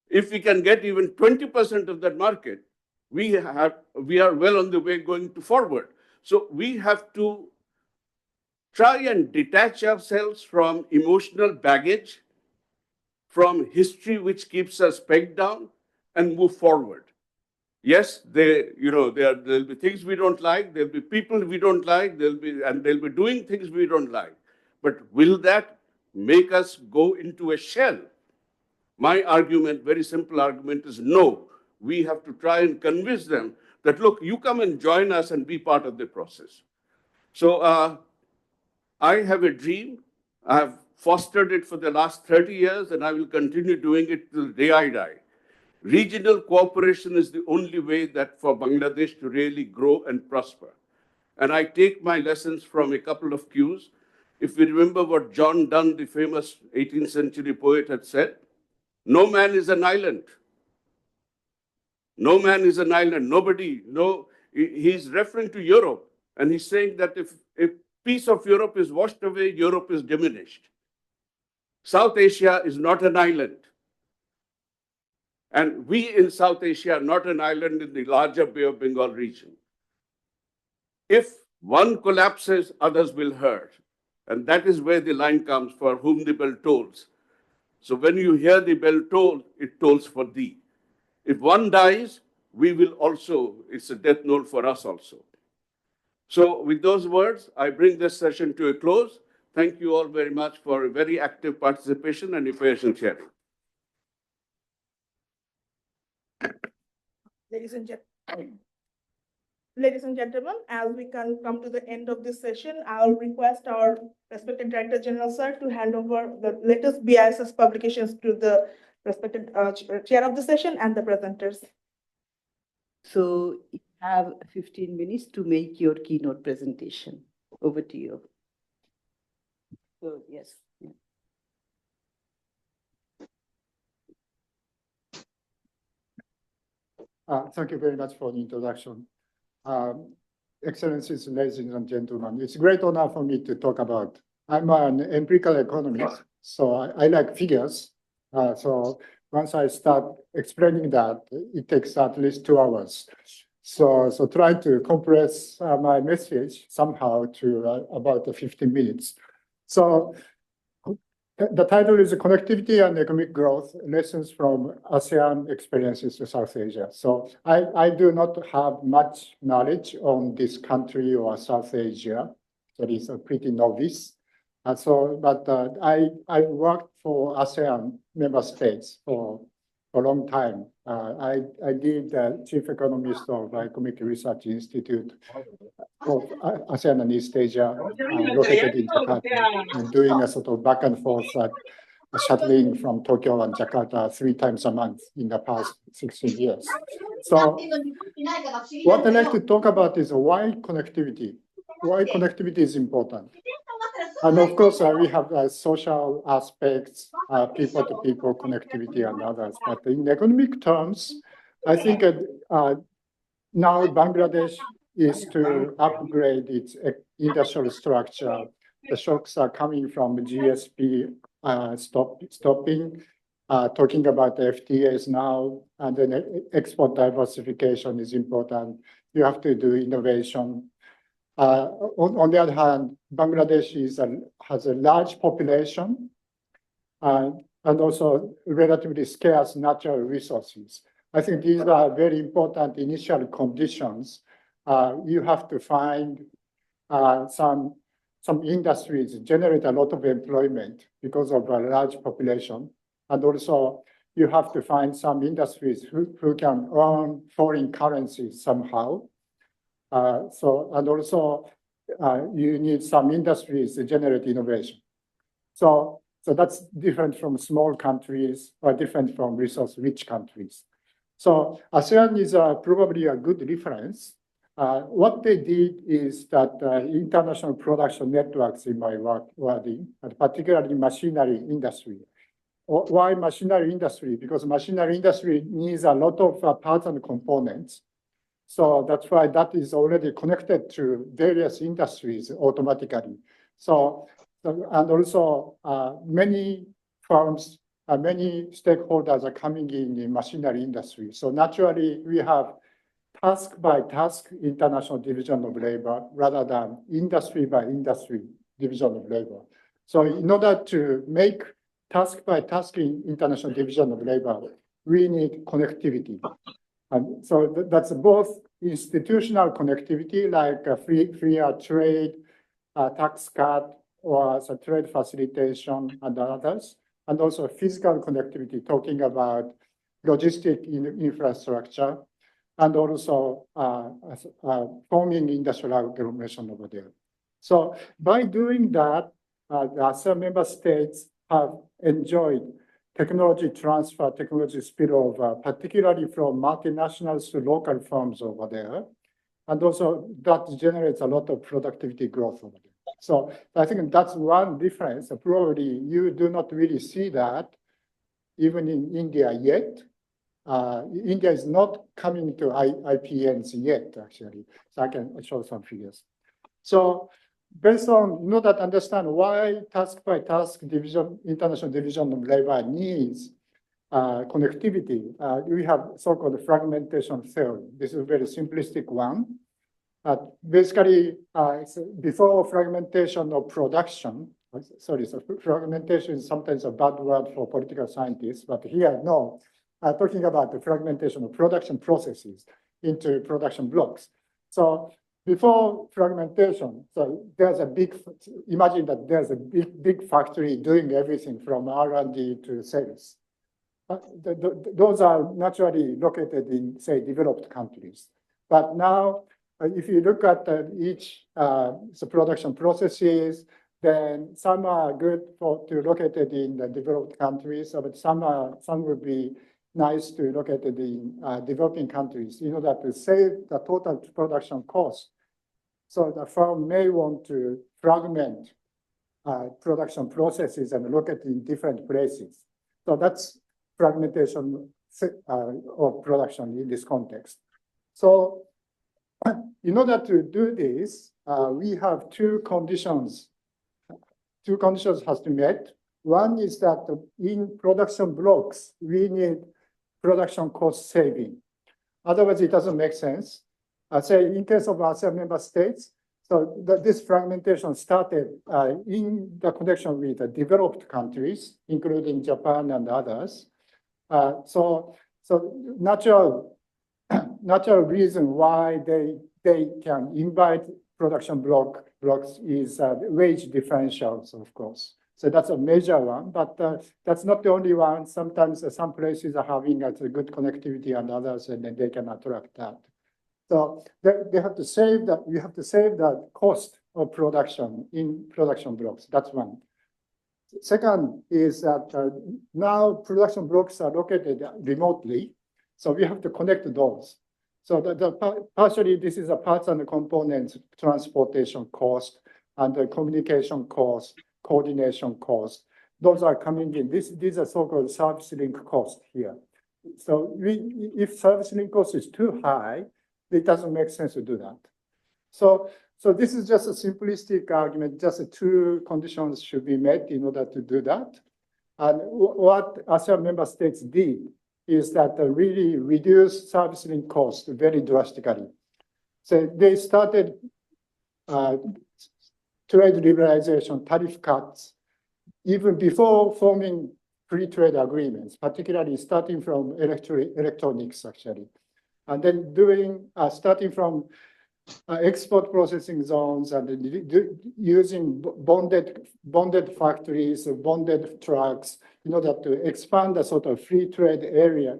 If we can get even 20% of that market, we are well on the way going to forward. So we have to try and detach ourselves from emotional baggage, from history which keeps us pegged down, and move forward. Yes, there'll be things we don't like, there'll be people we don't like, they'll be doing things we don't like. But will that make us go into a shell? My argument, very simple argument, is no. We have to try and convince them that, look, you come and join us and be part of the process. So I have a dream. I have fostered it for the last 30 years, and I will continue doing it till the day I die. Regional cooperation is the only way that for Bangladesh to really grow and prosper. And I take my lessons from a couple of cues. If we remember what John Donne, the famous 18th century poet, had said, no man is an island. No man is an island. He's referring to Europe. And he's saying that if a piece of Europe is washed away, Europe is diminished. South Asia is not an island. And we in South Asia are not an island in the larger Bay of Bengal region. If one collapses, others will hurt. And that is where the line comes, for whom the bell tolls. So when you hear the bell toll, it tolls for thee. If one dies, we will also, it's a death knell for us also. So with those words, I bring this session to a close. Thank you all very much for a very active participation and your patient sharing. Ladies and gentlemen, as we can come to the end of this session, I'll request our respected Director General, sir, to hand over the latest BISS publications to the respected chair of the session and the presenters. So you have 15 minutes to make your keynote presentation. Over to you. So, yes. Yeah. Thank you very much for the introduction. Excellencies, ladies and gentlemen, it's a great honor for me to talk about. I'm an empirical economist, so I like figures. So once I start explaining that, it takes at least 2 hours. So try to compress my message somehow to about 15 minutes. So the title is Connectivity and Economic Growth, Lessons from ASEAN Experiences to South Asia. So I do not have much knowledge on this country or South Asia. That is pretty novice. But I worked for ASEAN member states for a long time. I did the chief economist of the Economic Research Institute of ASEAN and East Asia, located in Jakarta, and doing a sort of back and forth shuttling from Tokyo and Jakarta 3 times a month in the past 16 years. So what I'd like to talk about is why connectivity. Why connectivity is important. And of course, we have social aspects, people-to-people connectivity and others. But in economic terms, I think now Bangladesh is to upgrade its industrial structure. The shocks are coming from GSP stopping, talking about FTAs now, and then export diversification is important. You have to do innovation. On the other hand, Bangladesh has a large population and also relatively scarce natural resources. I think these are very important initial conditions you have to find some industries generate a lot of employment because of a large population. And also you have to find some industries who can earn foreign currencies somehow. And also you need some industries to generate innovation. So that's different from small countries or different from resource-rich countries. So ASEAN is probably a good reference. What they did is that international production networks in my wording, and particularly machinery industry. Why machinery industry? Because machinery industry needs a lot of parts and components. So that's why that is already connected to various industries automatically. And also many firms, many stakeholders are coming in the machinery industry. So naturally, we have task by task international division of labor rather than industry by industry division of labor. So in order to make task by task in international division of labor, we need connectivity. And so that's both institutional connectivity like free trade, tax cut, or trade facilitation and others, and also physical connectivity, talking about logistic infrastructure, and also forming industrial agglomeration over there. So by doing that, the ASEAN member states have enjoyed technology transfer, technology spillover, particularly from multinationals to local firms over there. And also that generates a lot of productivity growth over there. So I think that's one difference. Probably you do not really see that even in India yet. India is not coming to IPNs yet, actually. So I can show some figures. So based on, in order to understand why task by task division, international division of labor needs connectivity, we have so-called fragmentation theory. This is a very simplistic one. Basically, before fragmentation of production, so fragmentation is sometimes a bad word for political scientists, but here, no, talking about the fragmentation of production processes into production blocks. So before fragmentation, so there's a big, imagine that there's a big factory doing everything from R&D to sales. Those are naturally located in, say, developed countries. But now, if you look at each production processes, then some are good to located in the developed countries, but some would be nice to located in developing countries in order to save the total production cost. So the firm may want to fragment production processes and locate in different places. So that's fragmentation of production in this context. So in order to do this, we have two conditions. Two conditions has to be met. One is that in production blocks, we need production cost saving. Otherwise, it doesn't make sense. Say in case of ASEAN member states, so this fragmentation started in the connection with the developed countries, including Japan and others. So natural reason why they can invite production blocks is wage differentials, of course. So that's a major one, but that's not the only one. Sometimes some places are having a good connectivity and others, and then they can attract that. So they have to save that. We have to save the cost of production in production blocks. That's one. Second is that now production blocks are located remotely, so we have to connect those. So partially this is a parts and components transportation cost and the communication cost, coordination cost. Those are coming in. These are so-called service link cost here. So if service link cost is too high, it doesn't make sense to do that. So this is just a simplistic argument, just two conditions should be met in order to do that. And what ASEAN member states did is that really reduce service link cost very drastically. So they started trade liberalization, tariff cuts, even before forming free trade agreements, particularly starting from electronics, actually. And then starting from export processing zones and using bonded factories, bonded trucks, in order to expand the sort of free trade area,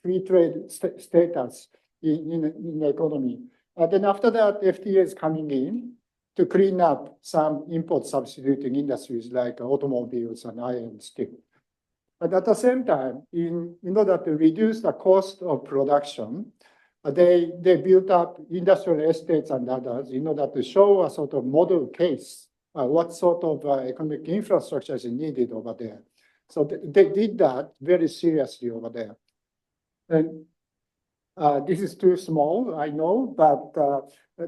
free trade status in the economy. And then after that, FTA is coming in to clean up some import substituting industries like automobiles and iron steel. But at the same time, in order to reduce the cost of production, they built up industrial estates and others in order to show a sort of model case, what sort of economic infrastructure is needed over there. So they did that very seriously over there. And this is too small, I know, but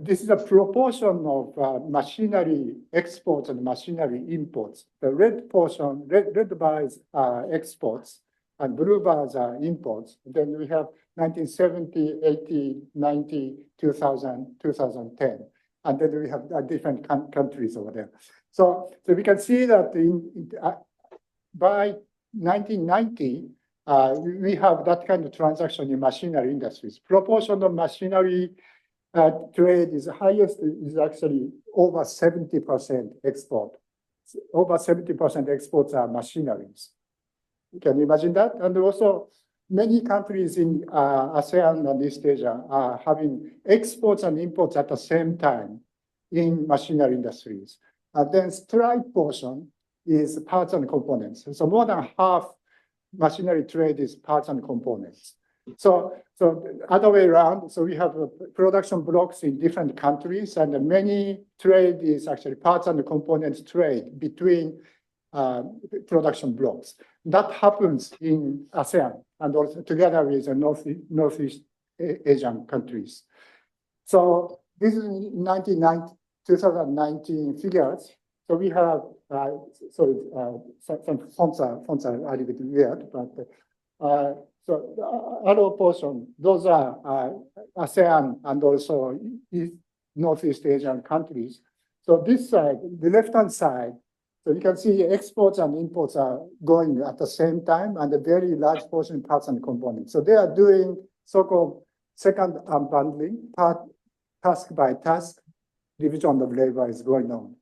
this is a proportion of machinery exports and machinery imports. The red portion, red bars are exports and blue bars are imports. Then we have 1970, 80, 90, 2000, 2010. And then we have different countries over there. So we can see that by 1990, we have that kind of transaction in machinery industries. Proportion of machinery trade is highest, is actually over 70% export. Over 70% exports are machineries. Can you imagine that? And also, many countries in ASEAN and East Asia are having exports and imports at the same time in machinery industries. And then strike portion is parts and components. So more than half machinery trade is parts and components. So other way around, so we have production blocks in different countries, and many trade is actually parts and components trade between production blocks. That happens in ASEAN and also together with the Northeast Asian countries. So this is 2019 figures. So we have, some fonts are a little bit weird, but so the other portion, those are ASEAN and also Northeast Asian countries. So this side, the left-hand side, so you can see exports and imports are going at the same time, and a very large portion parts and components. So they are doing so-called second unbundling, task by task, division of labor is going on.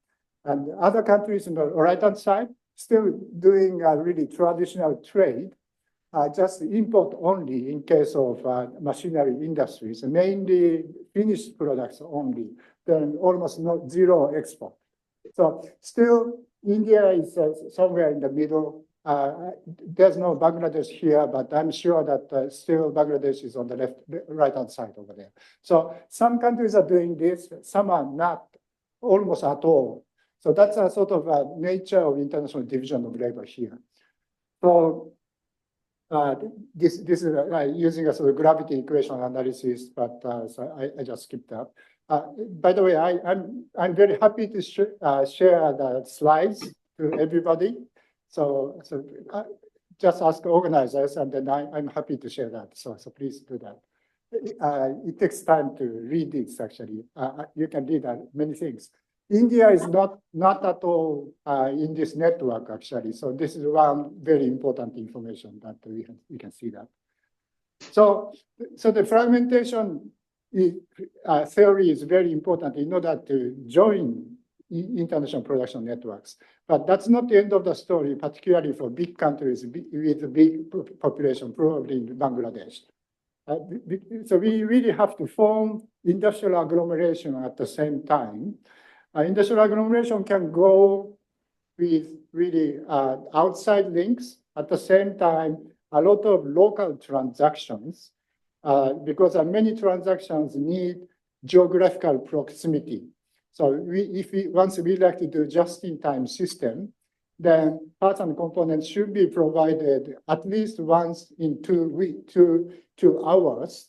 And other countries on the right-hand side, still doing really traditional trade, just import only in case of machinery industries, mainly finished products only, then almost zero export. So still, India is somewhere in the middle. There's no Bangladesh here, but I'm sure that still Bangladesh is on the right-hand side over there. So some countries are doing this, some are not almost at all. So that's a sort of nature of international division of labor here. So this is using a sort of gravity equation analysis, but so I just skipped that. By the way, I'm very happy to share the slides to everybody. So just ask organizers, and then I'm happy to share that. So please do that. It takes time to read this, actually. You can read many things. India is not at all in this network, actually. So this is one very important information that we can see that. So the fragmentation theory is very important in order to join international production networks. But that's not the end of the story, particularly for big countries with a big population, probably in Bangladesh. So we really have to form industrial agglomeration at the same time. Industrial agglomeration can go with really outside links. At the same time, a lot of local transactions, because many transactions need geographical proximity. So once we like to do just-in-time system, then parts and components should be provided at least once in 2 hours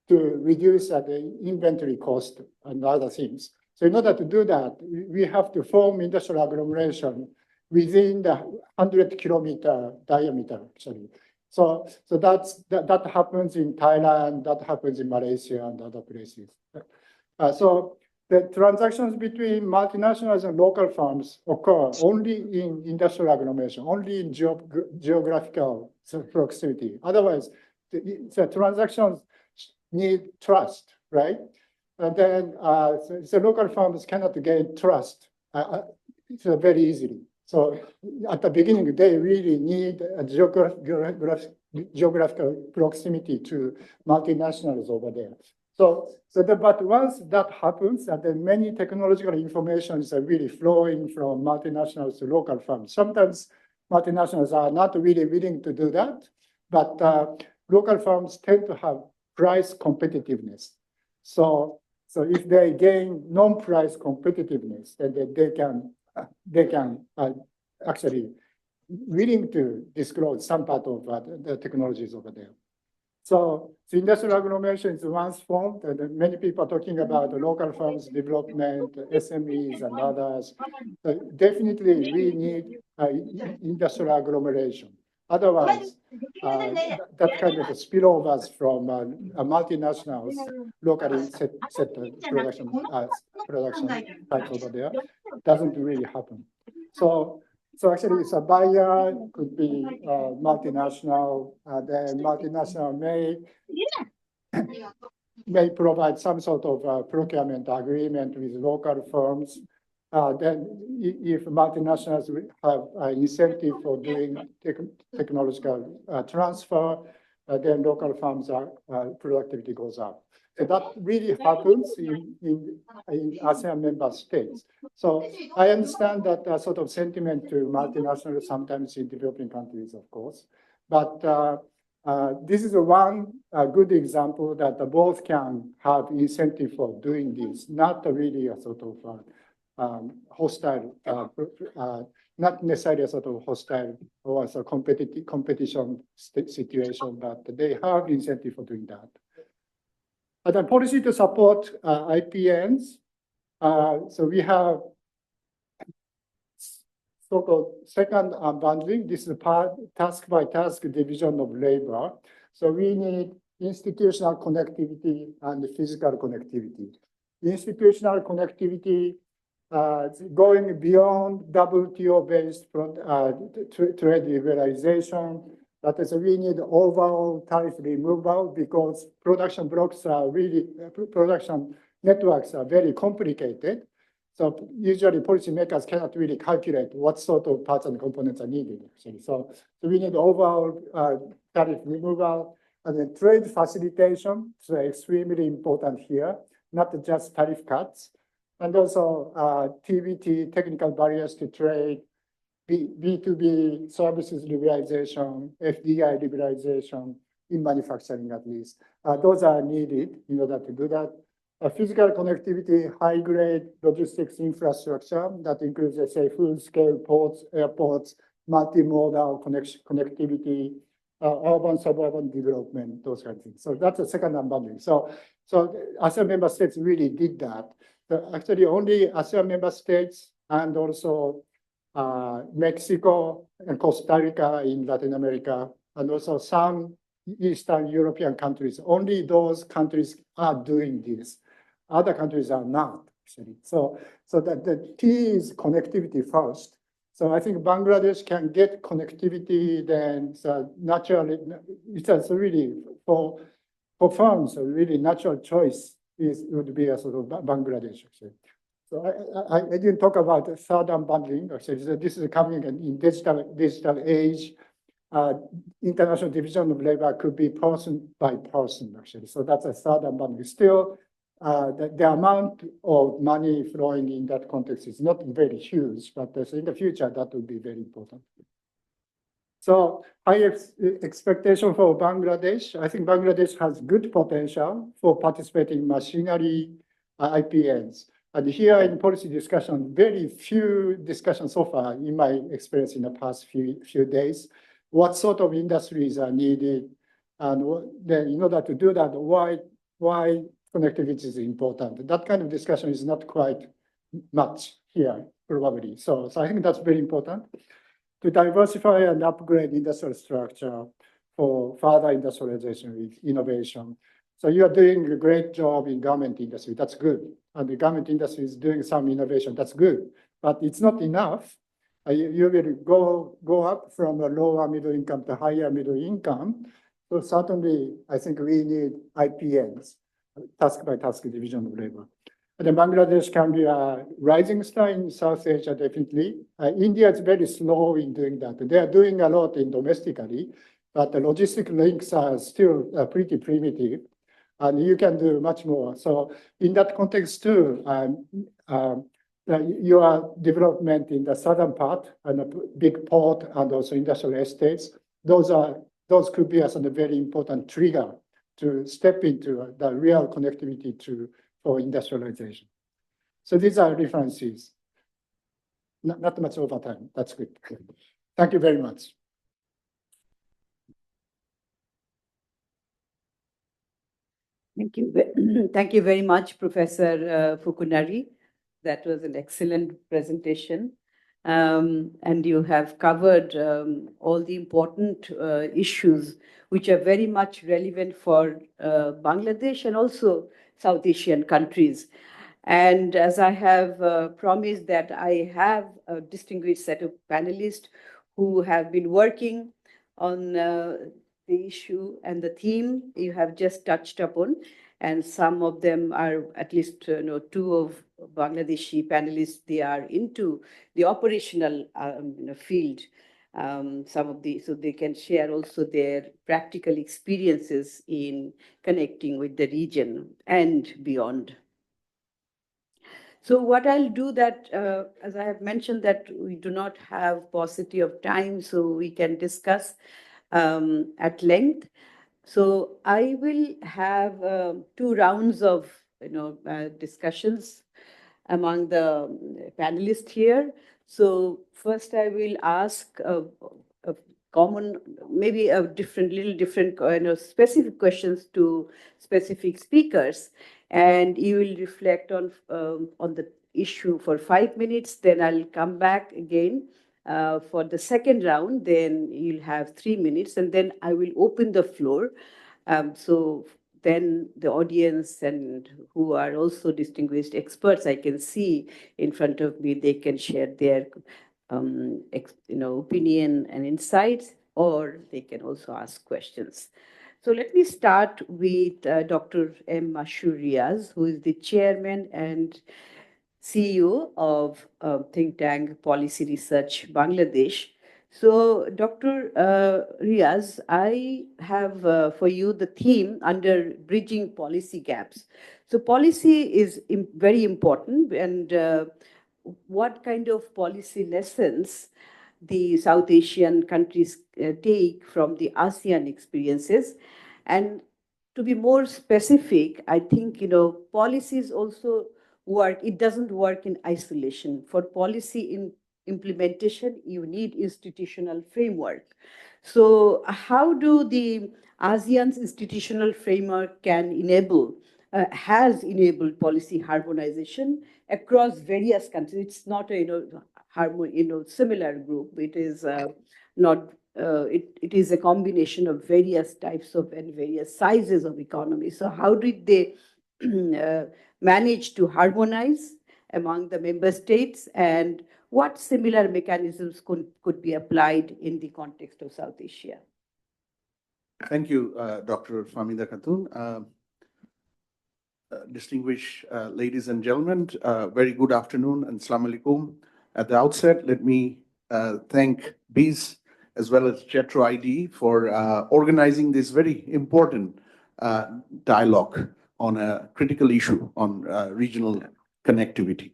to reduce the inventory cost and other things. So in order to do that, we have to form industrial agglomeration within the 100-kilometer diameter, actually. So that happens in Thailand, that happens in Malaysia and other places. So the transactions between multinationals and local firms occur only in industrial agglomeration, only in geographical proximity. Otherwise, the transactions need trust, right? And then so local firms cannot gain trust so very easily. So at the beginning, they really need a geographical proximity to multinationals over there. But once that happens, and then many technological informations are really flowing from multinationals to local firms. Sometimes multinationals are not really willing to do that, but local firms tend to have price competitiveness. So if they gain non-price competitiveness, then they can actually willing to disclose some part of the technologies over there. So industrial agglomeration is once formed, and many people are talking about the local firms development, SMEs and others. Definitely we need industrial agglomeration. Otherwise, that kind of spillovers from multinationals locally set production sites over there doesn't really happen. So actually, it's a buyer, could be multinational, then multinational may provide some sort of procurement agreement with local firms. Then if multinationals have an incentive for doing technological transfer, then local firms productivity goes up. So that really happens in ASEAN member states. So I understand that sort of sentiment to multinationals sometimes in developing countries, of course. But this is one good example that both can have incentive for doing this, not really a sort of hostile, not necessarily a sort of hostile or a competition situation, but they have incentive for doing that. And then policy to support IPNs. So we have so-called second unbundling. This is task by task division of labor. So we need institutional connectivity and physical connectivity. Institutional connectivity going beyond WTO-based trade liberalization. That is, we need overall tariff removal because production blocks are really, production networks are very complicated. So usually policymakers cannot really calculate what sort of parts and components are needed, actually. So we need overall tariff removal and then trade facilitation. So extremely important here, not just tariff cuts. And also TBT, technical barriers to trade, B2B services liberalization, FDI liberalization in manufacturing at least. Those are needed in order to do that. Physical connectivity, high-grade logistics infrastructure that includes, let's say, full-scale ports, airports, multimodal connectivity, urban, suburban development, those kinds of things. So that's the second unbundling. So ASEAN member states really did that. Actually, only ASEAN member states and also Mexico and Costa Rica in Latin America, and also some Eastern European countries. Only those countries are doing this. Other countries are not, actually. So that the key is connectivity first. So I think Bangladesh can get connectivity, then so naturally, it's really for firms, a really natural choice would be a sort of Bangladesh, actually. So I didn't talk about the third unbundling. Actually, so this is coming in digital age. International division of labor could be person by person, actually. So that's a third unbundling. Still, the amount of money flowing in that context is not very huge, but in the future, that will be very important. So high expectation for Bangladesh. I think Bangladesh has good potential for participating in machinery IPNs. And here in policy discussion, very few discussions so far, in my experience in the past few days, what sort of industries are needed, and then in order to do that, why connectivity is important. That kind of discussion is not quite much here, probably. So I think that's very important to diversify and upgrade industrial structure for further industrialization with innovation. So you are doing a great job in garment industry. That's good. And the garment industry is doing some innovation. That's good. But it's not enough. You will go up from a lower middle income to higher middle income. So certainly, I think we need IPNs. task by task division of labor. And Bangladesh can be a rising star in South Asia, definitely. India is very slow in doing that. They are doing a lot in domestically, but the logistic links are still pretty primitive, and you can do much more. So in that context too, your development in the southern part and a big port and also industrial estates, those could be as a very important trigger to step into the real connectivity for industrialization. So these are references. Not much over time. That's good. Thank you very much. Thank you. Thank you very much, Professor Fukunari. That was an excellent presentation. And you have covered all the important issues which are very much relevant for Bangladesh and also South Asian countries. And as I have promised that I have a distinguished set of panelists who have been working on the issue and the theme you have just touched upon. And some of them are, at least two of Bangladeshi panelists, they are into the operational field. So they can share also their practical experiences in connecting with the region and beyond. So what I'll do that, as I have mentioned that we do not have paucity of time, so we can discuss at length. So I will have 2 rounds of discussions among the panelists here. So first I will ask a common, maybe a little different specific questions to specific speakers, and you will reflect on the issue for 5 minutes. Then I'll come back again for the second round. Then you'll have 3 minutes, and then I will open the floor. So then the audience and who are also distinguished experts, I can see in front of me, they can share their opinion and insights, or they can also ask questions. So let me start with Dr. M. Mashur Riaz, who is the chairman and CEO of think tank Policy Research Bangladesh. So, Dr. Riaz, I have for you the theme under bridging policy gaps. So, policy is very important, and what kind of policy lessons the South Asian countries take from the ASEAN experiences? And to be more specific, I think, policies also work. It doesn't work in isolation. For policy implementation, you need institutional framework. So how do the ASEAN's institutional framework has enabled policy harmonization across various countries? It's not a similar group. It is not. It is a combination of various types of and various sizes of economy. So how did they manage to harmonize among the member states, and what similar mechanisms could be applied in the context of South Asia? Thank you, Dr. Famida Khatun. Distinguished ladies and gentlemen, very good afternoon and Assalamu alaikum. At the outset, let me thank BIS as well as Jetro ID for organizing this very important dialogue on a critical issue on regional connectivity.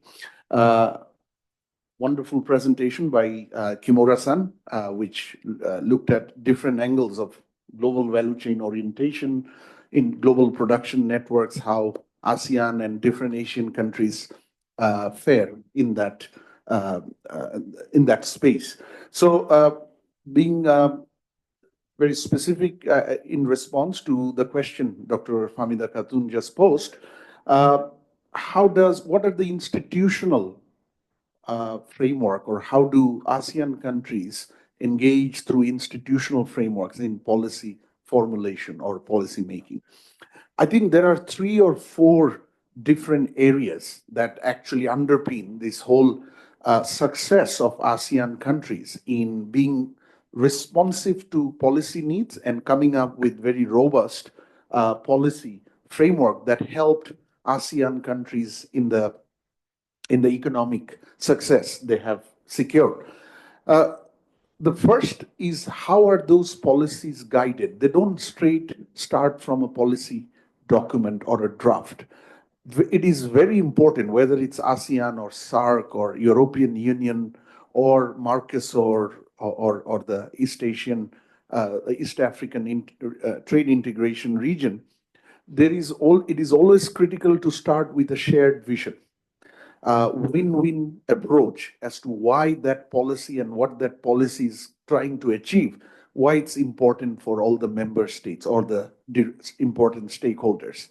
Wonderful presentation by Kimura-san, which looked at different angles of global value chain orientation in global production networks, how ASEAN and different Asian countries fare in that space. So being very specific in response to the question Dr. Famida Khatun just posed, what are the institutional framework, or how do ASEAN countries engage through institutional frameworks in policy formulation or policy making? I think there are 3 or 4 different areas that actually underpin this whole success of ASEAN countries in being responsive to policy needs and coming up with very robust policy framework that helped ASEAN countries in the economic success they have secured. The first is, how are those policies guided? They don't straight start from a policy document or a draft. It is very important, whether it's ASEAN or SAARC or European Union or Marcus or the East African trade integration region. It is always critical to start with a shared vision, win-win approach as to why that policy and what that policy is trying to achieve, why it's important for all the member states or the important stakeholders.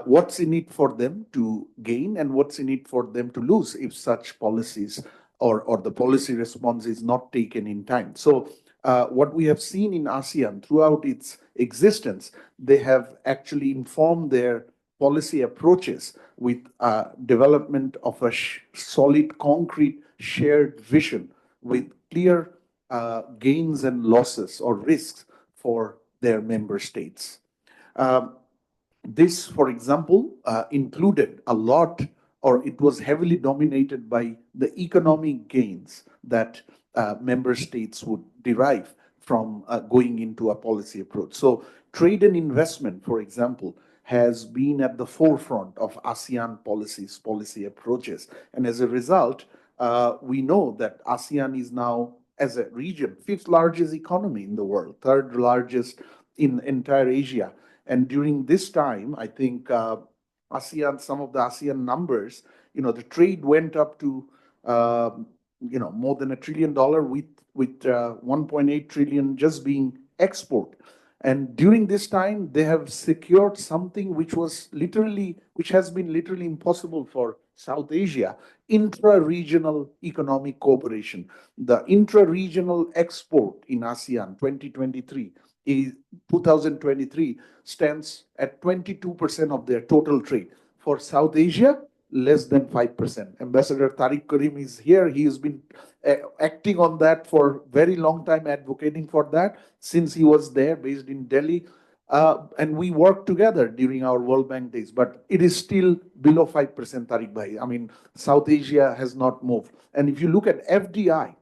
What's in it for them to gain and what's in it for them to lose if such policies or the policy response is not taken in time. So what we have seen in ASEAN throughout its existence, they have actually informed their policy approaches with development of a solid, concrete, shared vision with clear gains and losses or risks for their member states. This, for example, included a lot, or it was heavily dominated by the economic gains that member states would derive from going into a policy approach. So trade and investment, for example, has been at the forefront of ASEAN policy approaches. And as a result, we know that ASEAN is now, as a region, fifth largest economy in the world, third largest in entire Asia. And during this time, I think ASEAN, some of the ASEAN numbers, the trade went up to, more than $1 trillion with 1.8 trillion just being export. And during this time, they have secured something which has been literally impossible for South Asia: intra-regional economic cooperation. The intra-regional export in ASEAN 2023 stands at 22% of their total trade. For South Asia, less than 5%. Ambassador Tariq Karim is here. He has been acting on that for a very long time, advocating for that since he was there, based in Delhi. And we worked together during our World Bank days, but it is still below 5%, Tariq Bhai. I mean, South Asia has not moved. And if you look at FDI,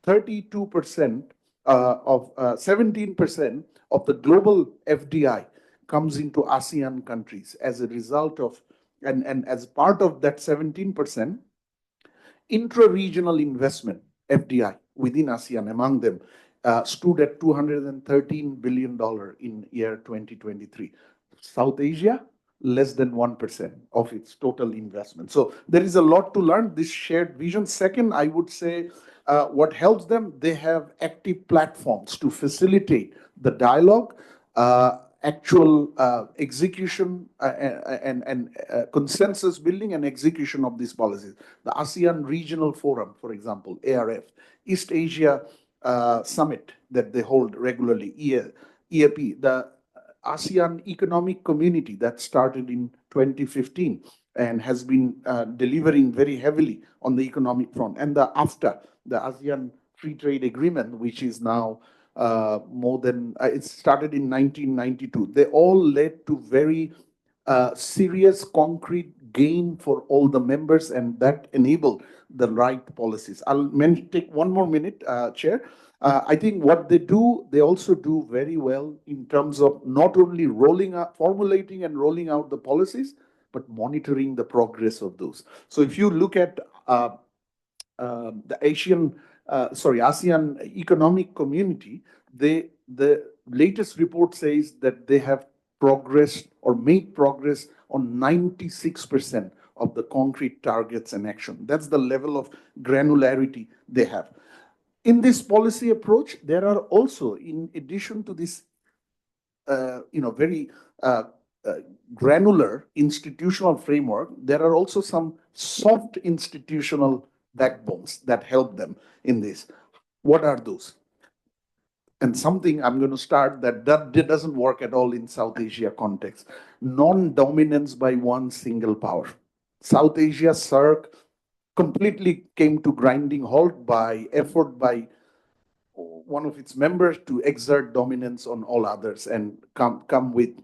32% of 17% of the global FDI comes into ASEAN countries as a result of, and as part of that 17%, intra-regional investment, FDI, within ASEAN, among them, stood at $213 billion in year 2023. South Asia, less than 1% of its total investment. So there is a lot to learn, this shared vision. Second, I would say what helps them, they have active platforms to facilitate the dialogue, actual execution and consensus building and execution of these policies. The ASEAN Regional Forum, for example, ARF, East Asia Summit that they hold regularly, EAP, the ASEAN Economic Community that started in 2015 and has been delivering very heavily on the economic front, and the AFTA, the ASEAN Free Trade Agreement, which is now it started in 1992. They all led to very serious, concrete gain for all the members, and that enabled the right policies. I'll take 1 more minute, Chair. I think what they also do very well in terms of not only formulating and rolling out the policies, but monitoring the progress of those. So if you look at the ASEAN Economic Community, the latest report says that they have progressed or made progress on 96% of the concrete targets and action. That's the level of granularity they have. In this policy approach, there are also, in addition to this, very granular institutional framework, there are also some soft institutional backbones that help them in this. What are those? And something I'm going to start that doesn't work at all in South Asia context. Non-dominance by one single power. South Asia, SAARC, completely came to grinding halt by effort by one of its members to exert dominance on all others and come with,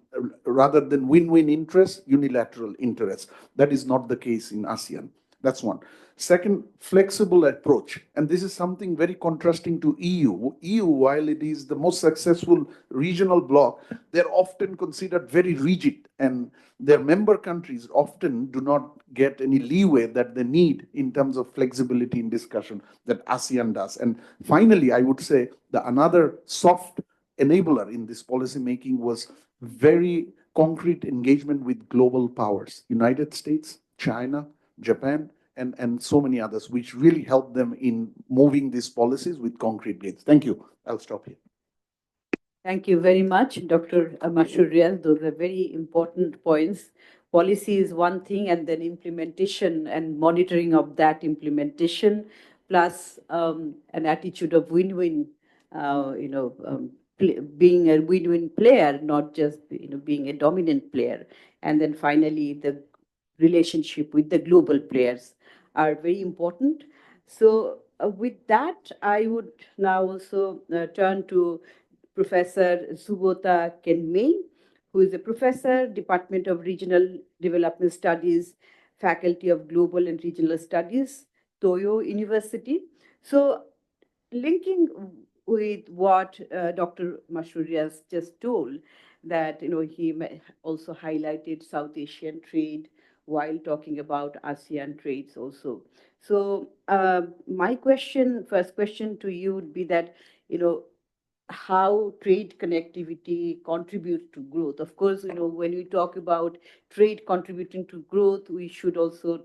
rather than win-win interests, unilateral interests. That is not the case in ASEAN. That's one. Second, flexible approach. And this is something very contrasting to EU. EU, while it is the most successful regional bloc, they're often considered very rigid, and their member countries often do not get any leeway that they need in terms of flexibility in discussion that ASEAN does. And finally, I would say another soft enabler in this policy making was very concrete engagement with global powers, United States, China, Japan, and so many others, which really helped them in moving these policies with concrete gains. Thank you. I'll stop here. Thank you very much, Dr. Mashurian. Those are very important points. Policy is one thing, and then implementation and monitoring of that implementation, plus an attitude of win-win, being a win-win player, not just being a dominant player. And then finally, the relationship with the global players are very important. So with that, I would now also turn to Professor Subota Kenmei, who is a professor, Department of Regional Development Studies, Faculty of Global and Regional Studies, Toyo University. So linking with what Dr. Mashurias just told, that he also highlighted South Asian trade while talking about ASEAN trades also. So my first question to you would be that, how trade connectivity contributes to growth. Of course, when we talk about trade contributing to growth, we should also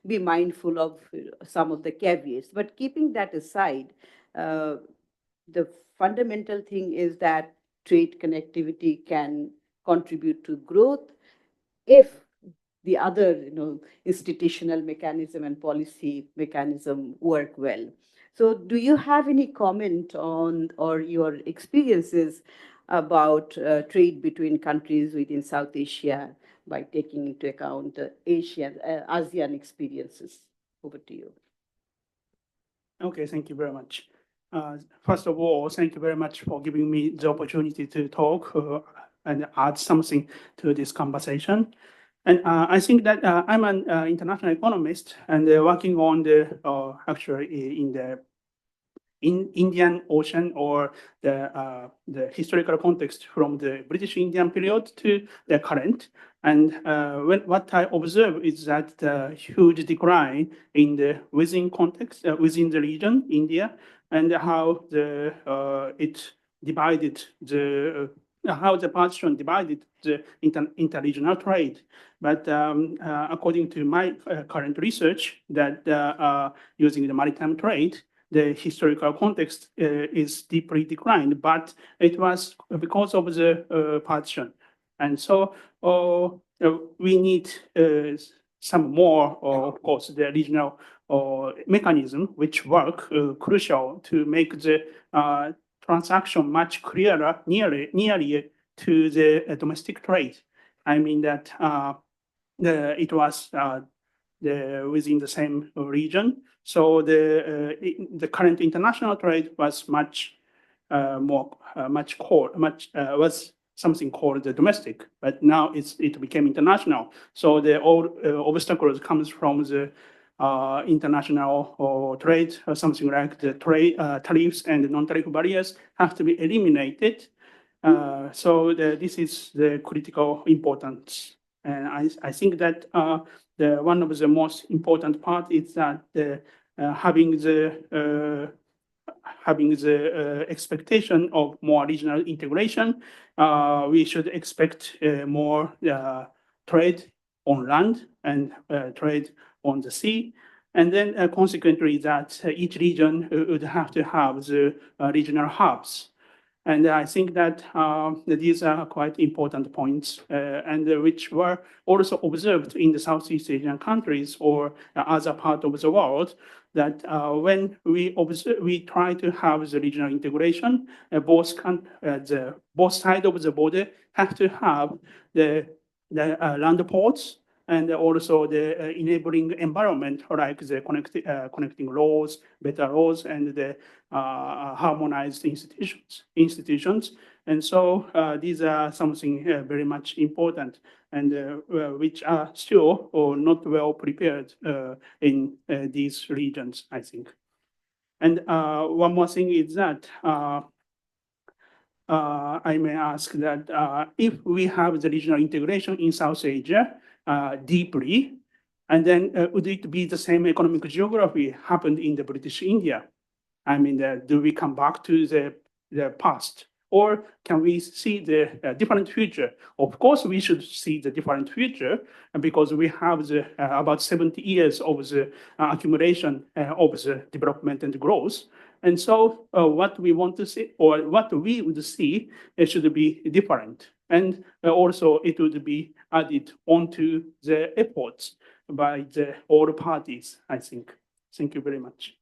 be mindful of some of the caveats. But keeping that aside, the fundamental thing is that trade connectivity can contribute to growth if the other institutional mechanism and policy mechanism work well. So do you have any comment on or your experiences about trade between countries within South Asia by taking into account ASEAN experiences? Over to you. Okay, thank you very much. First of all, thank you very much for giving me the opportunity to talk and add something to this conversation. And I think that I'm an international economist and working on actually in Indian Ocean, or the historical context from the British Indian period to the current. And what I observe is that the huge decline in the within context within the region, India, and how it divided how the partition divided the interregional trade. But according to my current research, that using the maritime trade, the historical context is deeply declined, but it was because of the partition. And so we need some more, of course, the regional mechanism which work crucial to make the transaction much clearer, nearly to the domestic trade. I mean that it was within the same region. So the current international trade was much was something called the domestic, but now it became international. So the old obstacles comes from the international trade, something like the trade tariffs and the non-tariff barriers have to be eliminated. So this is the critical importance. And I think that one of the most important part is that having the expectation of more regional integration, we should expect more trade on land and trade on the sea. And then consequently that each region would have to have the regional hubs. And I think that these are quite important points, and which were also observed in the Southeast Asian countries or other part of the world, that when we try to have the regional integration, both sides of the border have to have the land ports and also the enabling environment like the connecting laws, better laws, and the harmonized institutions. And so these are something very much important and which are still not well prepared in these regions, I think. And one more thing is that I may ask that if we have the regional integration in South Asia deeply, and then would it be the same economic geography happened in the British India? I mean, do we come back to the past? Or can we see the different future? Of course, we should see the different future because we have the, about 70 years of the accumulation of the development and growth. And so what we want to see or what we would see should be different. And also it would be added onto the efforts by the all parties, I think. Thank you very much.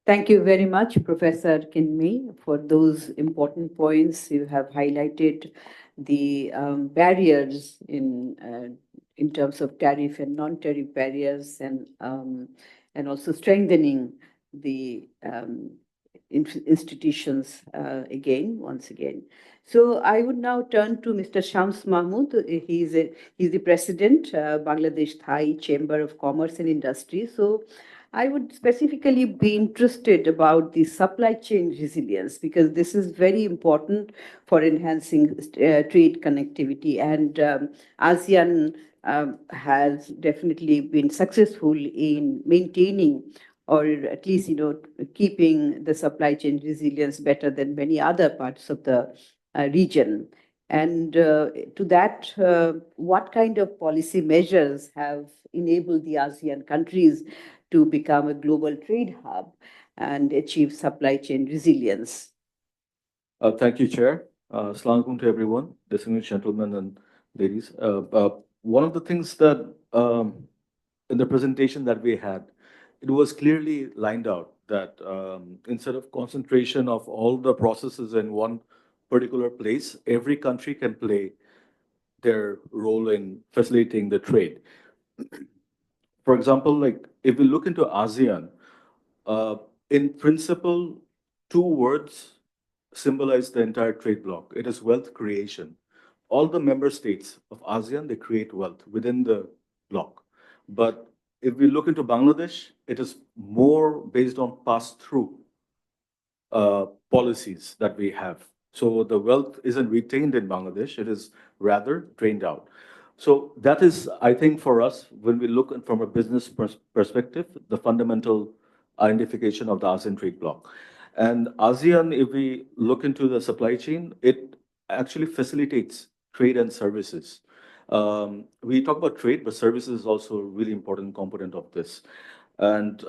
Thank you very much, Professor Kinmei, for those important points. You have highlighted the barriers in terms of tariff and non-tariff barriers, and also strengthening the institutions once again. So I would now turn to Mr. Shams Mahmood. He's the president, Bangladesh Thai Chamber of Commerce and Industry. So I would specifically be interested about the supply chain resilience because this is very important for enhancing trade connectivity, and ASEAN has definitely been successful in maintaining or at least keeping the supply chain resilience better than many other parts of the region. And to that, what kind of policy measures have enabled the ASEAN countries to become a global trade hub and achieve supply chain resilience? Thank you, Chair. Assalamu alaikum to everyone, distinguished gentlemen and ladies. One of the things that in the presentation that we had, it was clearly lined out that instead of concentration of all the processes in one particular place, every country can play their role in facilitating the trade. For example, like if we look into ASEAN, in principle, two words symbolize the entire trade bloc. It is wealth creation. All the member states of ASEAN, they create wealth within the bloc. But if we look into Bangladesh, it is more based on pass-through policies that we have. So the wealth isn't retained in Bangladesh, it is rather drained out. So that is, I think, for us, when we look from a business perspective, the fundamental identification of the ASEAN trade bloc. And ASEAN, if we look into the supply chain, it actually facilitates trade and services. We talk about trade, but services is also a really important component of this. And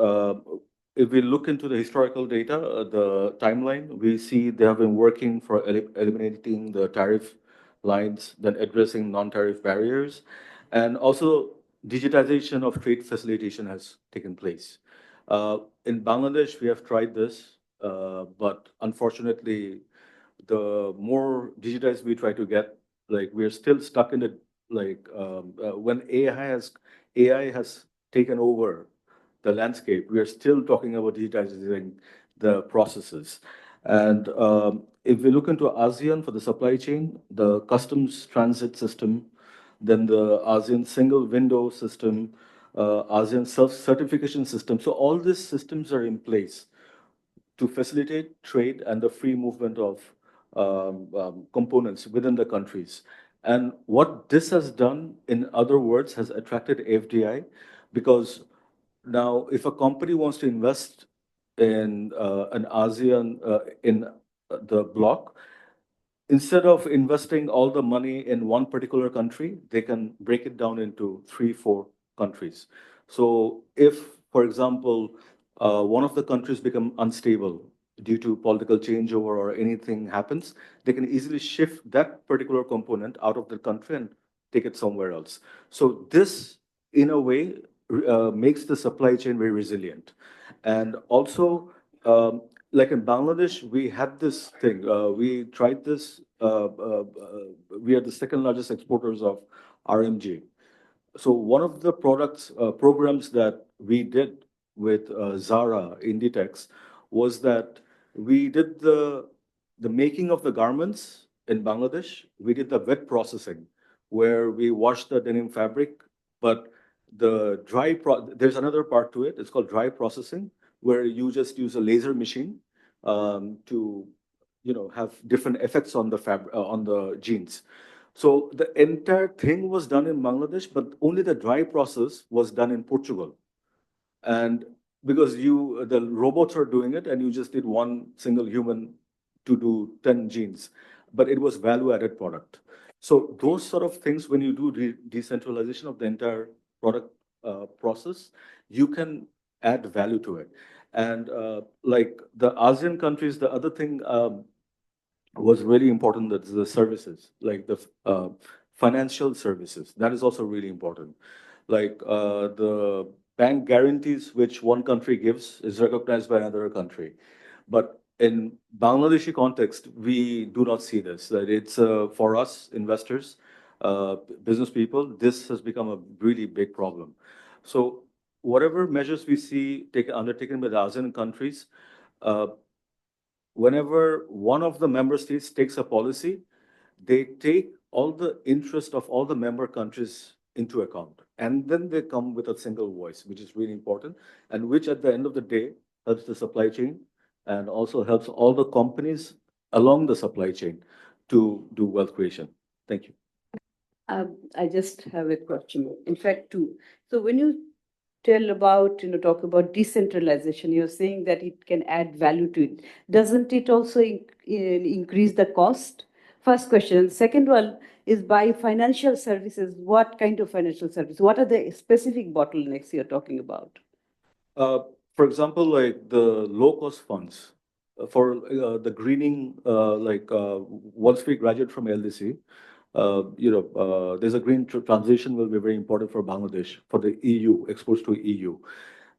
if we look into the historical data, the timeline, we see they have been working for eliminating the tariff lines, then addressing non-tariff barriers, and also digitization of trade facilitation has taken place. In Bangladesh, we have tried this, but unfortunately, the more digitized we try to get, like we're still stuck in the when AI has taken over the landscape, we are still talking about digitizing the processes. And if we look into ASEAN for the supply chain, the customs transit system, then the ASEAN single window system, ASEAN self-certification system. So all these systems are in place to facilitate trade and the free movement of components within the countries. And what this has done, in other words, has attracted FDI, because now if a company wants to invest in an ASEAN, in the bloc, instead of investing all the money in one particular country, they can break it down into 3, 4 countries. So if, for example, one of the countries become unstable due to political changeover or anything happens, they can easily shift that particular component out of the country and take it somewhere else. So this, in a way, makes the supply chain very resilient. And also, like in Bangladesh, we had this thing. We tried this. We are the second largest exporters of RMG. so one of the programs that we did with Zara Inditex was that we did the making of the garments in Bangladesh. We did the wet processing, where we washed the denim fabric, but there's another part to it. It's called dry processing, where you just use a laser machine to have different effects on the on the jeans. So the entire thing was done in Bangladesh, but only the dry process was done in Portugal. And because the robots are doing it, and you just need one single human to do 10 genes, but it was value-added product. So those sort of things, when you do decentralization of the entire product process, you can add value to it. And like the ASEAN countries, the other thing was really important, that the services, like the financial services, that is also really important. Like the bank guarantees which one country gives is recognized by another country. But in Bangladeshi context, we do not see this. That it's for us investors, business people, this has become a really big problem. So whatever measures we see undertaken by the ASEAN countries, whenever one of the member states takes a policy, they take all the interest of all the member countries into account. And then they come with a single voice, which is really important, and which at the end of the day helps the supply chain and also helps all the companies along the supply chain to do wealth creation. Thank you. I just have a question. In fact, two. So when you talk about decentralization, you're saying that it can add value to it. Doesn't it also increase the cost? First question. Second one is, by financial services, what kind of financial service? What are the specific bottlenecks you're talking about? For example, like the low-cost funds for the greening, once we graduate from LDC, there's a green transition will be very important for Bangladesh, for the EU, exposed to EU.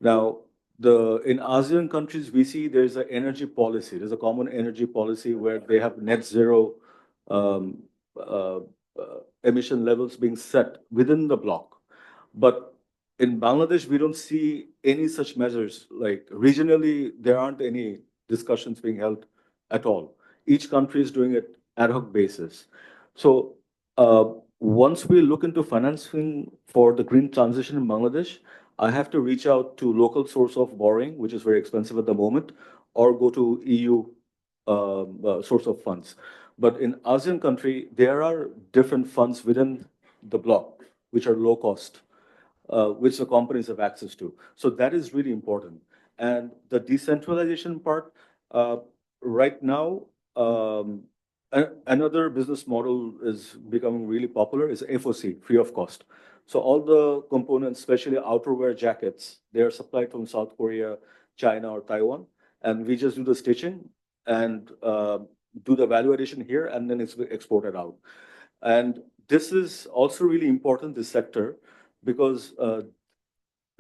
Now, in ASEAN countries, we see there's an energy policy. There's a common energy policy where they have net zero emission levels being set within the bloc. But in Bangladesh, we don't see any such measures. Like regionally, there aren't any discussions being held at all. Each country is doing it ad hoc basis. So once we look into financing for the green transition in Bangladesh, I have to reach out to local source of borrowing, which is very expensive at the moment, or go to EU source of funds. But in ASEAN country, there are different funds within the bloc, which are low cost, which the companies have access to. So that is really important. And the decentralization part, right now, another business model is becoming really popular is FOC, free of cost. So all the components, especially outerwear jackets, they are supplied from South Korea, China, or Taiwan. And we just do the stitching and do the value addition here, and then it's exported out. And this is also really important, this sector, because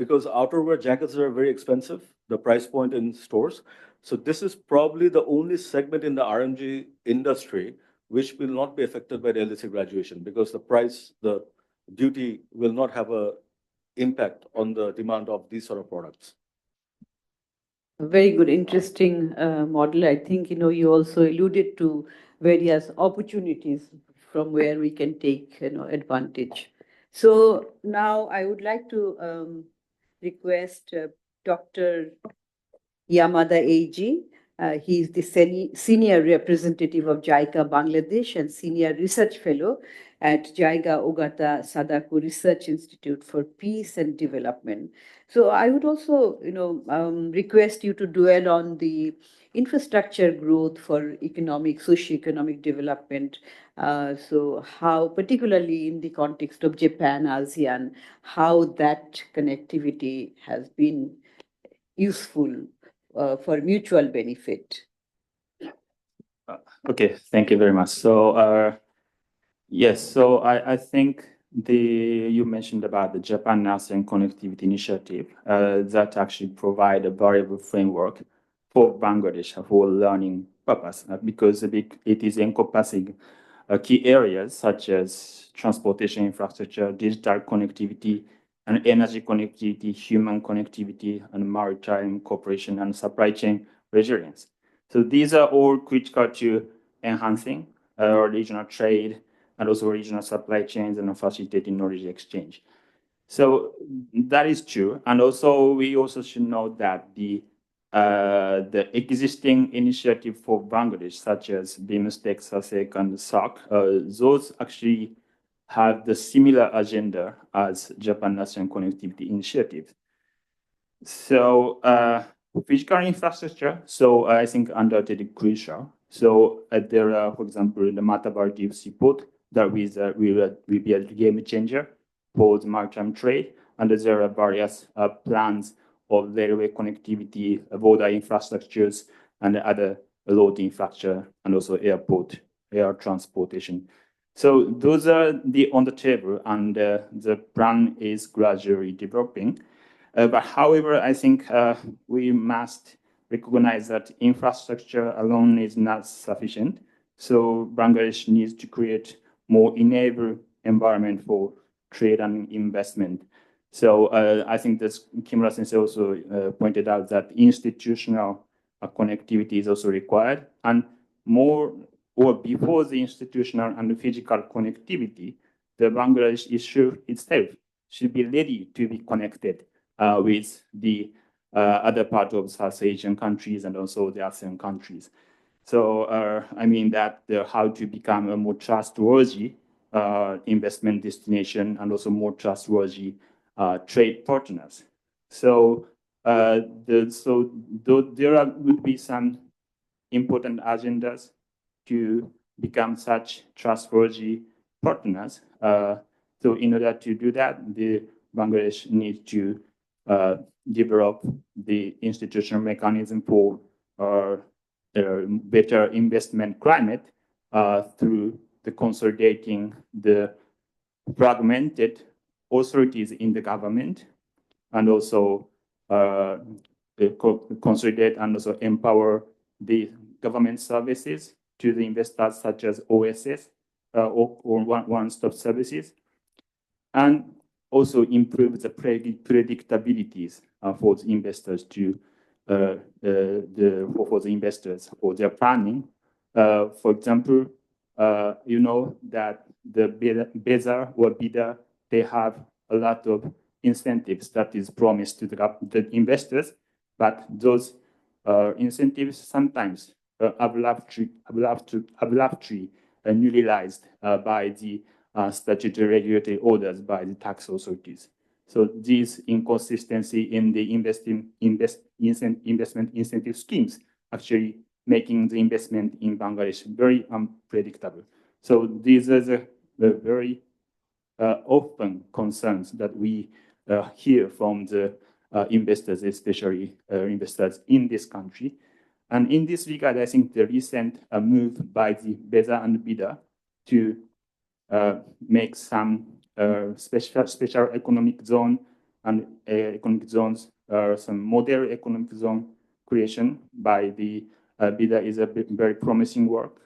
outerwear jackets are very expensive, the price point in stores. So this is probably the only segment in the RMG industry which will not be affected by the LDC graduation, because the duty will not have an impact on the demand of these sort of products. Very good, interesting model. I think, you also alluded to various opportunities from where we can take, advantage. So now I would like to request Dr. Yamada AG. He is the senior representative of JICA Bangladesh and senior research fellow at JICA Ogata Sadako Research Institute for Peace and Development. So I would also, request you to dwell on the infrastructure growth for socio-economic development. So how, particularly in the context of Japan, ASEAN, how that connectivity has been useful for mutual benefit. Okay, thank you very much. So yes, so I think you mentioned about the Japan ASEAN Connectivity Initiative that actually provide a variable framework for Bangladesh for learning purpose because it is encompassing key areas such as transportation infrastructure, digital connectivity, and energy connectivity, human connectivity, and maritime cooperation and supply chain resilience. So these are all critical to enhancing regional trade and also regional supply chains and facilitating knowledge exchange. So that is true. And also, we also should note that the existing initiative for Bangladesh, such as BIMSTEC, SASEC, and SAC, those actually have the similar agenda as Japan National Connectivity Initiative. So physical infrastructure, so I think undoubtedly crucial. So there are, for example, the Matabar seaport that will be a game changer for the maritime trade, and there are various plans of railway connectivity, border infrastructures, and other road infrastructure, and also air transportation. So those are on the table, and the plan is gradually developing. But however, I think we must recognize that infrastructure alone is not sufficient. So Bangladesh needs to create more enable environment for trade and investment. So I think that Kimura Sensei also pointed out that institutional connectivity is also required, and more or before the institutional and the physical connectivity, the Bangladesh issue itself should be ready to be connected with the other part of South Asian countries and also the ASEAN countries. So I mean that how to become a more trustworthy investment destination and also more trustworthy trade partners. So there would be some important agendas to become such trustworthy partners. So in order to do that, the Bangladesh needs to develop the institutional mechanism for better investment climate through the consolidating the fragmented authorities in the government, and also consolidate and also empower the government services to the investors, such as OSS or one-stop services, and also improve the predictabilities for the investors for the investors for their planning. For example, you know that the bidder or bidder, they have a lot of incentives that is promised to the investors, but those incentives sometimes abruptly nullified by the statutory regulatory orders by the tax authorities. So this inconsistency in the investment incentive schemes actually making the investment in Bangladesh very unpredictable. So these are the very often concerns that we hear from the investors, especially investors in this country. And in this regard, I think the recent move by the bidder and bidder to make some special economic zone and economic zones, some model economic zone creation by the bidder is a very promising work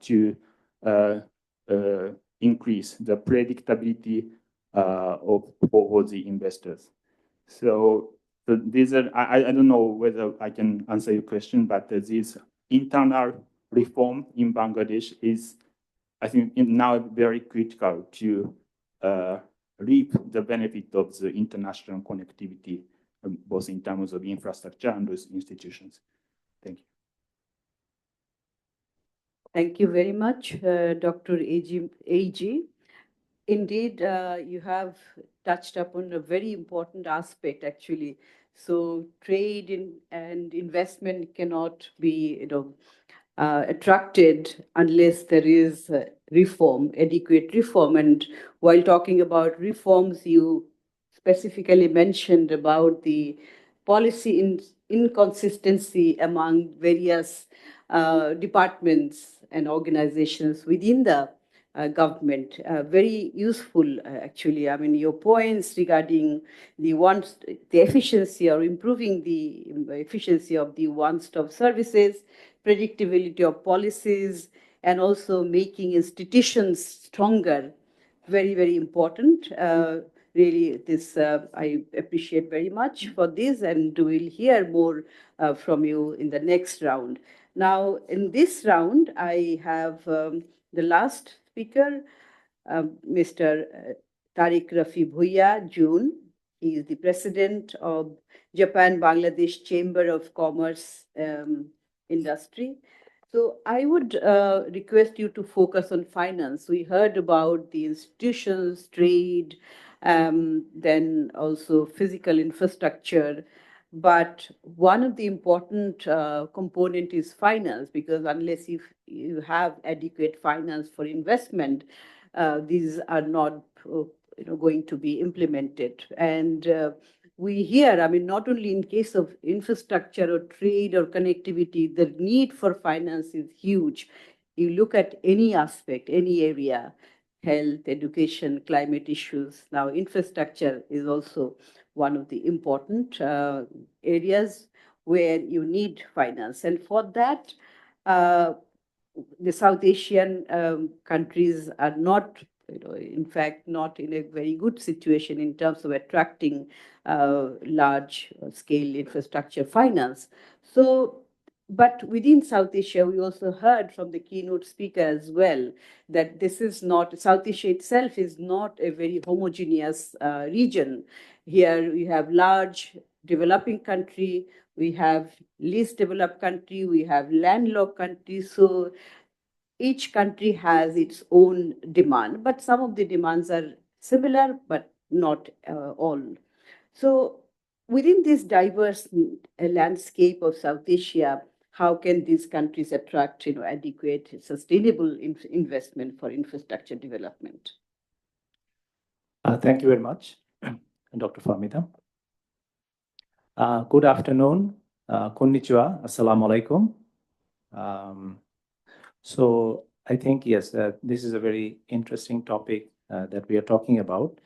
to increase the predictability for the investors. So these are, I don't know whether I can answer your question, but this internal reform in Bangladesh is, I think, now very critical to reap the benefit of the international connectivity, both in terms of infrastructure and those institutions. Thank you. Thank you very much, Dr. A.G. Indeed, you have touched upon a very important aspect, actually. So trade and investment cannot be, attracted unless there is reform, adequate reform. And while talking about reforms, you specifically mentioned about the policy inconsistency among various departments and organizations within the government. Very useful, actually. I mean, your points regarding the efficiency or improving the efficiency of the one-stop services, predictability of policies, and also making institutions stronger. Very, very important. Really, this I appreciate very much for this, and we'll hear more from you in the next round. Now, in this round, I have the last speaker, Mr. Tariq Rafi Bhuiya, June. He is the president of Japan-Bangladesh Chamber of Commerce Industry. So I would request you to focus on finance. We heard about the institutions, trade, then also physical infrastructure. But one of the important component is finance, because unless you have adequate finance for investment, these are not going to be implemented. And we hear, I mean, not only in case of infrastructure or trade or connectivity, the need for finance is huge. You look at any aspect, any area, health, education, climate issues. Now, infrastructure is also one of the important areas where you need finance. And for that, the South Asian countries are not, in fact, not in a very good situation in terms of attracting large scale infrastructure finance. So, but within South Asia, we also heard from the keynote speaker as well that this is not, South Asia itself is not a very homogeneous region. Here we have large developing country, we have least developed country, we have landlocked countries. So each country has its own demand, but some of the demands are similar, but not all. So within this diverse landscape of South Asia, how can these countries attract adequate, sustainable investment for infrastructure development? Thank you very much, Dr. Fahmida. Good afternoon. Konnichiwa. Assalamu alaikum. So I think, yes, this is a very interesting topic that we are talking about.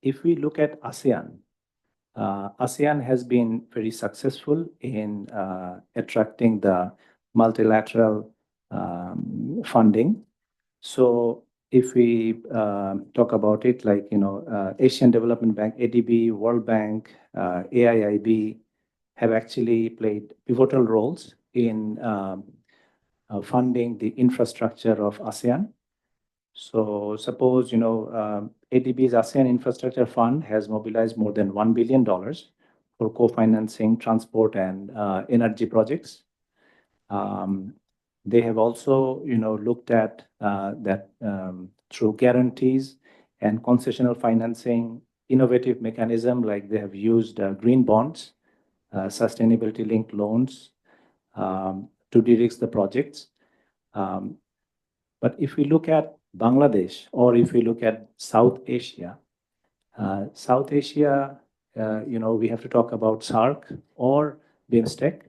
If we look at ASEAN, ASEAN has been very successful in attracting the multilateral funding. So if we talk about it, like, Asian Development Bank, ADB, World Bank, AIIB have actually played pivotal roles in funding the infrastructure of ASEAN. So suppose, ADB's ASEAN Infrastructure Fund has mobilized more than $1 billion for co-financing transport and energy projects. They have also, looked at that through guarantees and concessional financing, innovative mechanism, like they have used green bonds, sustainability-linked loans to de-risk the projects. But if we look at Bangladesh, or if we look at South Asia, we have to talk about SAARC or BIMSTEC.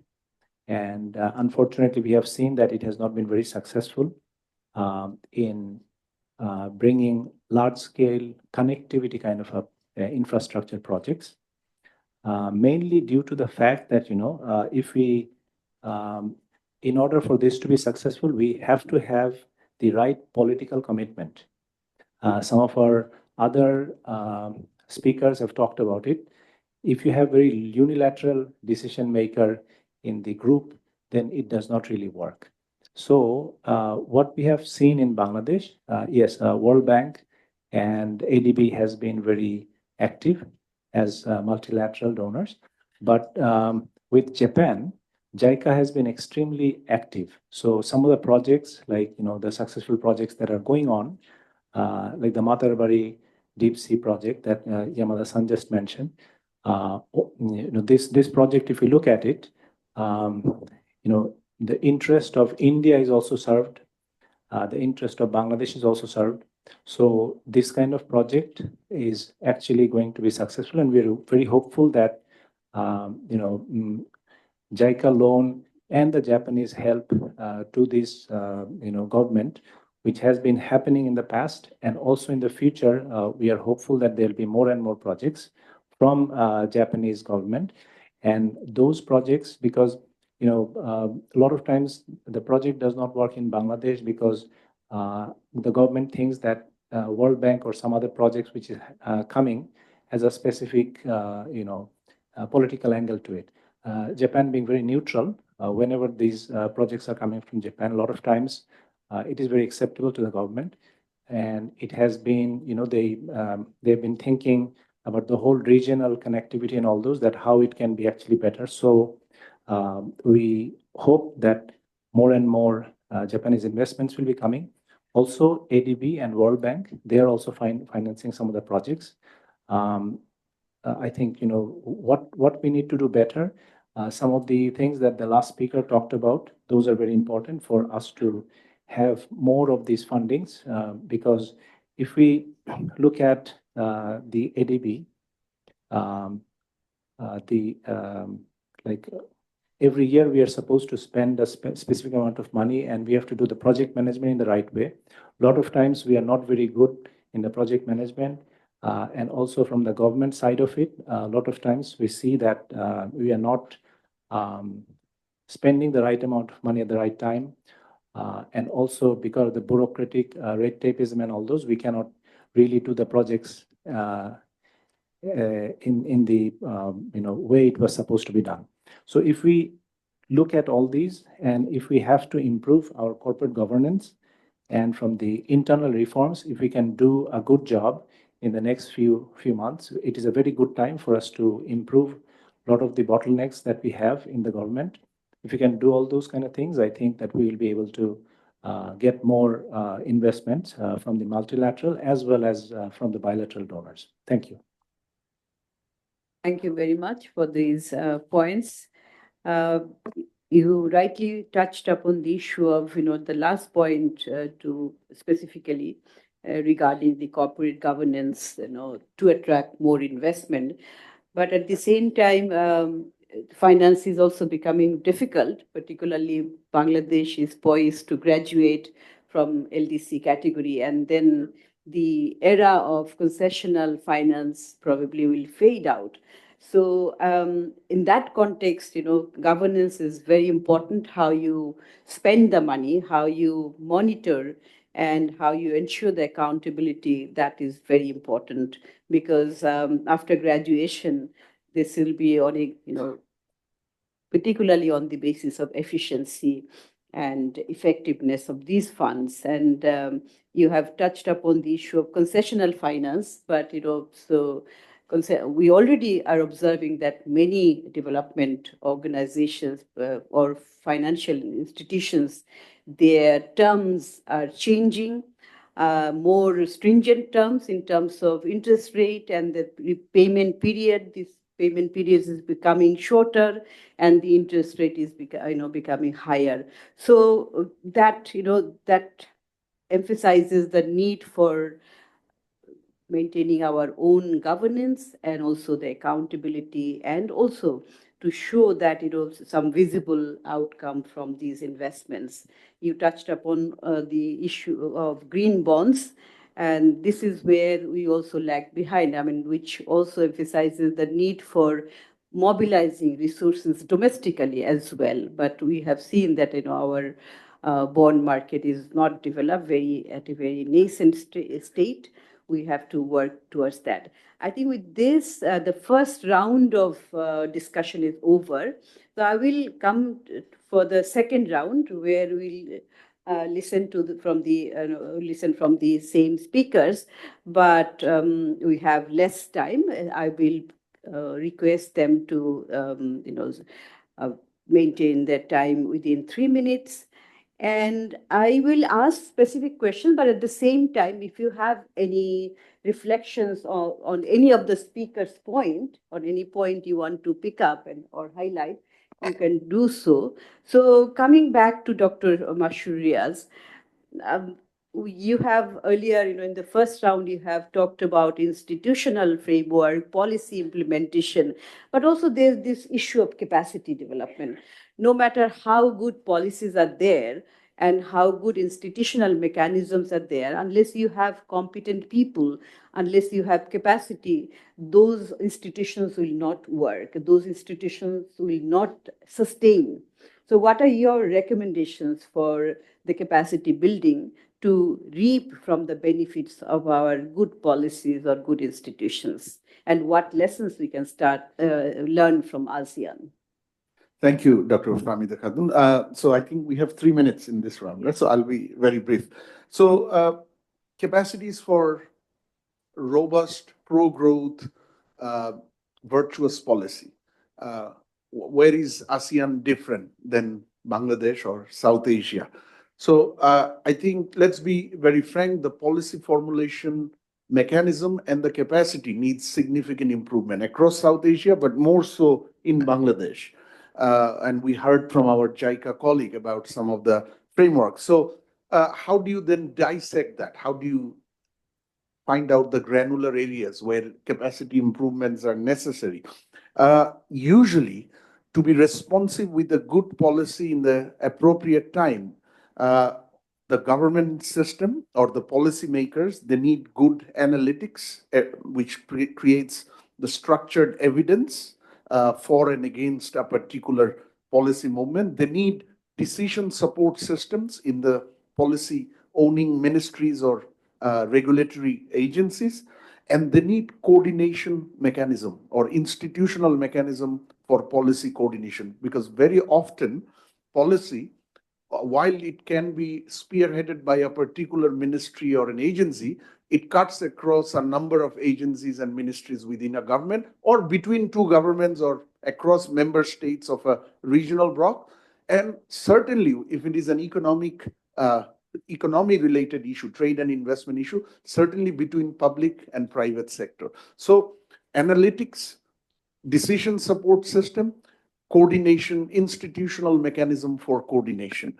And unfortunately, we have seen that it has not been very successful in bringing large-scale connectivity kind of infrastructure projects, mainly due to the fact that, if we, in order for this to be successful, we have to have the right political commitment. Some of our other speakers have talked about it. If you have very unilateral decision maker in the group, then it does not really work. So what we have seen in Bangladesh, yes, World Bank and ADB has been very active as multilateral donors. But with Japan, JICA has been extremely active. So some of the projects, like, the successful projects that are going on, like the Matarbari Deep Sea project that Yamada-san just mentioned, this project, if you look at it, the interest of India is also served. The interest of Bangladesh is also served. So this kind of project is actually going to be successful, and we're very hopeful that JICA loan and the Japanese help to this government, which has been happening in the past and also in the future. We are hopeful that there'll be more and more projects from Japanese government, and those projects, because a lot of times the project does not work in Bangladesh because the government thinks that World Bank or some other projects which is coming has a specific, political angle to it. Japan being very neutral, whenever these projects are coming from Japan, a lot of times it is very acceptable to the government. And it has been, they've been thinking about the whole regional connectivity and all those, that how it can be actually better. So we hope that more and more Japanese investments will be coming. Also, ADB and World Bank, they are also financing some of the projects. I think, what we need to do better, some of the things that the last speaker talked about, those are very important for us to have more of these fundings, because if we look at the ADB, every year we are supposed to spend a specific amount of money, and we have to do the project management in the right way. A lot of times we are not very good in the project management, and also from the government side of it, a lot of times we see that we are not spending the right amount of money at the right time. And also because of the bureaucratic red tapeism and all those, we cannot really do the projects in the way it was supposed to be done. So if we look at all these, and if we have to improve our corporate governance, and from the internal reforms, if we can do a good job in the next few months, it is a very good time for us to improve a lot of the bottlenecks that we have in the government. If we can do all those kind of things, I think that we will be able to get more investments from the multilateral as well as from the bilateral donors. Thank you. Thank you very much for these points. You rightly touched upon the issue of, the last point to specifically regarding the corporate governance, to attract more investment. But at the same time, finance is also becoming difficult, particularly Bangladesh is poised to graduate from LDC category, and then the era of concessional finance probably will fade out. So in that context, governance is very important, how you spend the money, how you monitor, and how you ensure the accountability. That is very important, because after graduation, this will be on a, particularly on the basis of efficiency and effectiveness of these funds. And you have touched upon the issue of concessional finance, but so we already are observing that many development organizations or financial institutions, their terms are changing, more stringent terms in terms of interest rate and the repayment period. This payment periods is becoming shorter, and the interest rate is becoming higher. So that that emphasizes the need for maintaining our own governance and also the accountability, and also to show that some visible outcome from these investments. You touched upon the issue of green bonds, and this is where we also lag behind, which also emphasizes the need for mobilizing resources domestically as well. But we have seen that our bond market is not developed at a very nascent state. We have to work towards that. I think with this, the first round of discussion is over. So I will come for the second round, where we'll listen from the same speakers, but we have less time. I will request them to maintain their time within 3 minutes. And I will ask specific questions, but at the same time, if you have any reflections on any of the speakers' point, on any point you want to pick up or highlight, you can do so. So coming back to Dr. Mashurias, you have earlier, in the first round, you have talked about institutional framework, policy implementation, but also there's this issue of capacity development. No matter how good policies are there and how good institutional mechanisms are there, unless you have competent people, unless you have capacity, those institutions will not work. Those institutions will not sustain. So what are your recommendations for the capacity building to reap from the benefits of our good policies or good institutions? And what lessons we can learn from ASEAN? Thank you, Dr. Fahmida Khatun. So I think we have 3 minutes in this round, right? So I'll be very brief. So capacities for robust, pro-growth, virtuous policy. Where is ASEAN different than Bangladesh or South Asia? So I think, let's be very frank, the policy formulation mechanism and the capacity needs significant improvement across South Asia, but more so in Bangladesh. And we heard from our JICA colleague about some of the frameworks. So how do you then dissect that? How do you find out the granular areas where capacity improvements are necessary? Usually, to be responsive with a good policy in the appropriate time, the government system or the policymakers, they need good analytics, which creates the structured evidence for and against a particular policy movement. They need decision support systems in the policy owning ministries or regulatory agencies, and they need coordination mechanism or institutional mechanism for policy coordination, because very often policy, while it can be spearheaded by a particular ministry or an agency, it cuts across a number of agencies and ministries within a government or between two governments or across member states of a regional bloc. And certainly, if it is an economy related issue, trade and investment issue, certainly between public and private sector. So analytics, decision support system, coordination, institutional mechanism for coordination.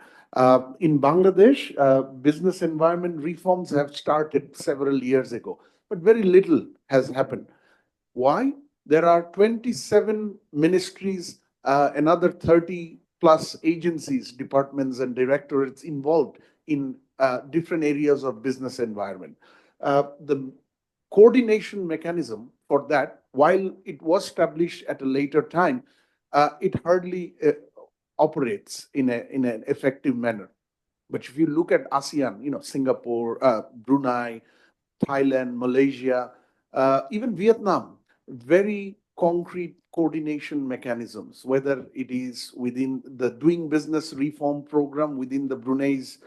In Bangladesh, business environment reforms have started several years ago, but very little has happened. Why? There are 27 ministries, another 30 plus agencies, departments, and directorates involved in different areas of business environment. The coordination mechanism for that, while it was established at a later time, it hardly operates in an effective manner. But if you look at ASEAN, Singapore, Brunei, Thailand, Malaysia, even Vietnam, very concrete coordination mechanisms, whether it is within the doing business reform program within the Brunei's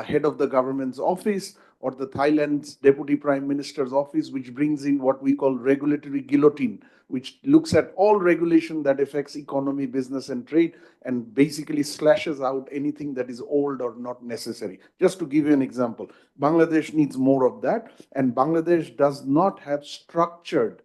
head of the government's office, or the Thailand's deputy prime minister's office, which brings in what we call regulatory guillotine, which looks at all regulation that affects economy, business, and trade, and basically slashes out anything that is old or not necessary. Just to give you an example, Bangladesh needs more of that, and Bangladesh does not have structured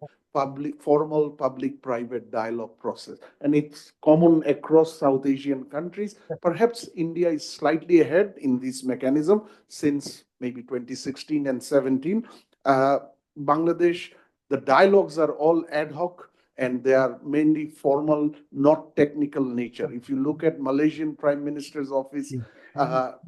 formal public-private dialogue process. And it's common across South Asian countries. Perhaps India is slightly ahead in this mechanism since maybe 2016 and 17. Bangladesh, the dialogues are all ad hoc, and they are mainly formal, not technical nature. If you look at Malaysian Prime Minister's office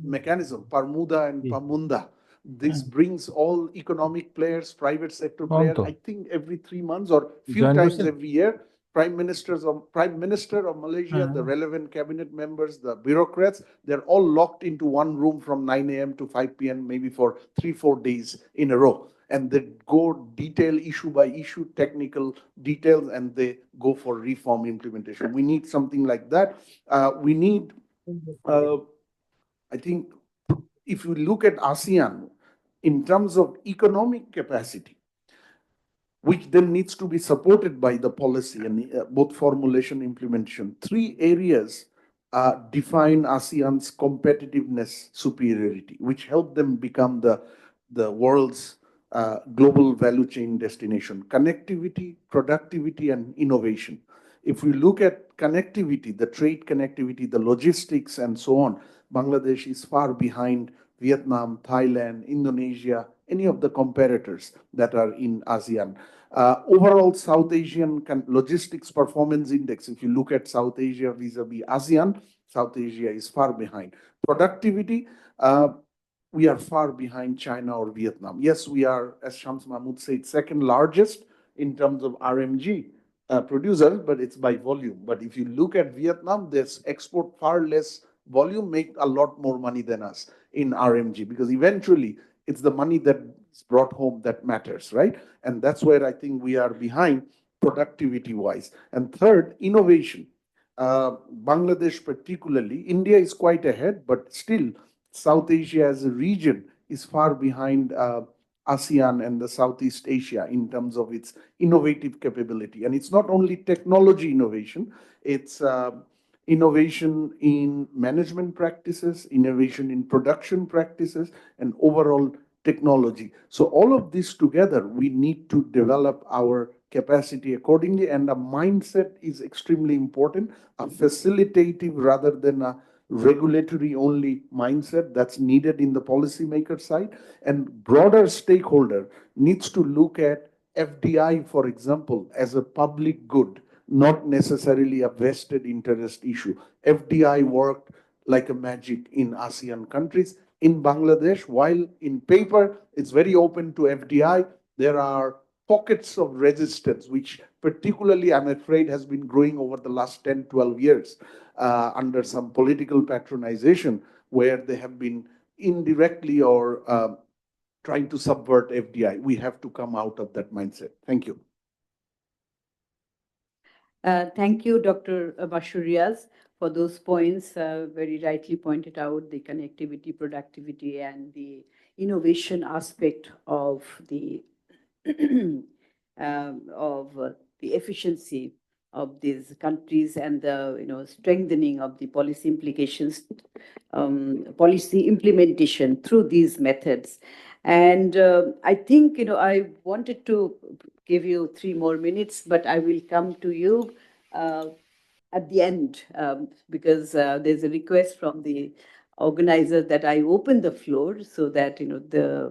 mechanism, Parmuda and Pamunda, this brings all economic players, private sector players, I think every 3 months or few times every year. Prime Minister of Malaysia, the relevant cabinet members, the bureaucrats, they're all locked into one room from 9 a.m. to 5 p.m., maybe for 3-4 days in a row. And they go detail issue by issue, technical details, and they go for reform implementation. We need something like that. We need, I think, if you look at ASEAN in terms of economic capacity, which then needs to be supported by the policy and both formulation and implementation, 3 areas define ASEAN's competitiveness superiority, which help them become the world's global value chain destination: connectivity, productivity, and innovation. If we look at connectivity, the trade connectivity, the logistics, and so on, Bangladesh is far behind Vietnam, Thailand, Indonesia, any of the competitors that are in ASEAN. Overall, South Asian logistics performance index, if you look at South Asia vis-a-vis ASEAN, South Asia is far behind. Productivity, we are far behind China or Vietnam. Yes, we are, as Shams Mahmood said, second largest in terms of RMG producers, but it's by volume. But if you look at Vietnam, they export far less volume, make a lot more money than us in RMG, because eventually it's the money that's brought home that matters, right? And that's where I think we are behind productivity wise. And third, innovation. Bangladesh particularly, India is quite ahead, but still South Asia as a region is far behind ASEAN and the Southeast Asia in terms of its innovative capability. And it's not only technology innovation, it's innovation in management practices, innovation in production practices, and overall technology. So all of this together, we need to develop our capacity accordingly, and a mindset is extremely important, a facilitative rather than a regulatory only mindset that's needed in the policymaker side. And broader stakeholder needs to look at FDI, for example, as a public good, not necessarily a vested interest issue. FDI worked like a magic in ASEAN countries. In Bangladesh, while in paper it's very open to FDI, there are pockets of resistance, which particularly, I'm afraid, has been growing over the last 10, 12 years under some political patronization, where they have been indirectly or trying to subvert FDI. We have to come out of that mindset. Thank you. Thank you, Dr. Bashurias, for those points. Very rightly pointed out the connectivity, productivity, and the innovation aspect of the the efficiency of these countries and the strengthening of the policy implications, policy implementation through these methods. And I think I wanted to give you 3 more minutes, but I will come to you at the end because there's a request from the organizer that I open the floor so that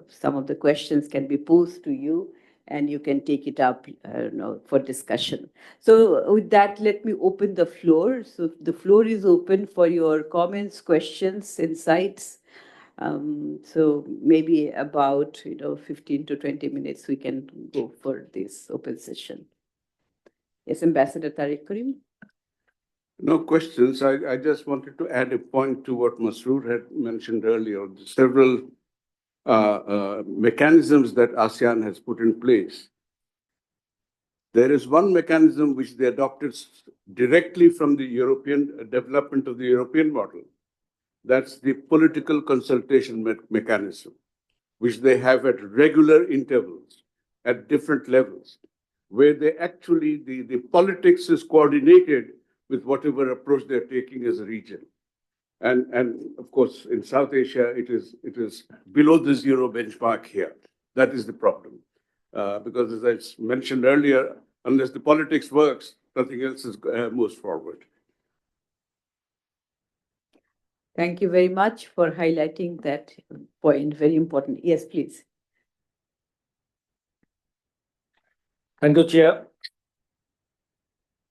some of the questions can be posed to you and you can take it up for discussion. So with that, let me open the floor. So the floor is open for your comments, questions, insights. So maybe about 15 to 20 minutes we can go for this open session. Yes, Ambassador Tariq Karim. No questions. I just wanted to add a point to what Masroor had mentioned earlier. Several mechanisms that ASEAN has put in place. There is one mechanism which they adopted directly from the European development of the European model. That's the political consultation mechanism, which they have at regular intervals at different levels, where they actually, the politics is coordinated with whatever approach they're taking as a region. And of course, in South Asia, it is below the zero benchmark here. That is the problem. Because as I mentioned earlier, unless the politics works, nothing else moves forward. Thank you very much for highlighting that point. Very important. Yes, please. Thank you, Chair.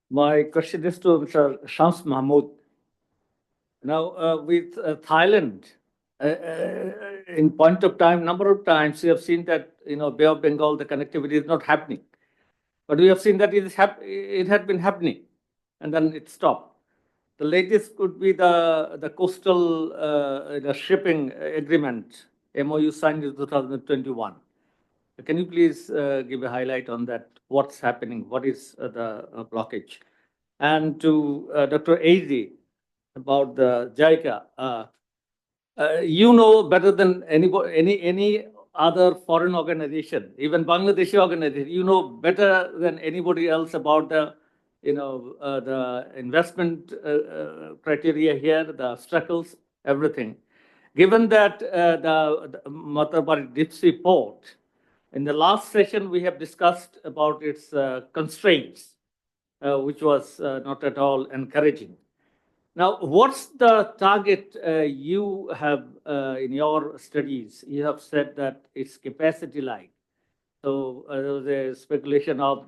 My question is to Mr. Shams Mahmood. Now, with Thailand, in point of time, number of times we have seen that Bay of Bengal, the connectivity is not happening. But we have seen that it had been happening, and then it stopped. The latest could be the coastal shipping agreement, MOU signed in 2021. Can you please give a highlight on that? What's happening? What is the blockage? And to Dr. Azy about the JICA, you know better than any other foreign organization, even Bangladeshi organization, you know better than anybody else about the the investment criteria here, the obstacles, everything. Given that the Matabari Dipsy port, in the last session we have discussed about its constraints, which was not at all encouraging. Now, what's the target you have in your studies? You have said that it's capacity light. So there was a speculation of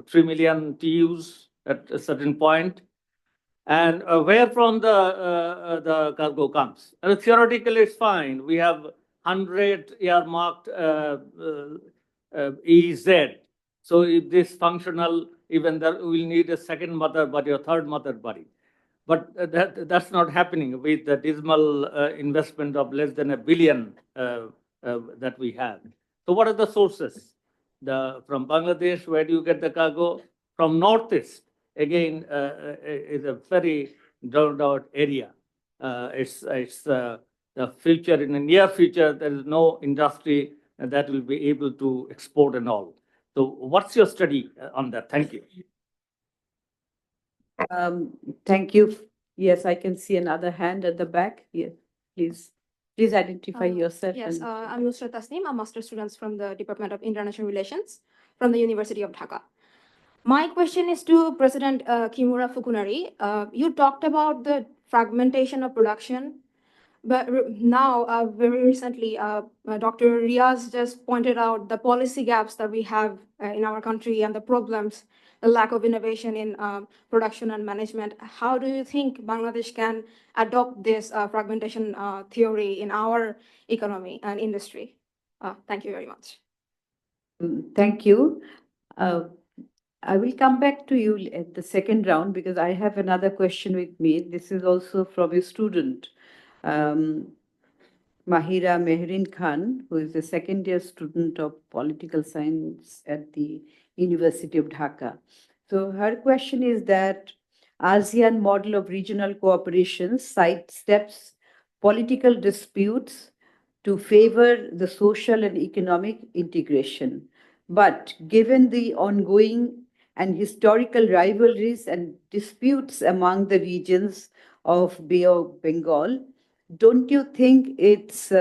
3 million TEUs at a certain point. And where from the cargo comes? Theoretically, it's fine. We have 100 earmarked EZ. So if this functional, even that we'll need a second mother body or third mother body. But that's not happening with the dismal investment of less than $1 billion that we have. So what are the sources? From Bangladesh, where do you get the cargo? From Northeast, again, is a very drowned out area. It's the future, in the near future, there is no industry that will be able to export and all. So what's your study on that? Thank you. Thank you. Yes, I can see another hand at the back. Yes, please. Please identify yourself. Yes, and- I'm Nusrat Tasneem. I'm master student from the Department of International Relations from the University of Dhaka. My question is to President Kimura Fukunari. You talked about the fragmentation of production, but now, very recently, Dr. Riaz just pointed out the policy gaps that we have in our country and the problems, the lack of innovation in production and management. How do you think Bangladesh can adopt this fragmentation theory in our economy and industry? Thank you very much. Thank you. I will come back to you at the second round because I have another question with me. This is also from a student, Mahira Mehrin Khan, who is a second year student of political science at the University of Dhaka. So her question is that ASEAN model of regional cooperation sidesteps political disputes to favor the social and economic integration. But given the ongoing and historical rivalries and disputes among the regions of Bay of Bengal, don't you think it's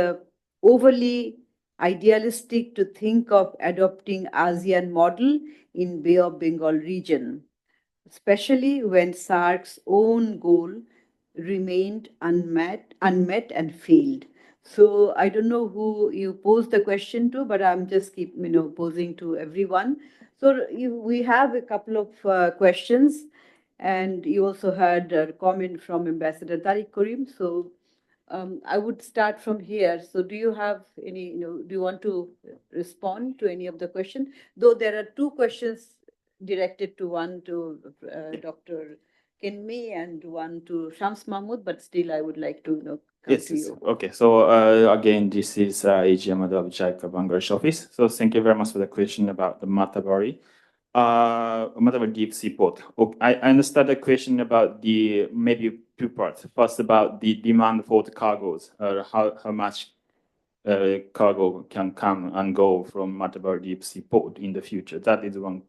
overly idealistic to think of adopting ASEAN model in Bay of Bengal region, especially when SAARC's own goal remained unmet and failed? So I don't know who you posed the question to, but I'm just posing to everyone. So we have a couple of questions, and you also had a comment from Ambassador Tariq Karim. So I would start from here. So do you have any, do you want to respond to any of the questions? Though there are two questions directed to one to Dr. Kenmi and one to Shams Mahmood, but still I would like to come Yes, to yes. you. Okay. So again, this is AG Ahmad Abhijayka, Bangladesh office. So thank you very much for the question about the Matabari. Matabari deep sea port. Okay, I understand the question about the maybe two parts. First about the demand for the cargoes, how much cargo can come and go from Matabari deep sea port in the future. That is one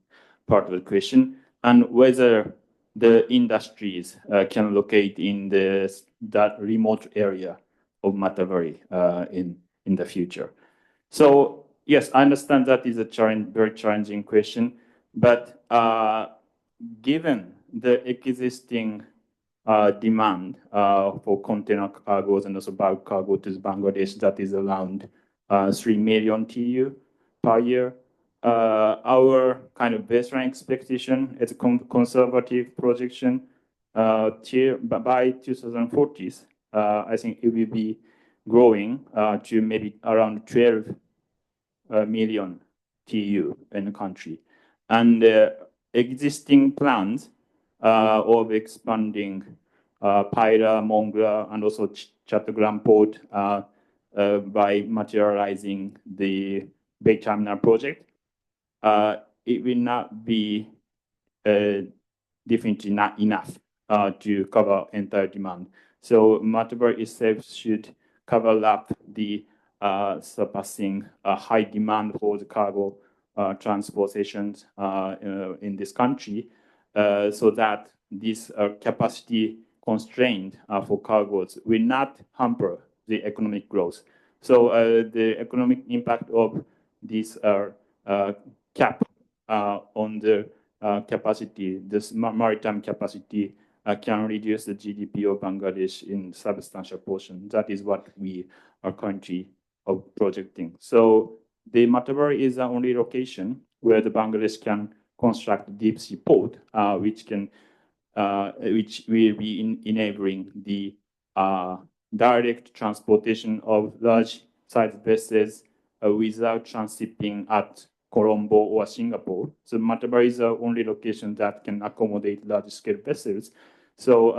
part of the question, and whether the industries can locate in that remote area of Matabari in the future. So yes, I understand that is a very challenging question, but given the existing demand for container cargoes and also bulk cargo to Bangladesh, that is around 3 million TEU per year. Our kind of baseline expectation is a conservative projection by 2040s. I think it will be growing to maybe around 12 million TEU in the country. And existing plans of expanding Paira, Mongra, and also Chattogram port by materializing the Bay Terminal project. It will not be definitely not enough to cover entire demand. So Matabari itself should cover up the surpassing high demand for the cargo transportations in this country, so that this capacity constraint for cargoes will not hamper the economic growth. So the economic impact of this cap on the capacity, this maritime capacity, can reduce the GDP of Bangladesh in substantial portion. That is what we are currently projecting. So the Matabari is the only location where the Bangladesh can construct deep sea port, which will be enabling the direct transportation of large size vessels without transshipping at Colombo or Singapore. So Mattabari is the only location that can accommodate large-scale vessels. So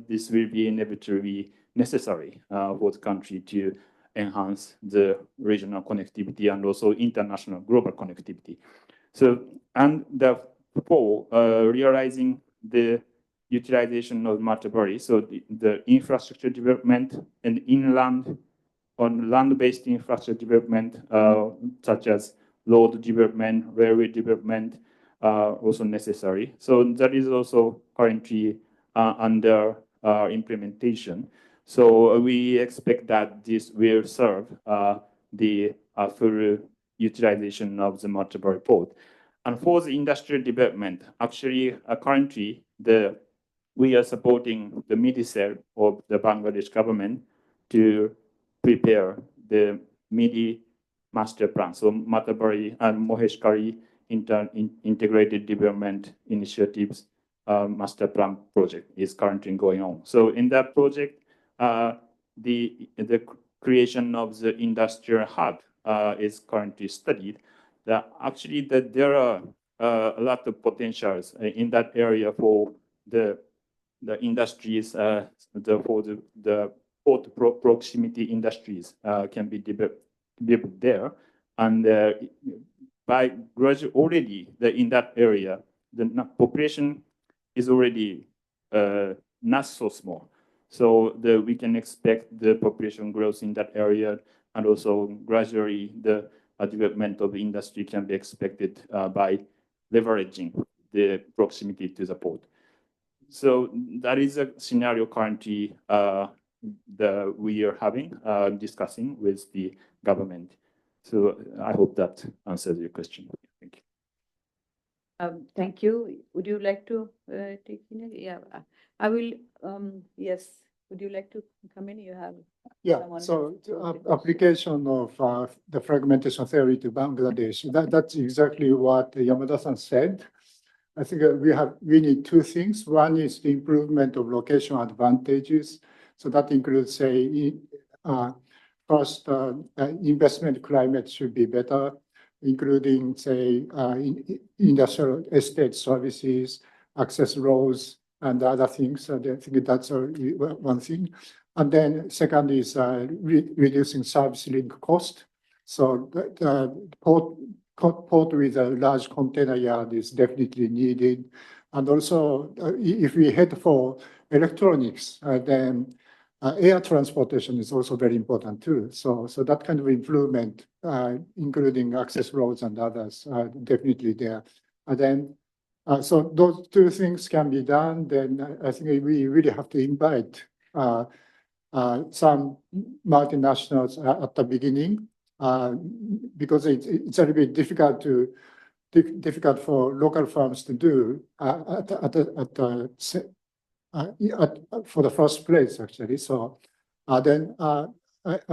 this will be inevitably necessary for the country to enhance the regional connectivity and also international global connectivity. So, and therefore, realizing the utilization of Mattabari, so the infrastructure development and inland on land-based infrastructure development, such as road development, railway development, also necessary. So that is also currently under implementation. So we expect that this will serve the full utilization of the Mattabari port. And for the industrial development, actually currently we are supporting the MIDI of the Bangladesh government to prepare the MIDI master plan. So Mattabari and Moheshkari Integrated Development Initiatives master plan project is currently going on. So in that project, the creation of the industrial hub is currently studied. Actually, there are a lot of potentials in that area for the industries, for the port proximity industries can be developed there. And by gradually already in that area, the population is already not so small. So we can expect the population growth in that area, and also gradually the development of the industry can be expected by leveraging the proximity to the port. So that is a scenario currently we are having, discussing with the government. So I hope that answers your question. Thank you. Thank you. Would you like to take in? Yeah, I will. Yes. Would you like to come in? You have. Yeah, so application of the fragmentation theory to Bangladesh, that's exactly what Yamada-san said. I think we need two things. One is the improvement of location advantages. So that includes, say, first, investment climate should be better, including, say, industrial estate services, access roads, and other things. So I think that's one thing. And then second is reducing service link cost. So the port with a large container yard is definitely needed. And also, if we head for electronics, then air transportation is also very important too. So that kind of improvement, including access roads and others, are definitely there. And then, so those two things can be done. Then I think we really have to invite some multinationals at the beginning. Because it's a little bit difficult for local firms to do for the first place, actually. So then I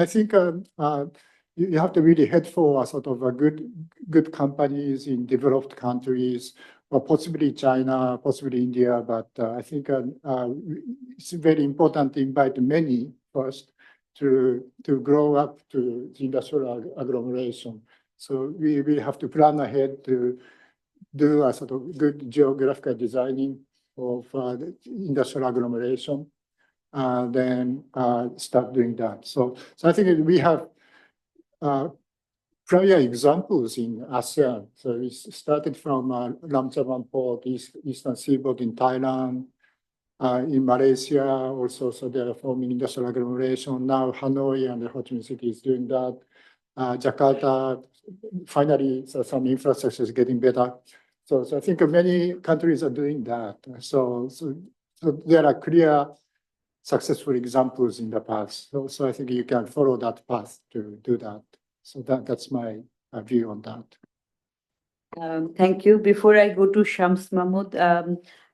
think you have to really head for a sort of a good companies in developed countries, or possibly China, possibly India. But I think it's very important to invite many first to grow up to the industrial agglomeration. So we have to plan ahead to do a sort of good geographical designing of the industrial agglomeration, then start doing that. So I think we have prior examples in ASEAN. So we started from Lamchaban Port, Eastern Seaboard in Thailand, in Malaysia also, so they are forming industrial agglomeration. Now Hanoi and the Ho Chi Minh City is doing that. Jakarta, finally, so some infrastructure is getting better. So I think many countries are doing that. So there are clear successful examples in the past. So I think you can follow that path to do that. So that's my view on that. Thank you. Before I go to Shams Mahmood,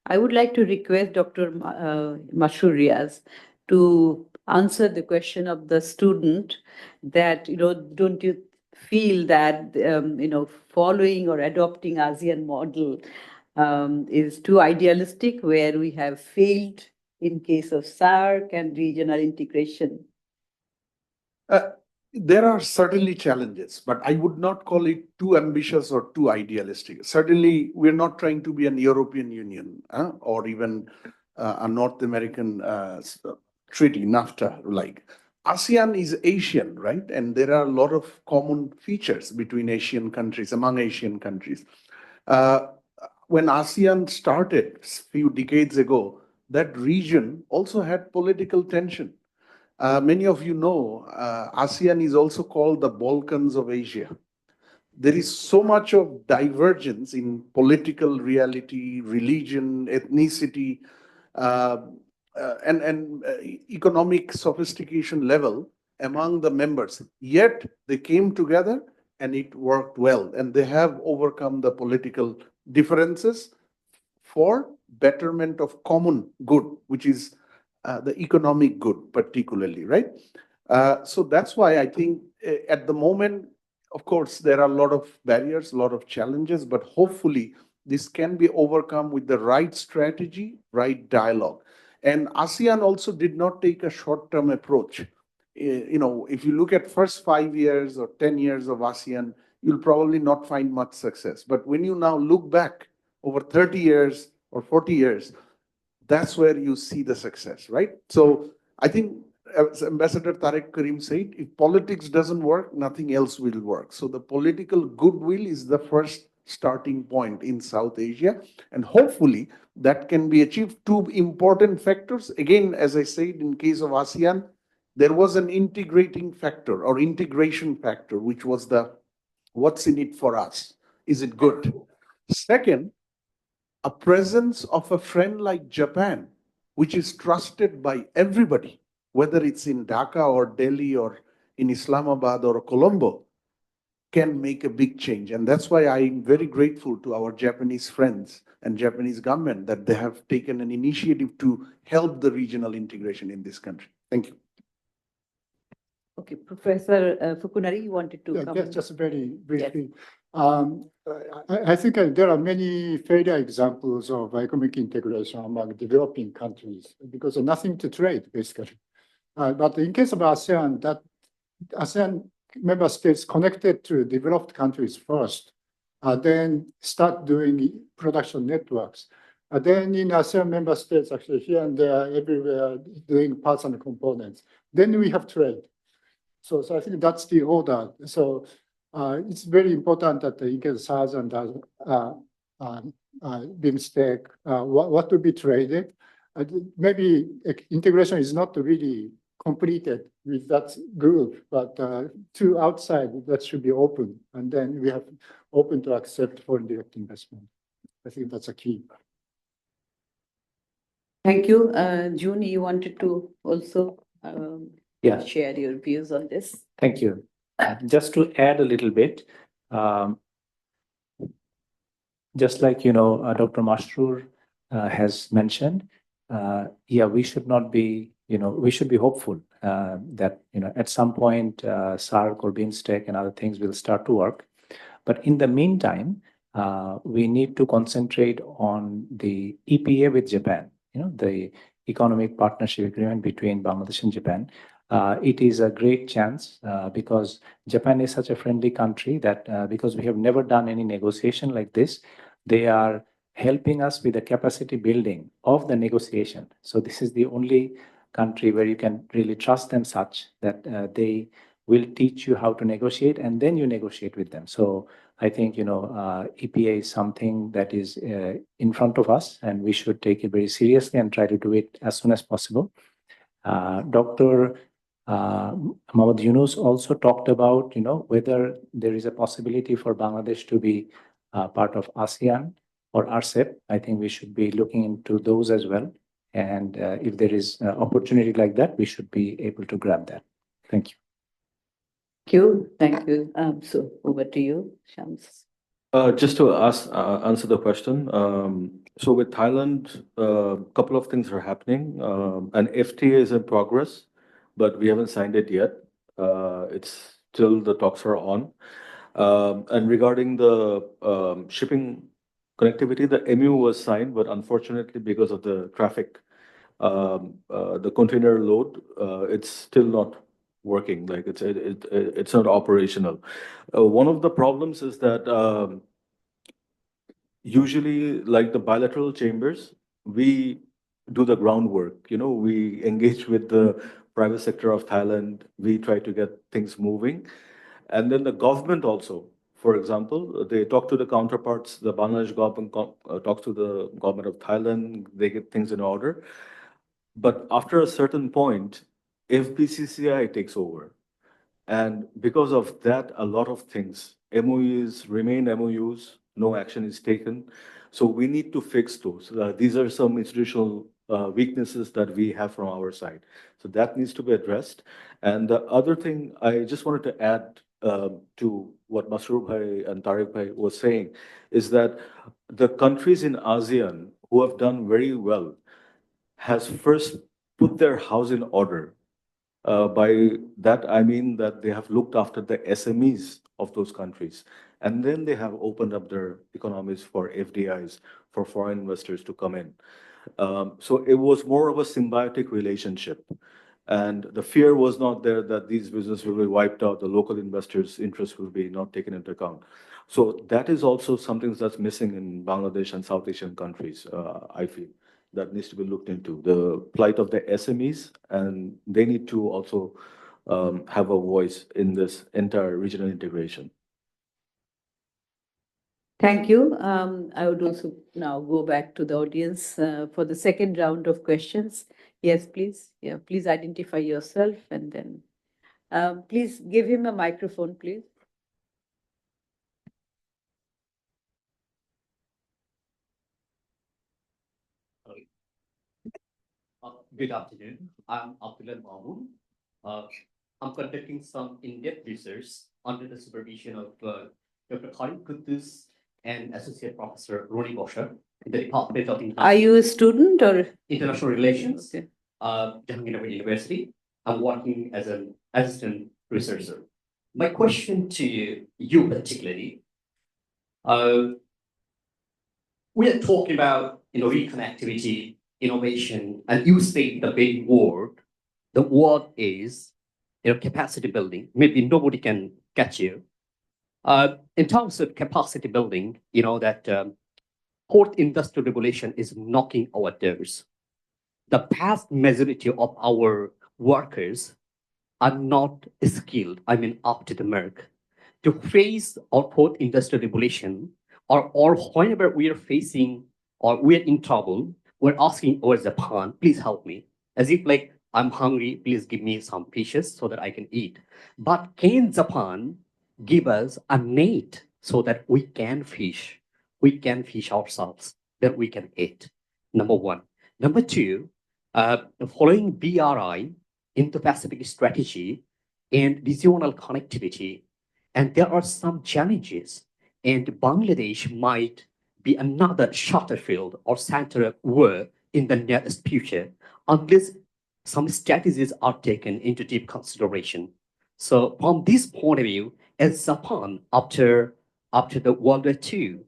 I would like to request Dr. Mashur Riaz to answer the question of the student that, don't you feel that, following or adopting ASEAN model is too idealistic, where we have failed in case of SAARC and regional integration? There are certainly challenges, but I would not call it too ambitious or too idealistic. Certainly, we're not trying to be an European Union or even a North American treaty, NAFTA like. ASEAN is Asian, right? And there are a lot of common features between Asian countries, among Asian countries. When ASEAN started a few decades ago, that region also had political tension. Many of you know, ASEAN is also called the Balkans of Asia. There is so much of divergence in political reality, religion, ethnicity, uh, and economic sophistication level among the members. Yet they came together and it worked well, and they have overcome the political differences for betterment of common good, which is the economic good, particularly, right? So that's why I think at the moment, of course, there are a lot of barriers, a lot of challenges, but hopefully this can be overcome with the right strategy, right dialogue. And ASEAN also did not take a short-term approach. You know, if you look at first 5 years or 10 years of ASEAN, you'll probably not find much success. But when you now look back over 30 years or 40 years, that's where you see the success, right? So I think, as Ambassador Tariq Karim said, if politics doesn't work, nothing else will work. So the political goodwill is the first starting point in South Asia. And hopefully that can be achieved. Two important factors. Again, as I said, in case of ASEAN, there was an integrating factor or integration factor, which was the what's in it for us? Is it good? Second, a presence of a friend like Japan, which is trusted by everybody, whether it's in Dhaka or Delhi or in Islamabad or Colombo, can make a big change. And that's why I'm very grateful to our Japanese friends and Japanese government that they have taken an initiative to help the regional integration in this country. Thank you. Okay, Professor Fukunari, you wanted to Yeah, comment? just very briefly. I think there are many failure examples of economic integration among developing countries because of nothing to trade, basically. But in case of ASEAN, that ASEAN member states connected to developed countries first, then start doing production networks. Then in ASEAN member states, actually here and there, everywhere, doing parts and components. Then we have trade. So I think that's the order. So it's very important that the case SARS and BIMSTEC, what to be traded. Maybe integration is not really completed with that group, but to outside, that should be open. And then we have open to accept foreign direct investment. I think that's a key. Thank you. June, you wanted to also Yeah. share your views on this? Thank you. Just to add a little bit, just like, Dr. Masroor has mentioned, yeah, we should not be, we should be hopeful that, at some point, SARC or BIMSTEC and other things will start to work. But in the meantime, we need to concentrate on the EPA with Japan, the Economic Partnership Agreement between Bangladesh and Japan. It is a great chance because Japan is such a friendly country that because we have never done any negotiation like this, they are helping us with the capacity building of the negotiation. So this is the only country where you can really trust them such that they will teach you how to negotiate and then you negotiate with them. So I think, EPA is something that is in front of us and we should take it very seriously and try to do it as soon as possible. Dr. Mohammad Yunus also talked about, whether there is a possibility for Bangladesh to be part of ASEAN or RCEP. I think we should be looking into those as well. And if there is an opportunity like that, we should be able to grab that. Thank you. Thank you. Thank you. So over to you, Shams. Just to answer the question. So with Thailand, a couple of things are happening. An FTA is in progress, but we haven't signed it yet. It's still the talks are on. And regarding the shipping connectivity, the MU was signed, but unfortunately, because of the traffic, the container load, it's still not working. Like it's not operational. One of the problems is that usually, like the bilateral chambers, we do the groundwork. You know, we engage with the private sector of Thailand. We try to get things moving, and then the government also. For example, they talk to the counterparts. The Bangladesh government talks to the government of Thailand. They get things in order. But after a certain point, FBCCI takes over. And because of that, a lot of things, MOUs remain MOUs, no action is taken. So we need to fix those. These are some institutional weaknesses that we have from our side. So that needs to be addressed. And the other thing I just wanted to add to what Masroor Bhai and Tariq Bhai was saying is that the countries in ASEAN who have done very well has first put their house in order. By that, I mean that they have looked after the SMEs of those countries. And then they have opened up their economies for FDIs, for foreign investors to come in. So it was more of a symbiotic relationship. And the fear was not there that these businesses will be wiped out, the local investors' interests will be not taken into account. So that is also something that's missing in Bangladesh and South Asian countries, I feel, that needs to be looked into. The plight of the SMEs, and they need to also have a voice in this entire regional integration. Thank you. I would also now go back to the audience for the second round of questions. Yes, please. Yeah, please identify yourself and then please give him a microphone, please. Good afternoon. I'm Abdullah Mahmood. I'm conducting some in-depth research under the supervision of Dr. Khalid Quddus and Associate Professor Roni Bosher in the Department of Are you a student or? International Relations, Okay. Jahangirangar University. I'm working as an assistant researcher. My question to you particularly, we are talking about reconnectivity, innovation, and you state the big word. The word is capacity building. Maybe nobody can catch you. In terms of capacity building, you know that fourth industrial revolution is knocking our doors. The vast majority of our workers are not skilled, I mean, up to the mark. To face our fourth industrial revolution, or whenever we are facing or we're in trouble, we're asking our Japan, please help me. As if like, I'm hungry, please give me some fishes so that I can eat. But can Japan give us a net so that we can fish? We can fish ourselves, that we can eat. Number one. Number two, following BRI, Indo-Pacific strategy and regional connectivity, and there are some challenges, and Bangladesh might be another field or center of war in the nearest future unless some strategies are taken into deep consideration. So from this point of view, as Japan after the World War II,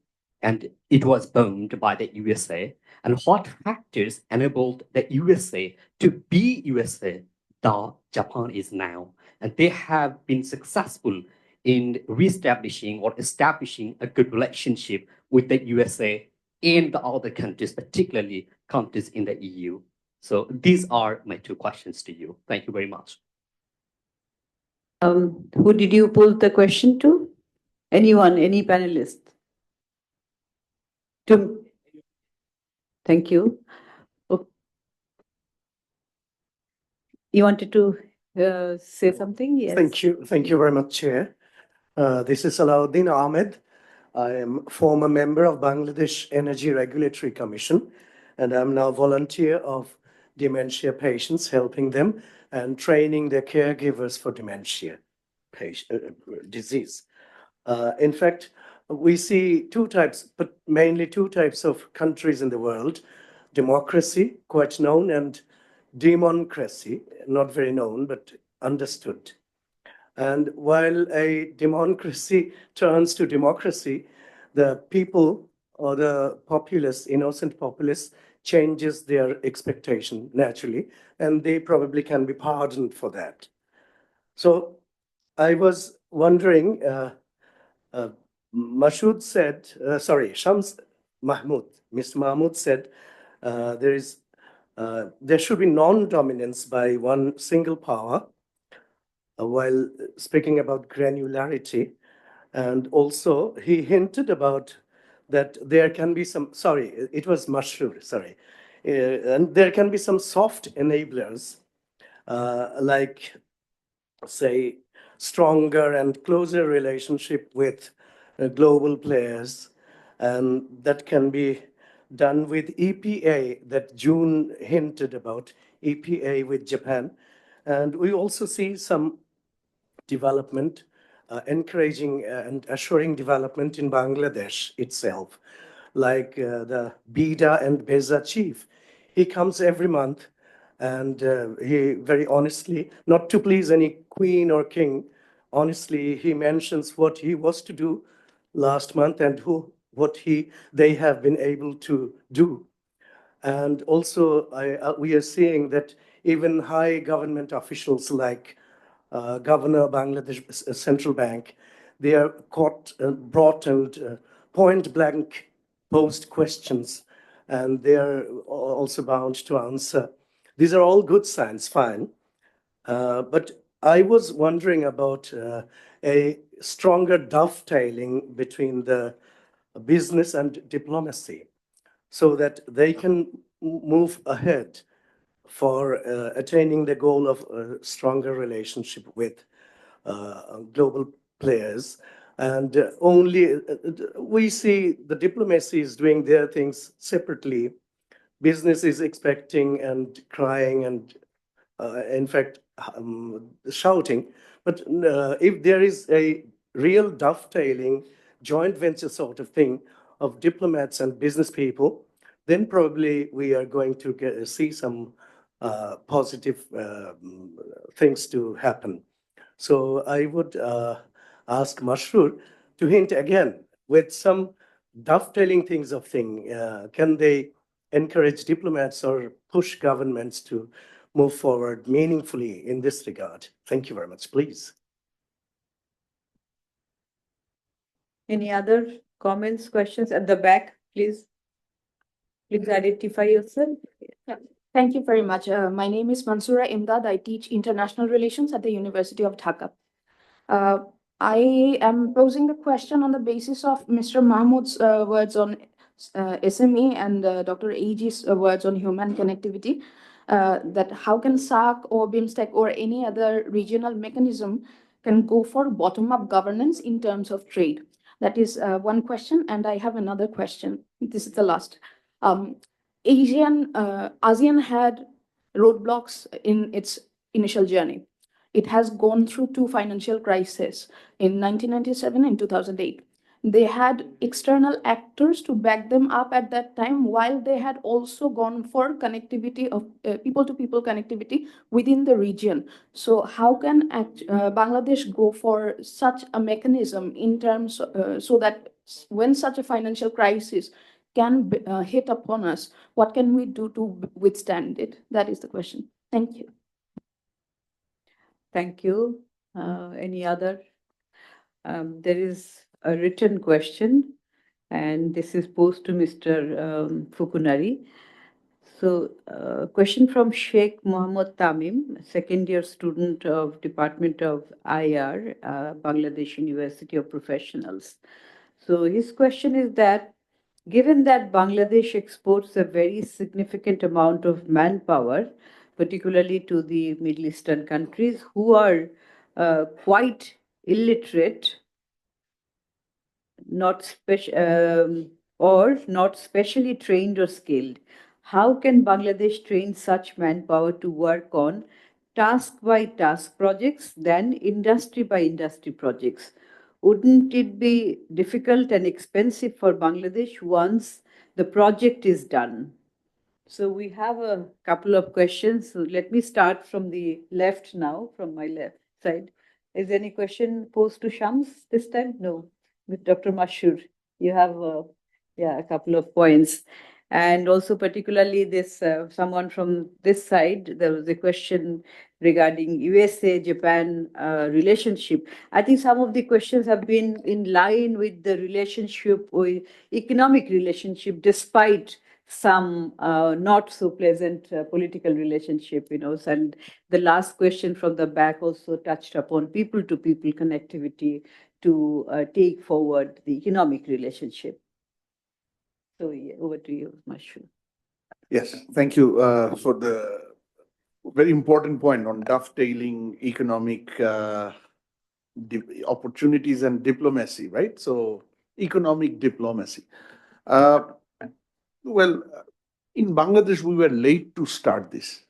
and it was bombed by the USA, and what factors enabled the USA to be USA that Japan is now? And they have been successful in reestablishing or establishing a good relationship with the USA and the other countries, particularly countries in the EU. So these are my two questions to you. Thank you very much. Who did you pose the question to? Anyone, any panelist? Thank you. You wanted to say something? Yes. Thank you. Thank you very much, Chair. This is Alauddin Ahmed. I am former member of Bangladesh Energy Regulatory Commission, and I'm now volunteer of dementia patients, helping them and training their caregivers for dementia disease. In fact, we see two types, but mainly two types of countries in the world: democracy, quite known, and democracy, not very known, but understood. And while a democracy turns to democracy, the people or the populace, innocent populace, changes their expectation naturally, and they probably can be pardoned for that. So I was wondering, Mashood said, sorry, Shams Mahmood, Mr. Mahmood said there should be non-dominance by one single power while speaking about granularity. And also he hinted about that there can be some, sorry, it was Mashroor, sorry. And there can be some soft enablers like, say, stronger and closer relationship with global players. And that can be done with EPA that June hinted about, EPA with Japan. And we also see some development, encouraging and assuring development in Bangladesh itself, like the Bida and Beza chief. He comes every month and he very honestly, not to please any queen or king, honestly, he mentions what he was to do last month and what they have been able to do. And also, we are seeing that even high government officials like Governor of Bangladesh Central Bank, they are brought and point blank posed questions, and they are also bound to answer. These are all good signs, fine. But I was wondering about a stronger dovetailing between the business and diplomacy so that they can move ahead for attaining the goal of a stronger relationship with global players. And we see the diplomacy is doing their things separately. Business is expecting and crying and in fact, shouting. But if there is a real dovetailing, joint venture sort of thing of diplomats and business people, then probably we are going to see some positive things to happen. So I would ask Mashroor to hint again with some dovetailing things of thing. Can they encourage diplomats or push governments to move forward meaningfully in this regard? Thank you very much, please. Any other comments, questions at the back, please? Please identify yourself. Yeah. Thank you very much. My name is Mansoora Imdad. I teach international relations at the University of Dhaka. I am posing the question on the basis of Mr. Mahmood's words on SME and Dr. AG's words on human connectivity, that how can SAARC or BIMSTEC or any other regional mechanism can go for bottom-up governance in terms of trade. That is one question, and I have another question. This is the last. ASEAN had roadblocks in its initial journey. It has gone through two financial crises in 1997 and 2008. They had external actors to back them up at that time, while they had also gone for connectivity of people-to-people connectivity within the region. So how can Bangladesh go for such a mechanism in terms so that when such a financial crisis can hit upon us, what can we do to withstand it? That is the question. Thank you. Thank you. Any other? There is a written question, and this is posed to Mr. Fukunari. So, question from Sheikh Mohammed Tamim, second-year student of Department of IR, Bangladesh University of Professionals. So, his question is that, given that Bangladesh exports a very significant amount of manpower, particularly to the Middle Eastern countries who are quite illiterate, not specially trained or skilled, how can Bangladesh train such manpower to work on task-by-task projects than industry-by-industry projects? Wouldn't it be difficult and expensive for Bangladesh once the project is done? So we have a couple of questions. So let me start from the left now, from my left side. Is there any question posed to Shams this time? No. With Dr. Mashroor, you have a couple of points. And also particularly this, someone from this side, there was a question regarding USA-Japan relationship. I think some of the questions have been in line with the relationship, with economic relationship, despite some not so pleasant political relationship, and the last question from the back also touched upon people-to-people connectivity to take forward the economic relationship. So yeah, over to you, Mashu. Yes, thank you for the very important point on dovetailing economic opportunities and diplomacy, right? So economic diplomacy. Well, in Bangladesh, we were late to start this.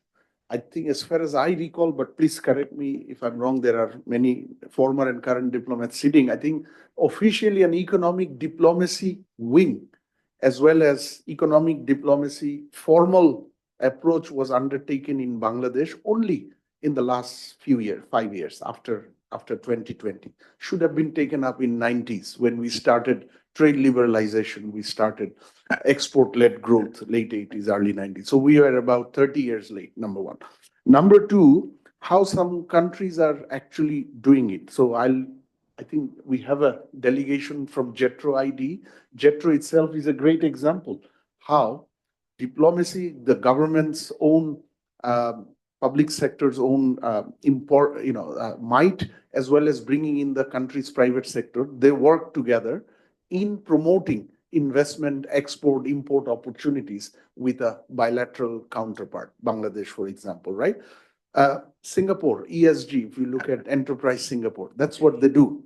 I think as far as I recall, but please correct me if I'm wrong, there are many former and current diplomats sitting. I think officially an economic diplomacy wing, as well as economic diplomacy formal approach was undertaken in Bangladesh only in the last few years, 5 years after 2020. Should have been taken up in 90s when we started trade liberalization, we started export-led growth, late 80s, early 90s. So we were about 30 years late, number one. Number two, how some countries are actually doing it. So I think we have a delegation from JETRO ID. JETRO itself is a great example how diplomacy, the government's own public sector's own might, as well as bringing in the country's private sector, they work together in promoting investment, export, import opportunities with a bilateral counterpart, Bangladesh, for example, right? Singapore, ESG, if you look at Enterprise Singapore, that's what they do.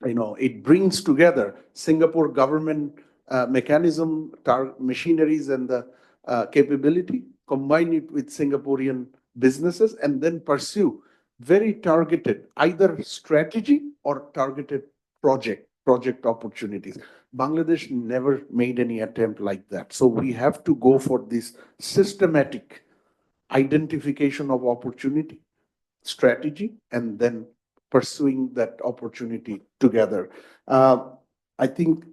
It brings together Singapore government mechanism, machineries, and the capability, combine it with Singaporean businesses, and then pursue very targeted either strategy or targeted project opportunities. Bangladesh never made any attempt like that. So we have to go for this systematic identification of opportunity, strategy, and then pursuing that opportunity together. I think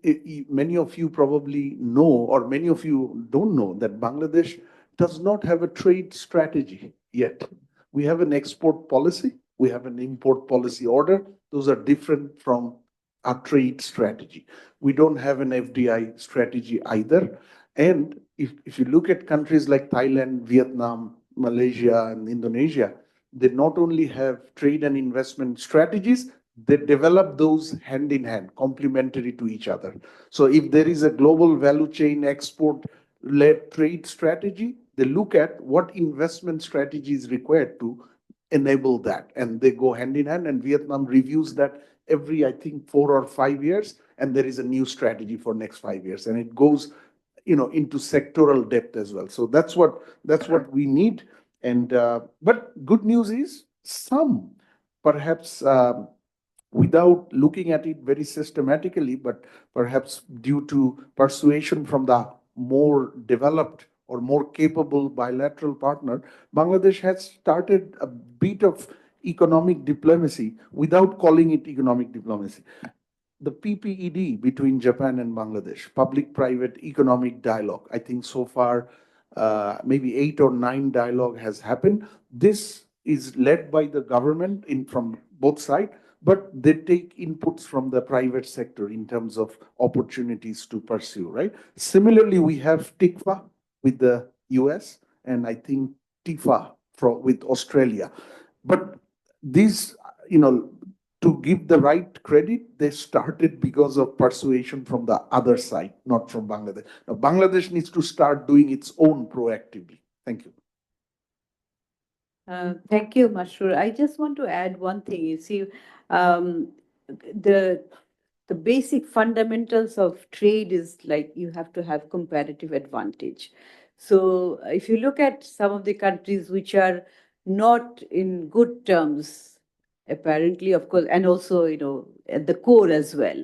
many of you probably know, or many of you don't know, that Bangladesh does not have a trade strategy yet. We have an export policy, we have an import policy order. Those are different from our trade strategy. We don't have an FDI strategy either. And if you look at countries like Thailand, Vietnam, Malaysia, and Indonesia, they not only have trade and investment strategies, they develop those hand in hand, complementary to each other. So if there is a global value chain export-led trade strategy, they look at what investment strategy is required to enable that. And they go hand in hand, and Vietnam reviews that every, I think, 4 or 5 years, and there is a new strategy for next 5 years. And it goes into sectoral depth as well. So that's what we need. And but good news is some, perhaps without looking at it very systematically, but perhaps due to persuasion from the more developed or more capable bilateral partner, Bangladesh has started a bit of economic diplomacy without calling it economic diplomacy. The PPED between Japan and Bangladesh, public-private economic dialogue. I think so far, maybe 8 or 9 dialogue has happened. This is led by the government from both sides, but they take inputs from the private sector in terms of opportunities to pursue, right? Similarly, we have TICFA with the US, and I think TIFA with Australia. But these, to give the right credit, they started because of persuasion from the other side, not from Bangladesh. Now, Bangladesh needs to start doing its own proactively. Thank you. Thank you, Mashroor. I just want to add one thing. You see, the basic fundamentals of trade is like you have to have comparative advantage. So if you look at some of the countries which are not in good terms, apparently, of course, and also, at the core as well.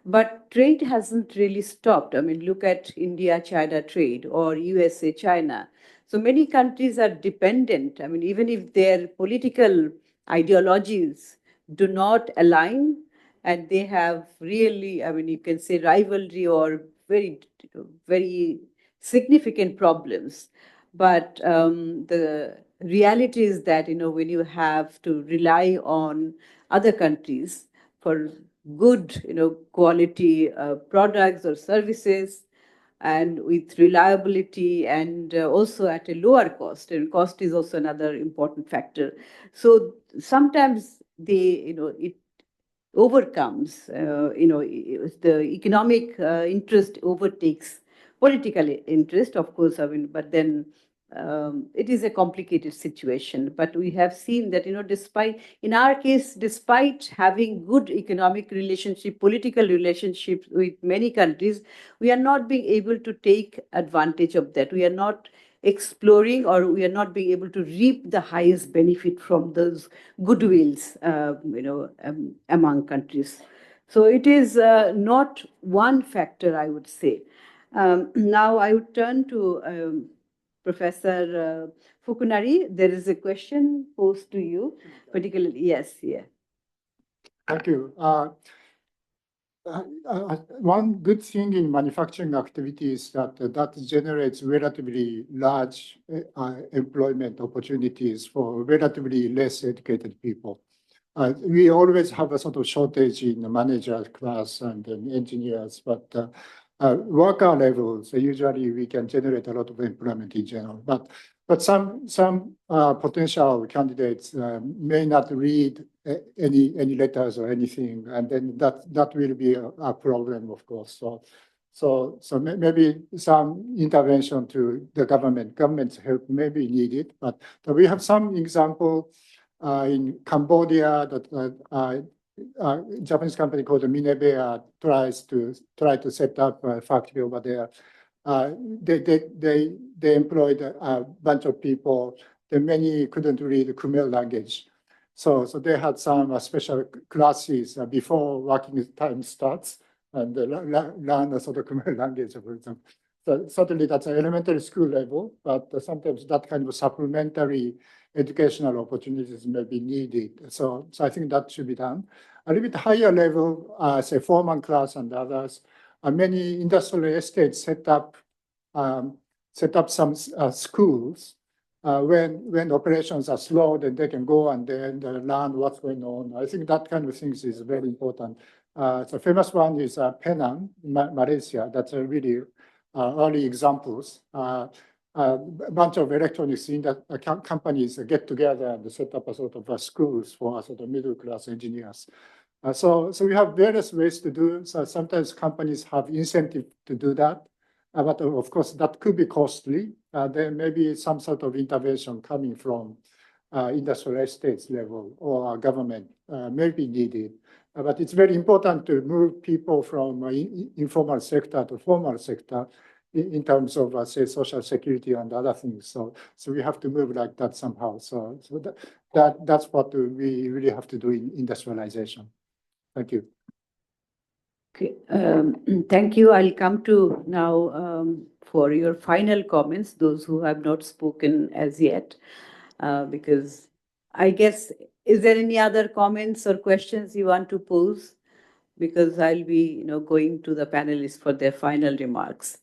But trade hasn't really stopped. I mean, look at India-China trade or USA-China. So many countries are dependent. I mean, even if their political ideologies do not align, and they have really, I mean, you can say rivalry or very, very significant problems. But the reality is that, when you have to rely on other countries for good, quality products or services, and with reliability, and also at a lower cost, and cost is also another important factor. So sometimes it overcomes, the economic interest overtakes political interest, of course, but then it is a complicated situation. But we have seen that, in our case, despite having good economic relationship, political relationships with many countries, we are not being able to take advantage of that. We are not exploring, or we are not being able to reap the highest benefit from those goodwills, among countries. So it is not one factor, I would say. Now I would turn to Professor Fukunari. There is a question posed to you, particularly. Yes, yeah. Thank you. One good thing in manufacturing activity is that generates relatively large employment opportunities for relatively less educated people. We always have a sort of shortage in the manager class and engineers, but worker levels, usually we can generate a lot of employment in general. But some potential candidates may not read any letters or anything, and then that will be a problem, of course. So maybe some intervention to the government's help may be needed. But we have some example in Cambodia that Japanese company called Minebea try to set up a factory over there. They employed a bunch of people. The many couldn't read the Khmer language, so they had some special classes before working time starts, and learn the sort of Khmer language, for example. So certainly that's an elementary school level, but sometimes that kind of supplementary educational opportunities may be needed. So I think that should be done. A little bit higher level, say foreman class and others. Many industrial estates set up some schools when operations are slow, then they can go and then learn what's going on. I think that kind of things is very important. The famous one is Penang, Malaysia. That's a really early examples. A bunch of electronics companies get together and set up a sort of schools for sort of middle class engineers. So we have various ways to do. So sometimes companies have incentive to do that, but of course that could be costly. There may be some sort of intervention coming from industrial estates level or government may be needed. But it's very important to move people from informal sector to formal sector in terms of, say, social security and other things. So we have to move like that somehow. So that's what we really have to do in industrialization. Thank you. Okay, thank you. I'll come to now for your final comments, those who have not spoken as yet, because I guess, is there any other comments or questions you want to pose? Because I'll be, going to the panelists for their final remarks.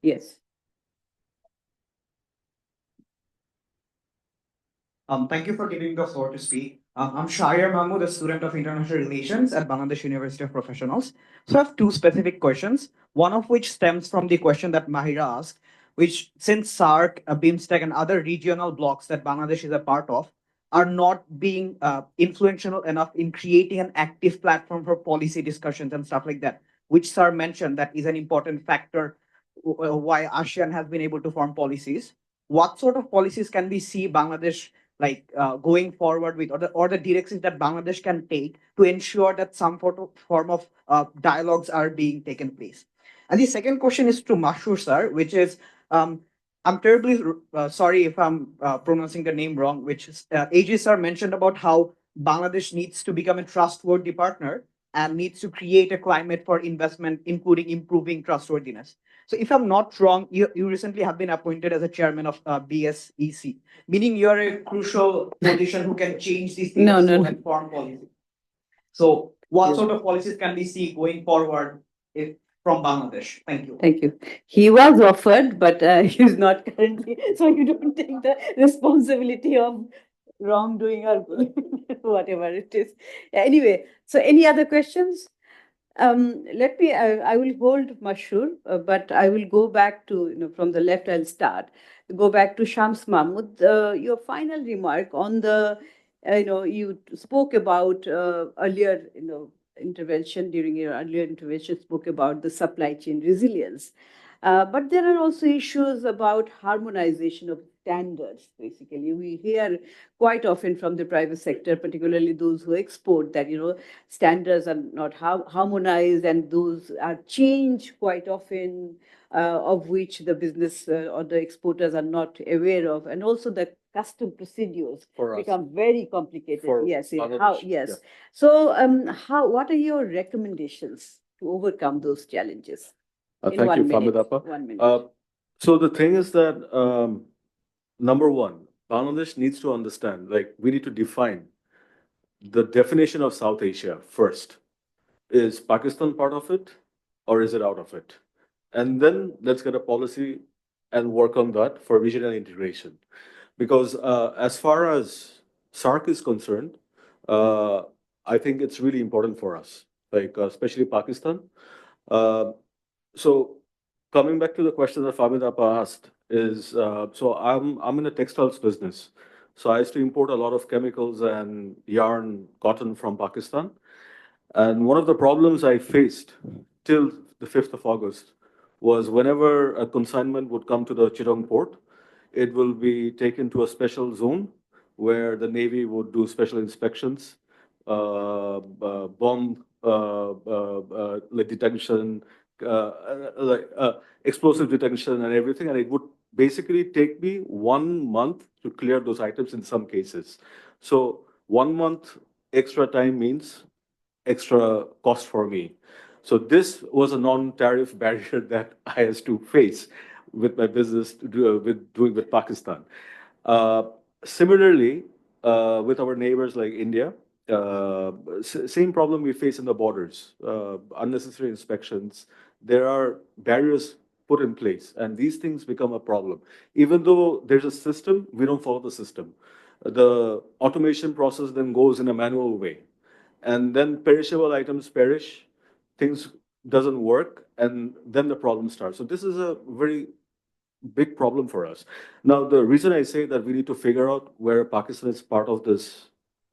Yes. Thank you for giving the floor to speak. I'm Shahir Mahmood, a student of International Relations at Bangladesh University of Professionals. So I have two specific questions, one of which stems from the question that Mahira asked, which since SAARC, BIMSTEC, and other regional blocs that Bangladesh is a part of are not being influential enough in creating an active platform for policy discussions and stuff like that, which Sir mentioned that is an important factor why ASEAN has been able to form policies. What sort of policies can we see Bangladesh going forward with, or the directions that Bangladesh can take to ensure that some form of dialogues are being taken place? And the second question is to Mashur sir, which is, I'm terribly sorry if I'm pronouncing the name wrong, which is, AJ sir mentioned about how Bangladesh needs to become a trustworthy partner and needs to create a climate for investment, including improving trustworthiness. So if I'm not wrong, you recently have been appointed as a chairman of BSEC, meaning you're a crucial position who can change these things and form policy. So what sort of policies can we see going forward from Bangladesh? Thank you. Thank you. He was offered, but he's not currently. So you don't take the responsibility of wrongdoing or whatever it is. Anyway, so any other questions? Let me, I will hold Mashur, but I will go back to, from the left, I'll start. Go back to Shams Mahmood. Your final remark on the, you spoke about earlier, intervention, during your earlier intervention, spoke about the supply chain resilience. But there are also issues about harmonization of standards, basically. We hear quite often from the private sector, particularly those who export, that, standards are not harmonized and those are changed quite often, of which the business or the exporters are not aware of. And also the custom procedures For us. become very complicated. For Yes, Bangladesh, yes. yeah. So what are your recommendations to overcome those challenges? In Thank you, 1 minute. Famidapa. 1 minute. So the thing is that, number one, Bangladesh needs to understand, like, we need to define the definition of South Asia first. Is Pakistan part of it, or is it out of it? And then let's get a policy and work on that for regional integration. Because as far as SARC is concerned, I think it's really important for us, like especially Pakistan. Uh, so coming back to the question that Famid Appa asked is, so I'm in the textiles business. So I used to import a lot of chemicals and yarn, cotton from Pakistan. And one of the problems I faced till the 5th of August was whenever a consignment would come to the Chittagong port, it will be taken to a special zone where the Navy would do special inspections, bomb like detection, explosive detection and everything. And it would basically take me 1 month to clear those items in some cases. So 1 month extra time means extra cost for me. So this was a non-tariff barrier that I has to face with my business with Pakistan. Uh, Similarly, with our neighbors like India, same problem we face in the borders. Unnecessary inspections. There are barriers put in place, and these things become a problem. Even though there's a system, we don't follow the system. The automation process then goes in a manual way, and then perishable items perish, things doesn't work, and then the problem starts. So this is a very big problem for us. Now, the reason I say that we need to figure out where Pakistan is part of this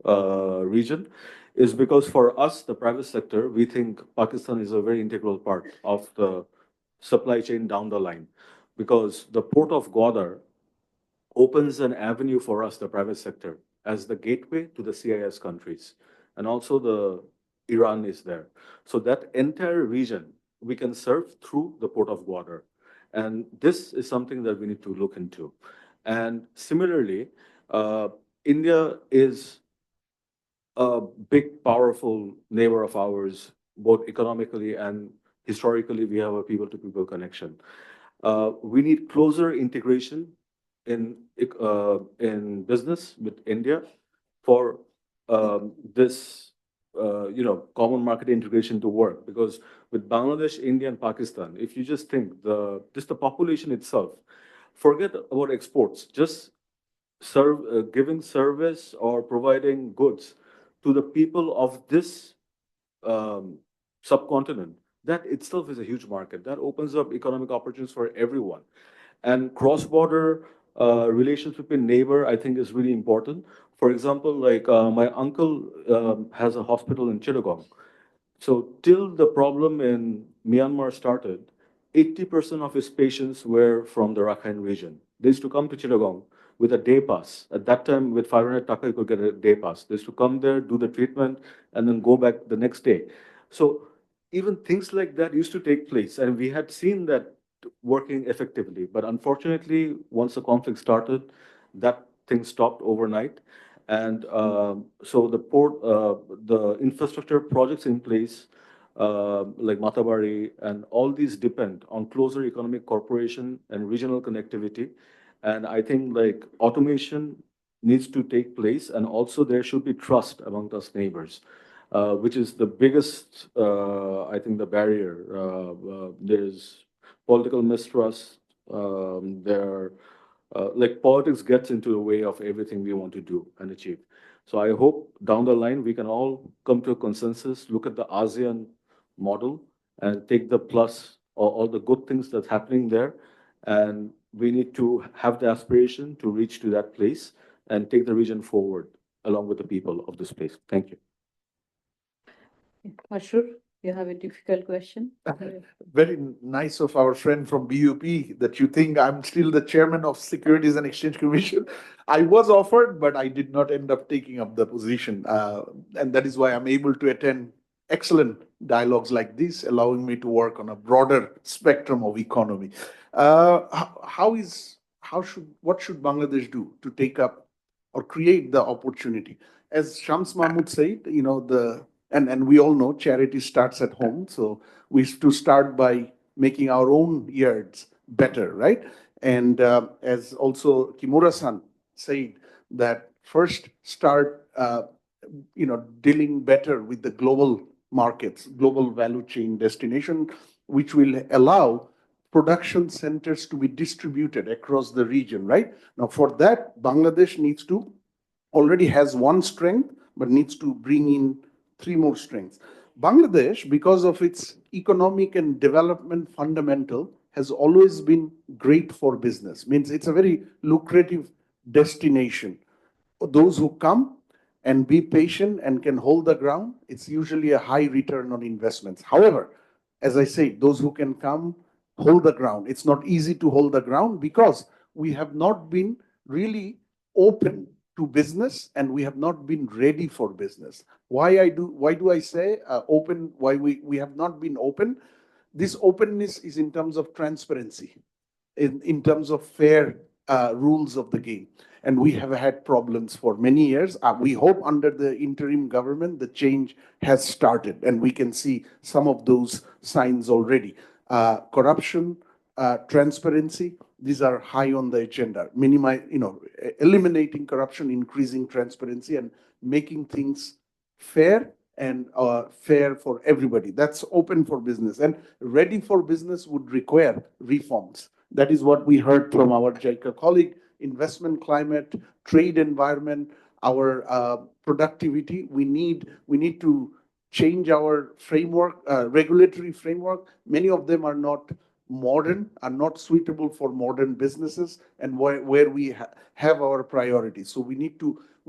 region is because for us, the private sector, we think Pakistan is a very integral part of the supply chain down the line, because the port of Gwadar opens an avenue for us, the private sector, as the gateway to the CIS countries. And also the Iran is there. So that entire region we can serve through the port of Gwadar. And this is something that we need to look into. And similarly, India is a big, powerful neighbor of ours, both economically and historically. We have a people-to-people connection. We need closer integration in business with India for this common market integration to work. Because with Bangladesh, India, and Pakistan, if you just think the population itself, forget about exports, just giving service or providing goods to the people of this subcontinent, that itself is a huge market. That opens up economic opportunities for everyone. And cross-border relations between neighbor, I think, is really important. For example, like my uncle has a hospital in Chittagong. So till the problem in Myanmar started, 80% of his patients were from the Rakhine region. They used to come to Chittagong with a day pass. At that time, with 500 taka, you could get a day pass. They used to come there, do the treatment, and then go back the next day. So even things like that used to take place, and we had seen that working effectively. But unfortunately, once the conflict started, that thing stopped overnight. And so the infrastructure projects in place, like Matabari, and all these depend on closer economic cooperation and regional connectivity. And I think like automation needs to take place, and also there should be trust among us neighbors. which is the biggest, I think, the barrier. There's political mistrust. Like politics gets into the way of everything we want to do and achieve. So I hope down the line we can all come to a consensus, look at the ASEAN model and take the plus or all the good things that's happening there. And we need to have the aspiration to reach to that place and take the region forward along with the people of this place. Thank you. Mashur, you have a difficult question? Very nice of our friend from BUP that you think I'm still the chairman of Securities and Exchange Commission. I was offered, but I did not end up taking up the position. And that is why I'm able to attend excellent dialogues like this, allowing me to work on a broader spectrum of economy. What should Bangladesh do to take up or create the opportunity? As Shams Mahmood said, and we all know charity starts at home. So we have to start by making our own yards better, right? And as also Kimura-san said, that first start, dealing better with the global markets, global value chain destination, which will allow production centers to be distributed across the region, right? Now, for that, Bangladesh already has one strength, but needs to bring in 3 more strengths. Bangladesh, because of its economic and development fundamental, has always been great for business. Means it's a very lucrative destination. Those who come and be patient and can hold the ground, it's usually a high return on investments. However, as I say, those who can come, hold the ground. It's not easy to hold the ground because we have not been really open to business and we have not been ready for business. Why do I say open? Why we have not been open? This openness is in terms of transparency, in terms of fair rules of the game. And we have had problems for many years. We hope under the interim government, the change has started and we can see some of those signs already. Corruption, transparency, these are high on the agenda. Eliminating corruption, increasing transparency, and making things fair and fair for everybody. That's open for business. And ready for business would require reforms. That is what we heard from our JICA colleague, investment climate, trade environment, our productivity. We need to change our framework, regulatory framework. Many of them are not modern, are not suitable for modern businesses and where we have our priorities. So we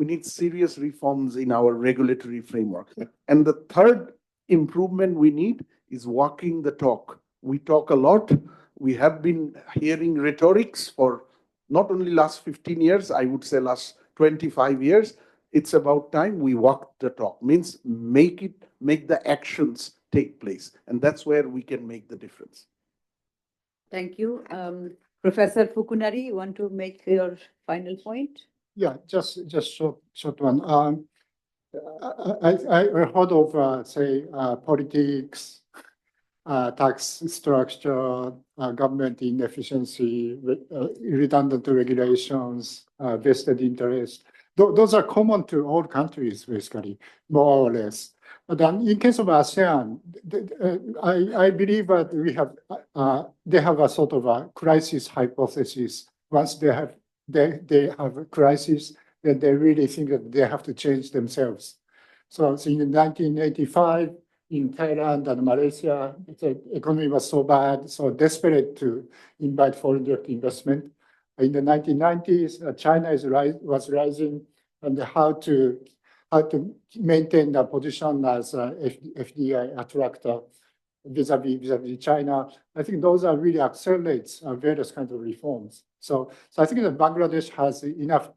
need serious reforms in our regulatory framework. And the third improvement we need is walking the talk. We talk a lot. We have been hearing rhetorics for not only last 15 years, I would say last 25 years. It's about time we walk the talk. Means make the actions take place. And that's where we can make the difference. Thank you. Professor Fukunari, you want to make your final point? Yeah, just short one. I heard of, say, politics, tax structure, government inefficiency, redundant regulations, vested interest. Those are common to all countries, basically, more or less. But then in case of ASEAN, I believe that they have a sort of a crisis hypothesis. Once they have a crisis, then they really think that they have to change themselves. So in 1985, in Thailand and Malaysia, the economy was so bad, so desperate to invite foreign direct investment. In the 1990s, China was rising, and how to maintain the position as a FDI attractor vis-a-vis China. I think those are really accelerates various kinds of reforms. So I think that Bangladesh has enough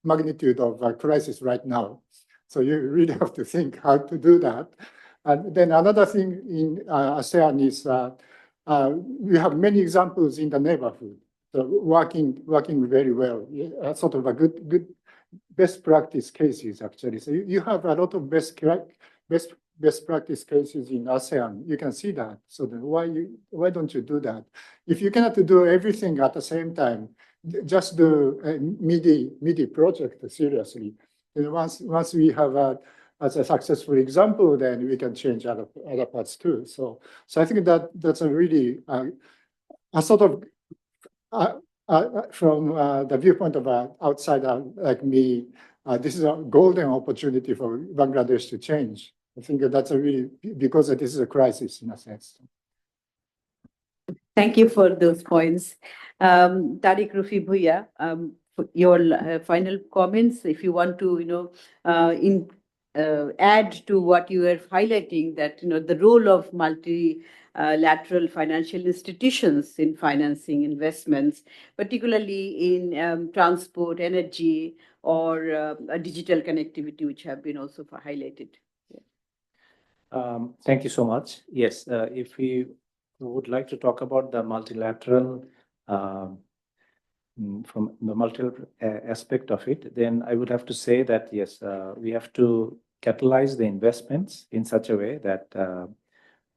magnitude of crisis right now. So you really have to think how to do that. And then another thing in ASEAN is we have many examples in the neighborhood, so working very well, sort of a good best practice cases actually. So you have a lot of best practice cases in ASEAN. You can see that. So then why don't you do that? If you cannot do everything at the same time, just do a MIDI project seriously. And once we have as a successful example, then we can change other parts too. So I think that's a really a sort of from the viewpoint of an outsider like me, this is a golden opportunity for Bangladesh to change. I think that's a really, because this is a crisis in a sense. Thank you for those points. Tariq Rufi Bhuiya, your final comments, if you want to, add to what you were highlighting, that, the role of multilateral financial institutions in financing investments, particularly in transport, energy, or digital connectivity, which have been also highlighted. Thank you so much. Yes, if we would like to talk about the multilateral, from the multilateral aspect of it, then I would have to say that, yes, we have to catalyze the investments in such a way that the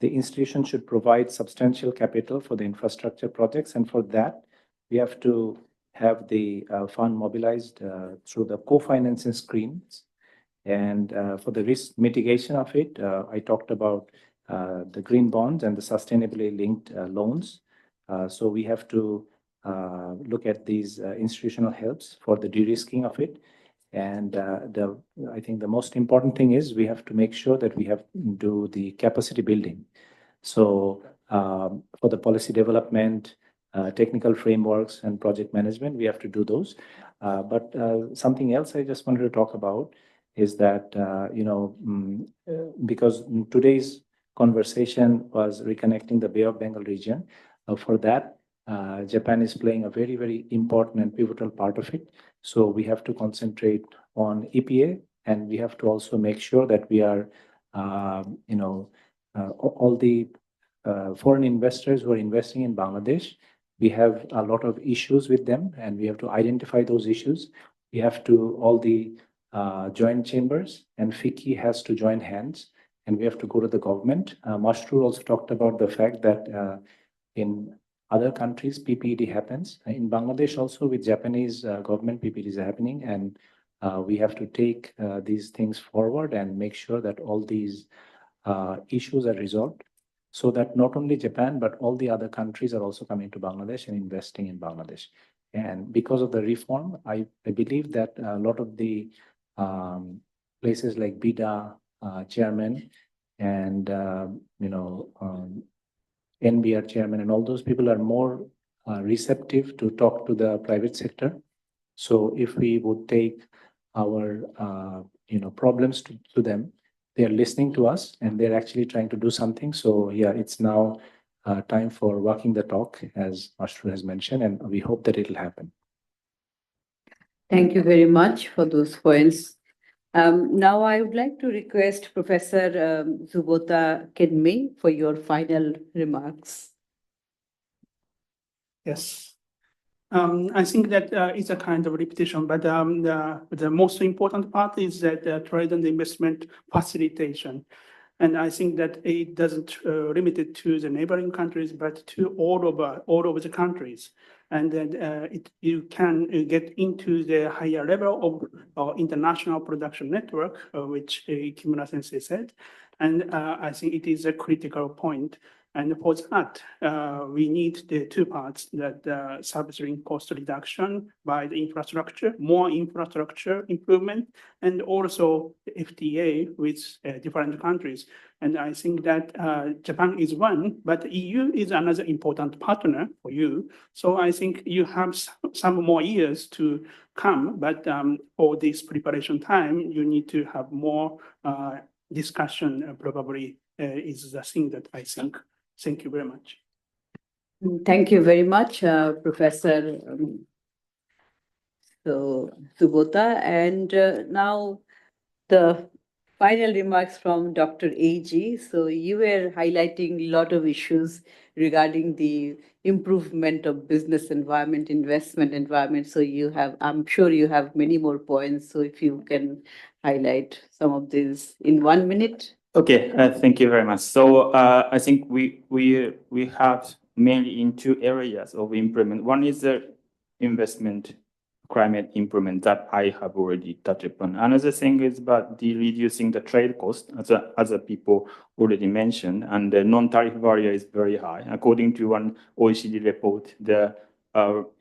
institution should provide substantial capital for the infrastructure projects. And for that, we have to have the fund mobilized through the co-financing schemes. And for the risk mitigation of it, I talked about the green bonds and the sustainably linked loans. So we have to look at these institutional helps for the de-risking of it. And I think the most important thing is we have to make sure that we have do the capacity building. So for the policy development, technical frameworks and project management, we have to do those. But something else I just wanted to talk about is that, because today's conversation was reconnecting the Bay of Bengal region, for that, Japan is playing a very, very important and pivotal part of it. So we have to concentrate on EPA, and we have to also make sure that we are, all the foreign investors who are investing in Bangladesh, we have a lot of issues with them, and we have to identify those issues. We have to, all the joint chambers and FICCI has to join hands, and we have to go to the government. Mashrur also talked about the fact that in other countries, PPED happens. In Bangladesh also with Japanese government, PPED is happening, and we have to take these things forward and make sure that all these issues are resolved, so that not only Japan, but all the other countries are also coming to Bangladesh and investing in Bangladesh. And because of the reform, I believe that a lot of the places like BIDA chairman and NBR chairman and all those people are more receptive to talk to the private sector. So if we would take our problems to them, they are listening to us and they're actually trying to do something. So yeah, it's now time for walking the talk, as Mashrur has mentioned, and we hope that it'll happen. Thank you very much for those points. Now I would like to request Professor Subota Kedmi for your final remarks. Yes. I think that it's a kind of repetition, but the most important part is that trade and investment facilitation. And I think that it doesn't limit it to the neighboring countries, but to all over the countries. And then you can get into the higher level of international production network, which Kimura Sensei said. And I think it is a critical point. And for that, we need the two parts, that service link cost reduction by the infrastructure, more infrastructure improvement, and also the FTA with different countries. And I think that Japan is one, but EU is another important partner for you. So I think you have some more years to come, but for this preparation time, you need to have more discussion, probably is the thing that I think. Thank you very much. Thank you very much, Professor Subota. And now the final remarks from Dr. A.G. So you were highlighting a lot of issues regarding the improvement of business environment, investment environment. So you have, I'm sure you have many more points. So if you can highlight some of these in 1 minute. Okay, thank you very much. So I think we have mainly in two areas of improvement. One is the investment climate improvement that I have already touched upon. Another thing is about the reducing the trade cost, as other people already mentioned, and the non-tariff barrier is very high. According to one OECD report,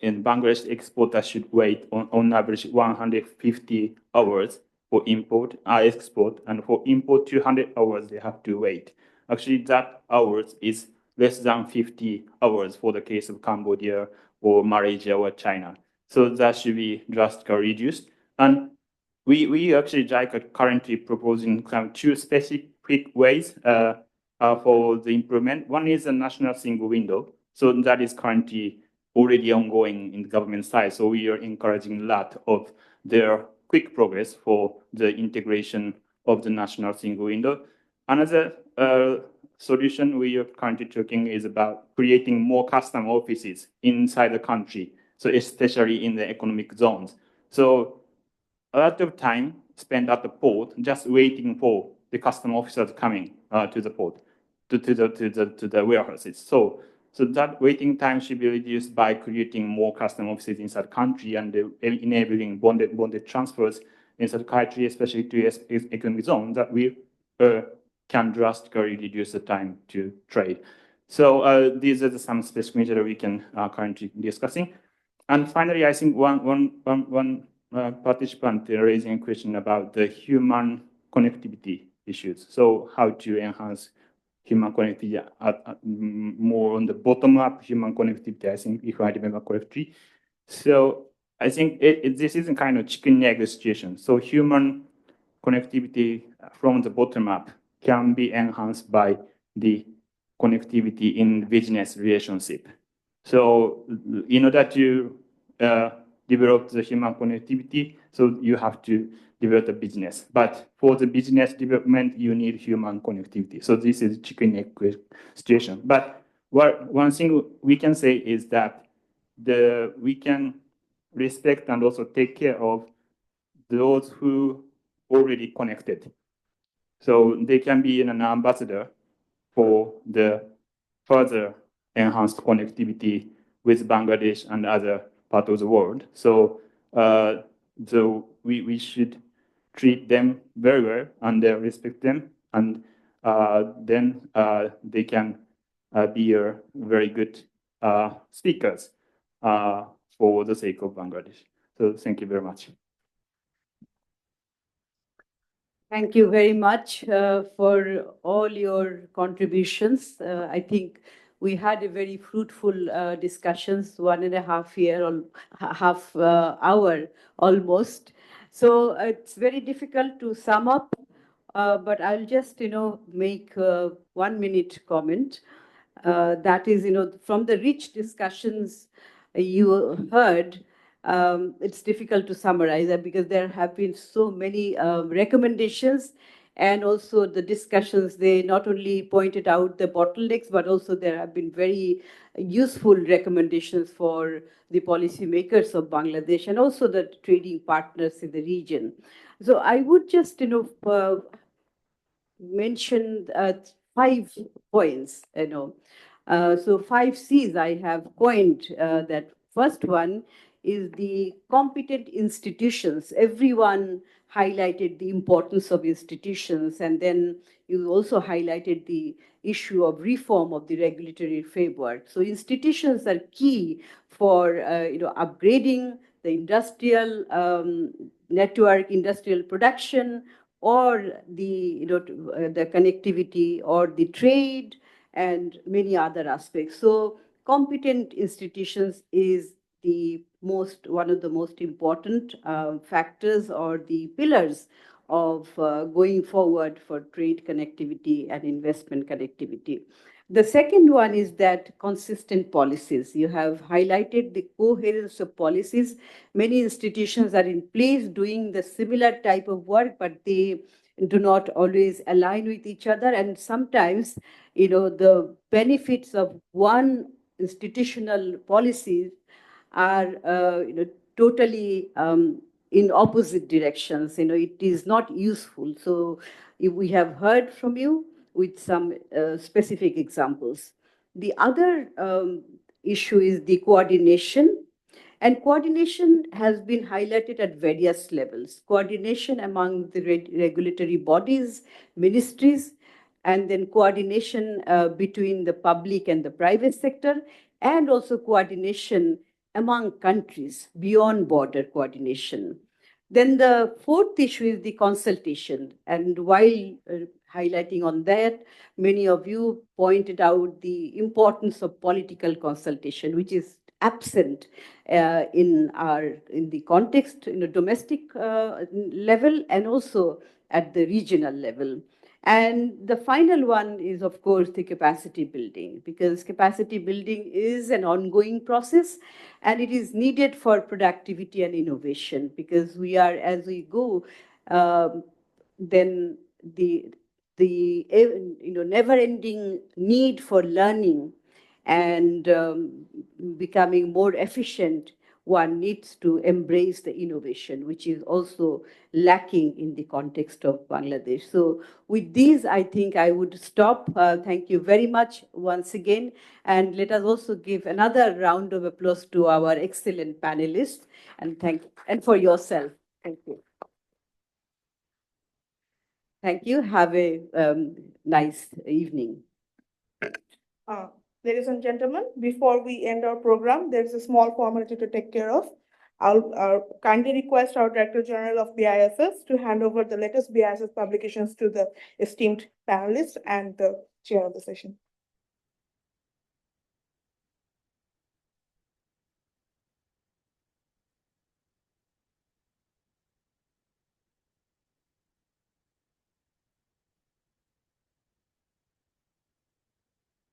in Bangladesh, exporters should wait on average 150 hours for import, export, and for import 200 hours they have to wait. Actually, that hours is less than 50 hours for the case of Cambodia or Malaysia or China. So that should be drastically reduced. And we actually JICA currently proposing two specific ways for the improvement. One is a national single window. So that is currently already ongoing in the government side. So we are encouraging a lot of their quick progress for the integration of the national single window. Another solution we are currently talking is about creating more custom offices inside the country, so especially in the economic zones. So a lot of time spent at the port just waiting for the custom officers coming to the port, to the warehouses. So that waiting time should be reduced by creating more custom offices inside the country and enabling bonded transfers inside the country, especially to economic zones that we can drastically reduce the time to trade. So these are some specific measures that we can currently discussing. And finally, I think one participant raising a question about the human connectivity issues. So how to enhance human connectivity more on the bottom-up human connectivity, I think, if I remember correctly. So I think this is a kind of chicken egg situation. So human connectivity from the bottom up can be enhanced by the connectivity in business relationship. So in order to develop the human connectivity, so you have to develop the business. But for the business development, you need human connectivity. So this is chicken egg situation. But one thing we can say is that we can respect and also take care of those who already connected. So they can be an ambassador for the further enhanced connectivity with Bangladesh and other parts of the world. So we should treat them very well and respect them, and then they can be very good speakers for the sake of Bangladesh. So thank you very much. Thank you very much for all your contributions. I think we had a very fruitful discussions, 1.5 hour almost. So it's very difficult to sum up, but I'll just, make 1 minute comment. That is, from the rich discussions you heard, it's difficult to summarize that because there have been so many recommendations, and also the discussions, they not only pointed out the bottlenecks, but also there have been very useful recommendations for the policymakers of Bangladesh and also the trading partners in the region. So I would just, mention 5 points, so 5 C's I have coined. That first one is the competent institutions. Everyone highlighted the importance of institutions, and then you also highlighted the issue of reform of the regulatory framework. So institutions are key for upgrading the industrial network, industrial production, or the the connectivity, or the trade, and many other aspects. So competent institutions is one of the most important factors or the pillars of going forward for trade connectivity and investment connectivity. The second one is that consistent policies. You have highlighted the coherence of policies. Many institutions are in place doing the similar type of work, but they do not always align with each other. And sometimes, the benefits of one institutional policy are, totally in opposite directions. It is not useful. So if we have heard from you with some specific examples. The other issue is the coordination And coordination has been highlighted at various levels. Coordination among the regulatory bodies, ministries, and then coordination between the public and the private sector, and also coordination among countries beyond border coordination. Then the fourth issue is the consultation. And while highlighting on that, many of you pointed out the importance of political consultation, which is absent in the context, in a domestic level and also at the regional level. And the final one is, of course, the capacity building, because capacity building is an ongoing process and it is needed for productivity and innovation, because we are, as we go, then the never-ending need for learning and becoming more efficient, one needs to embrace the innovation, which is also lacking in the context of Bangladesh. So with these, I think I would stop. Thank you very much once again. And let us also give another round of applause to our excellent panelists. And for yourself. Thank you. Thank you. Have a nice evening. Ladies and gentlemen, before we end our program, there's a small formality to take care of. I'll kindly request our Director General of BISS to hand over the latest BISS publications to the esteemed panelists and the chair of the session.